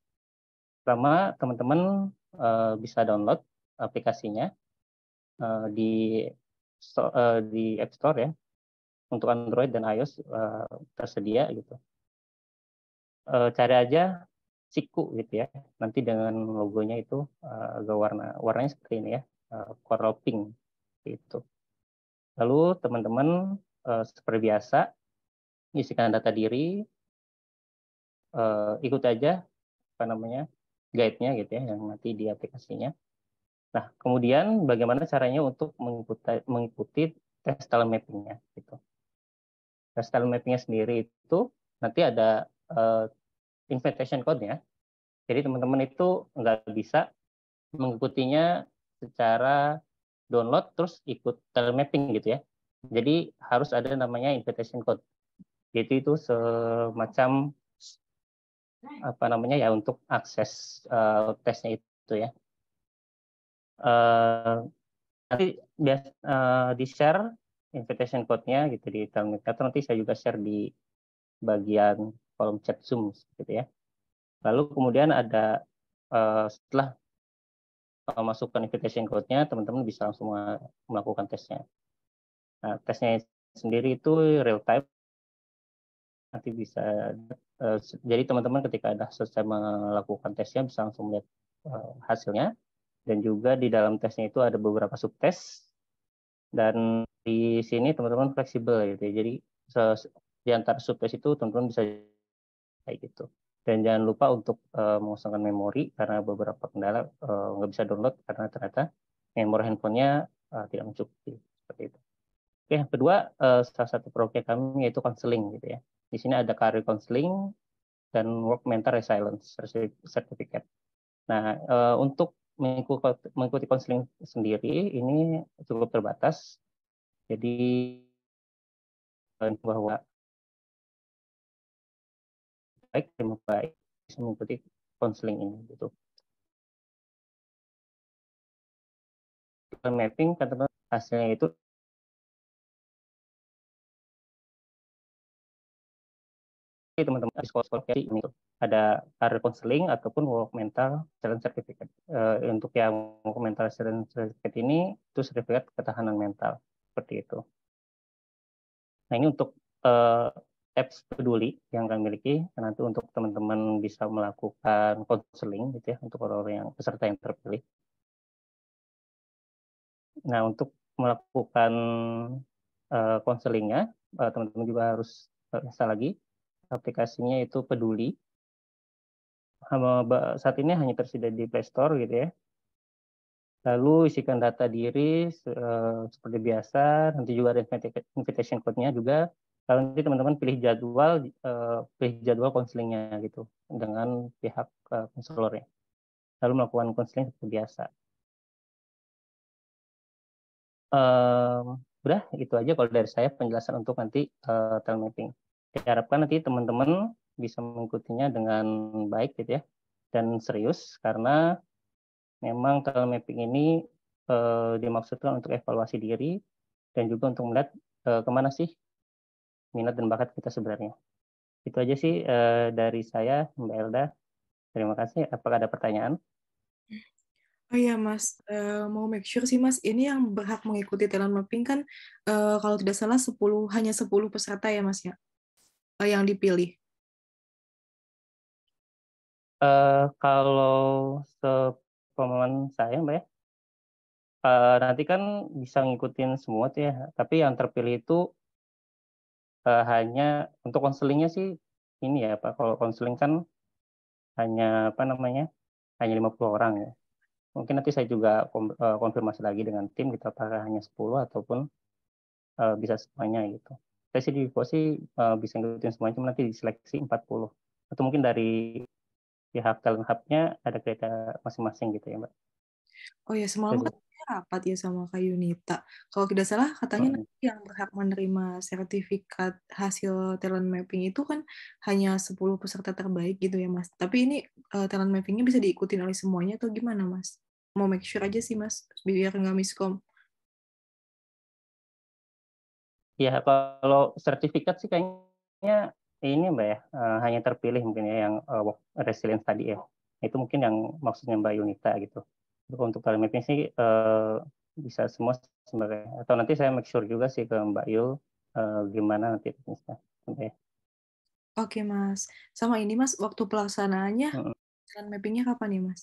Pertama, teman-teman bisa download aplikasinya di App Store ya, untuk Android dan iOS tersedia gitu. Cari aja SIKO gitu ya, nanti dengan logonya itu agak warnanya seperti ini ya, coral pink gitu. Lalu teman-teman seperti biasa isikan data diri, ikut aja guide-nya gitu ya yang nanti di aplikasinya. Nah, kemudian bagaimana caranya untuk mengikuti tes talent mapping-nya gitu. Tes talent mapping-nya sendiri itu nanti ada invitation code-nya. Jadi teman-teman itu nggak bisa mengikutinya secara download terus ikut talent mapping gitu ya. Jadi harus ada namanya invitation code. Jadi itu semacam untuk akses tesnya itu ya. Nanti di share invitation code-nya gitu di talent mapping, atau nanti saya juga share di bagian kolom chat Zoom gitu ya. Lalu kemudian ada setelah masukkan invitation code-nya, teman-teman bisa langsung melakukan tesnya. Nah, tesnya sendiri itu real time. Nanti bisa, jadi teman-teman ketika ada selesai melakukan tesnya bisa langsung melihat hasilnya. Dan juga di dalam tesnya itu ada beberapa subtes. Dan di sini teman-teman fleksibel gitu ya. Jadi di antara subtes itu teman-teman bisa kayak gitu. Dan jangan lupa untuk mengosongkan memori karena beberapa kendala nggak bisa download karena ternyata memori handphonenya tidak mencukupi seperti itu. Oke, yang kedua salah satu proyek kami yaitu counseling gitu ya. Di sini ada career counseling dan work mental resilience certificate. Nah, untuk mengikuti counseling sendiri ini cukup terbatas. Jadi bahwa baik bisa mengikuti counseling ini gitu. Mapping kan teman hasilnya itu teman-teman di sekolah ini ada career counseling ataupun work mental challenge certificate. Untuk yang work mental challenge certificate ini itu sertifikat ketahanan mental seperti itu. Nah, ini untuk apps peduli yang kami miliki, nanti untuk teman-teman bisa melakukan counseling gitu ya untuk orang-orang yang peserta yang terpilih. Nah, untuk melakukan counselingnya, teman-teman juga harus install lagi aplikasinya itu Peduli. Saat ini hanya tersedia di Play Store gitu ya. Lalu isikan data diri seperti biasa, nanti juga ada invitation code-nya juga. Lalu nanti teman-teman pilih jadwal konselingnya gitu dengan pihak konselornya. Lalu melakukan konseling seperti biasa. Udah, itu aja kalau dari saya penjelasan untuk nanti talent mapping. Diharapkan nanti teman-teman bisa mengikutinya dengan baik gitu ya dan serius karena memang talent mapping ini dimaksudkan untuk evaluasi diri dan juga untuk melihat kemana sih minat dan bakat kita sebenarnya. Itu aja sih dari saya, Mbak Elda. Terima kasih. Apakah ada pertanyaan? Oh iya Mas, mau make sure sih Mas, ini yang berhak mengikuti talent mapping kan kalau tidak salah hanya 10 peserta ya Mas ya, yang dipilih. Kalau sepemahaman saya Mbak ya, nanti kan bisa ngikutin semua tuh ya, tapi yang terpilih itu hanya untuk konselingnya sih ini ya Pak, kalau konseling kan hanya hanya 50 orang ya. Mungkin nanti saya juga konfirmasi lagi dengan tim kita apakah hanya 10 ataupun bisa semuanya gitu. Saya sih di Vivo sih bisa ngikutin semuanya, cuma nanti diseleksi 40. Atau mungkin dari pihak Talent Hub-nya ada kriteria masing-masing gitu ya, Mbak. Oh ya, semalam katanya rapat ya sama Kak Yunita. Kalau tidak salah katanya nanti yang berhak menerima sertifikat hasil talent mapping itu kan hanya 10 peserta terbaik gitu ya, Mas. Tapi ini talent mappingnya bisa diikutin oleh semuanya atau gimana, Mas? Mau make sure aja sih, Mas, biar nggak miskom. Ya, kalau sertifikat sih kayaknya ini Mbak ya, hanya terpilih mungkin ya yang resilience tadi ya. Itu mungkin yang maksudnya Mbak Yunita gitu. Untuk talent mapping sih bisa semua sebagai, atau nanti saya make sure juga sih ke Mbak Yul gimana nanti teknisnya. Oke, Mas. Sama ini, Mas, waktu pelaksanaannya talent mappingnya kapan nih, Mas?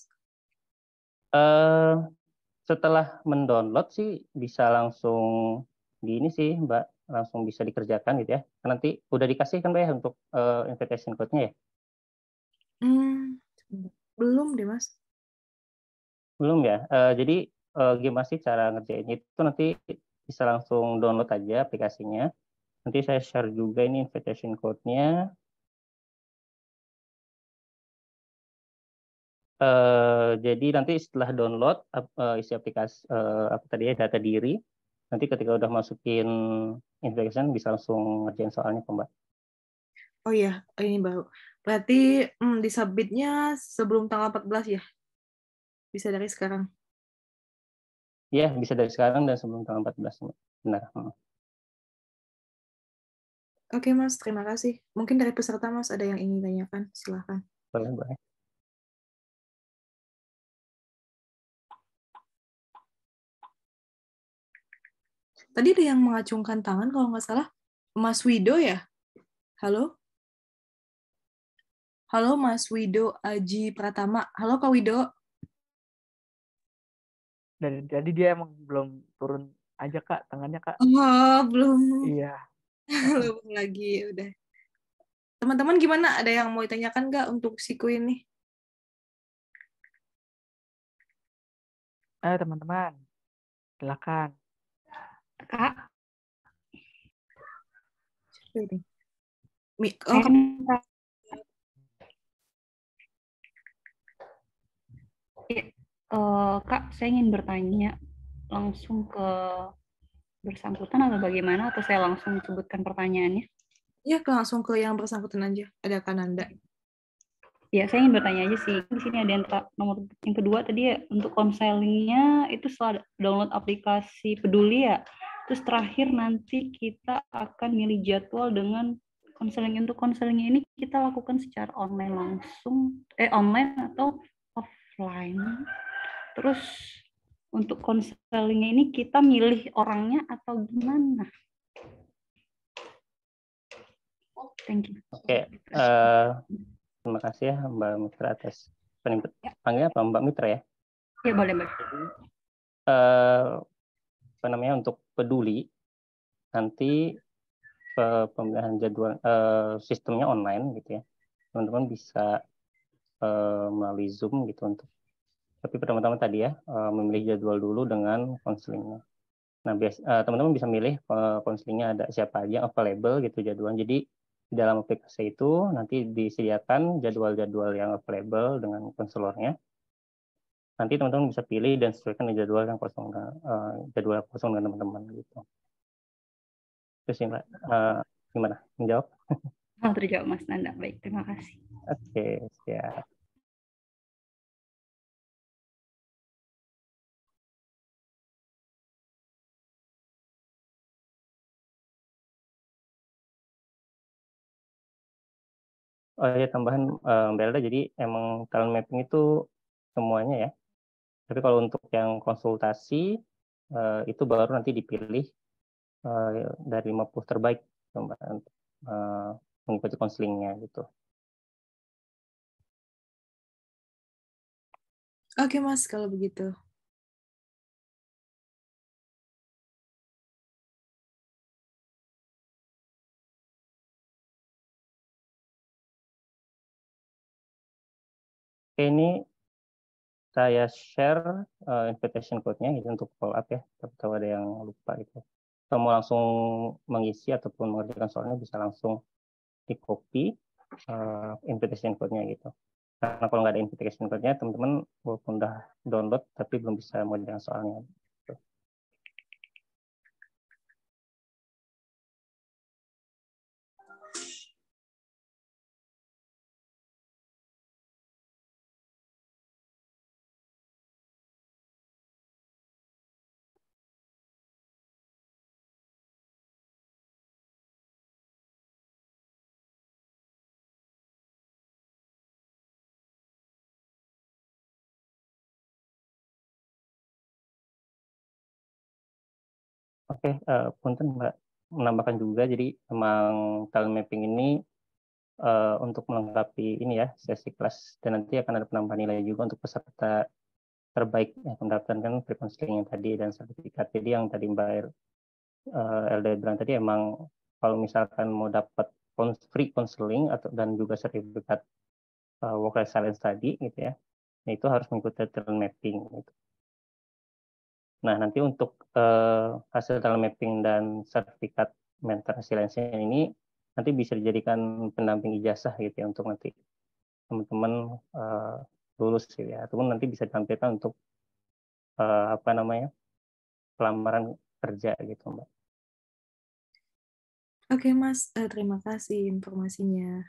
Setelah mendownload sih bisa langsung di ini sih Mbak, langsung bisa dikerjakan gitu ya. Nanti udah dikasih kan Mbak ya untuk invitation code-nya ya? Belum deh, Mas. Belum ya. Jadi gimana sih cara ngerjainnya itu, nanti bisa langsung download aja aplikasinya. Nanti saya share juga ini invitation code-nya. Jadi nanti setelah download isi aplikasi apa tadi ya, data diri, nanti ketika udah masukin invitation bisa langsung ngerjain soalnya kok Mbak. Oh iya, ini baru. Berarti disubmitnya sebelum tanggal 14 ya? Bisa dari sekarang? Iya, bisa dari sekarang dan sebelum tanggal 14. Benar. Oke, Mas. Terima kasih. Mungkin dari peserta, Mas, ada yang ingin tanyakan? Silahkan. Boleh, boleh. Tadi ada yang mengacungkan tangan, kalau nggak salah. Mas Wido ya? Halo? Halo, Mas Wido Aji Pratama. Halo, Kak Wido. Jadi dia emang belum turun aja Kak, tangannya Kak. Oh, belum. Iya. Belum lagi, udah. Teman-teman gimana? Ada yang mau ditanyakan nggak untuk siku ini? Ayo teman-teman, silakan. Kak. Kak, saya ingin bertanya langsung ke bersangkutan atau bagaimana, atau saya langsung sebutkan pertanyaannya? Iya, langsung ke yang bersangkutan aja. Ada Kananda. Ya, saya ingin bertanya aja sih. Di sini ada yang nomor yang kedua tadi ya, untuk konselingnya itu setelah download aplikasi Peduli ya. Terus terakhir nanti kita akan milih jadwal dengan konseling. Untuk konselingnya ini kita lakukan secara online langsung, online atau offline. Terus untuk konselingnya ini kita milih orangnya atau gimana? Thank you. Oke, terima kasih ya Mbak Mitra atas panggilnya apa Mbak Mitra ya? Ya boleh Mbak. Apa namanya, untuk Peduli nanti pemilihan jadwal sistemnya online gitu ya. Teman-teman bisa melalui Zoom gitu untuk. Tapi pertama-tama tadi ya memilih jadwal dulu dengan konselingnya. Nah, teman-teman bisa milih konselingnya ada siapa aja yang available gitu jadwalnya. Jadi di dalam aplikasi itu nanti disediakan jadwal-jadwal yang available dengan konselornya. Nanti teman-teman bisa pilih dan sesuaikan jadwal yang kosong, jadwal kosong dengan teman-teman gitu. Terus ya Mbak, gimana? Menjawab? Terjawab Mas Nanda. Baik, terima kasih. Oke, siap. Oh ya, tambahan Mbak Elda, jadi emang talent mapping itu semuanya ya. Tapi kalau untuk yang konsultasi itu baru nanti dipilih dari 50 terbaik Mbak, untuk mengikuti konselingnya gitu. Oke Mas, kalau begitu. Ini saya share invitation code-nya itu untuk follow up ya. Kalau ada yang lupa itu. Kalau mau langsung mengisi ataupun mengerjakan soalnya bisa langsung di copy invitation code-nya gitu. Karena kalau nggak ada invitation code-nya, teman-teman walaupun udah download tapi belum bisa mengerjakan soalnya. Gitu. Oke, punten Mbak, menambahkan juga, jadi emang talent mapping ini untuk melengkapi ini ya, sesi kelas, dan nanti akan ada penambahan nilai juga untuk peserta terbaik yang mendapatkan pre-counseling yang tadi dan sertifikat. Jadi yang tadi Mbak Elda bilang tadi, emang kalau misalkan mau dapat free counseling atau dan juga sertifikat work-life balance tadi gitu ya, itu harus mengikuti talent mapping gitu. Nah, nanti untuk hasil talent mapping dan sertifikat mentor resiliensi ini nanti bisa dijadikan pendamping ijazah gitu ya, untuk nanti teman-teman lulus gitu ya, ataupun nanti bisa ditampilkan untuk apa namanya, pelamaran kerja gitu, Mbak. Oke, Mas, terima kasih informasinya.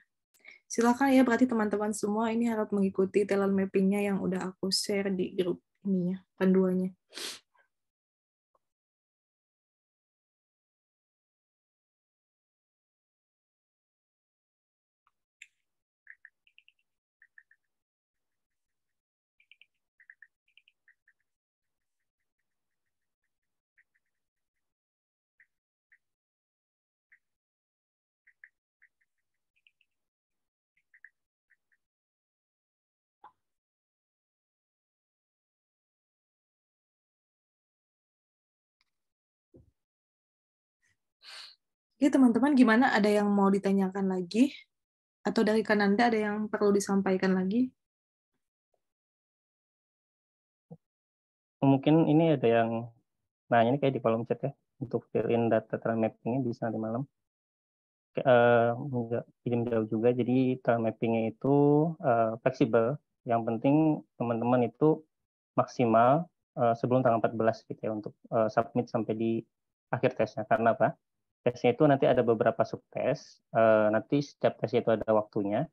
Silakan ya, berarti teman-teman semua ini harap mengikuti talent mapping-nya yang udah aku share di grup ini ya, panduannya. Oke, teman-teman, gimana? Ada yang mau ditanyakan lagi? Atau dari Kananda ada yang perlu disampaikan lagi? Mungkin ini ada yang nanya ini kayak di kolom chat ya, untuk fill in data talent mapping-nya bisa nanti malam. Izin jawab juga, jadi talent mapping-nya itu fleksibel. Yang penting teman-teman itu maksimal sebelum tanggal 14 gitu ya, untuk submit sampai di akhir tesnya. Karena apa? Tesnya itu nanti ada beberapa subtes, nanti setiap tes itu ada waktunya,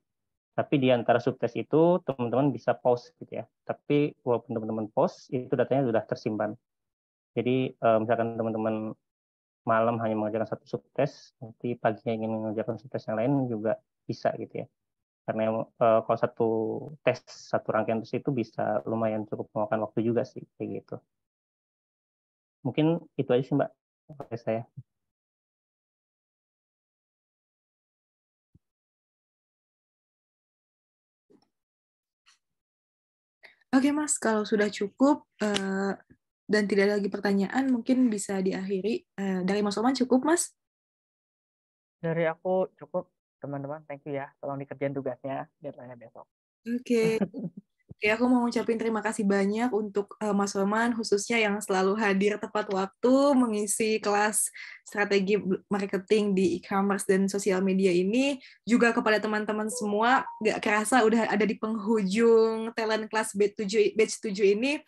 tapi di antara subtes itu teman-teman bisa pause gitu ya. Tapi walaupun teman-teman pause, itu datanya sudah tersimpan. Jadi misalkan teman-teman malam hanya mengerjakan satu subtes, nanti paginya ingin mengerjakan subtes yang lain juga bisa gitu ya. Karena kalau satu rangkaian tes itu bisa lumayan cukup memakan waktu juga sih, kayak gitu. Mungkin itu aja sih Mbak, dari saya. Oke, Mas, kalau sudah cukup dan tidak ada lagi pertanyaan, mungkin bisa diakhiri. Dari Mas Oman cukup, Mas? Dari aku cukup, teman-teman. Thank you ya. Tolong dikerjain tugasnya, deadline-nya besok. Oke. Oke, aku mau ngucapin terima kasih banyak untuk Mas Roman, khususnya yang selalu hadir tepat waktu mengisi kelas strategi marketing di e-commerce dan sosial media ini. Juga kepada teman-teman semua, gak kerasa udah ada di penghujung talent class batch 7 ini.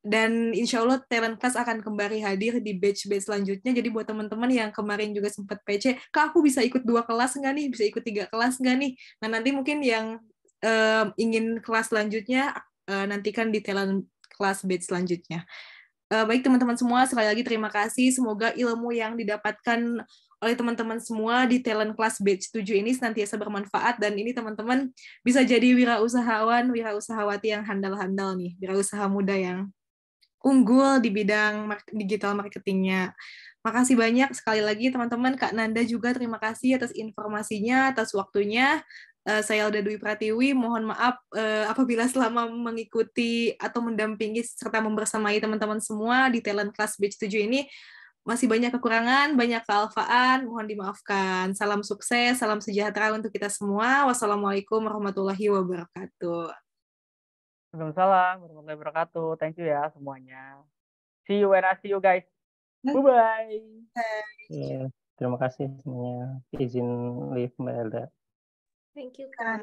Dan insya Allah talent class akan kembali hadir di batch-batch selanjutnya. Jadi buat teman-teman yang kemarin juga sempat PC, Kak aku bisa ikut 2 kelas nggak nih? Bisa ikut 3 kelas nggak nih? Nah nanti mungkin yang ingin kelas selanjutnya nantikan di talent class batch selanjutnya. Baik teman-teman semua, sekali lagi terima kasih. Semoga ilmu yang didapatkan oleh teman-teman semua di talent class batch 7 ini senantiasa bermanfaat, dan ini teman-teman bisa jadi wirausahawan, wirausahawati yang handal-handal nih, wirausaha muda yang unggul di bidang digital marketingnya. Makasih banyak sekali lagi teman-teman. Kak Nanda juga terima kasih atas informasinya, atas waktunya. Saya Elda Dwi Pratiwi, mohon maaf apabila selama mengikuti atau mendampingi serta membersamai teman-teman semua di Talent Class Batch 7 ini masih banyak kekurangan, banyak kealfaan, mohon dimaafkan. Salam sukses, salam sejahtera untuk kita semua. Wassalamualaikum warahmatullahi wabarakatuh. Waalaikumsalam warahmatullahi wabarakatuh. Thank you ya semuanya. See you when I see you guys. Bye-bye. Terima kasih semuanya. Izin live Mbak Elda. Thank you, Kak.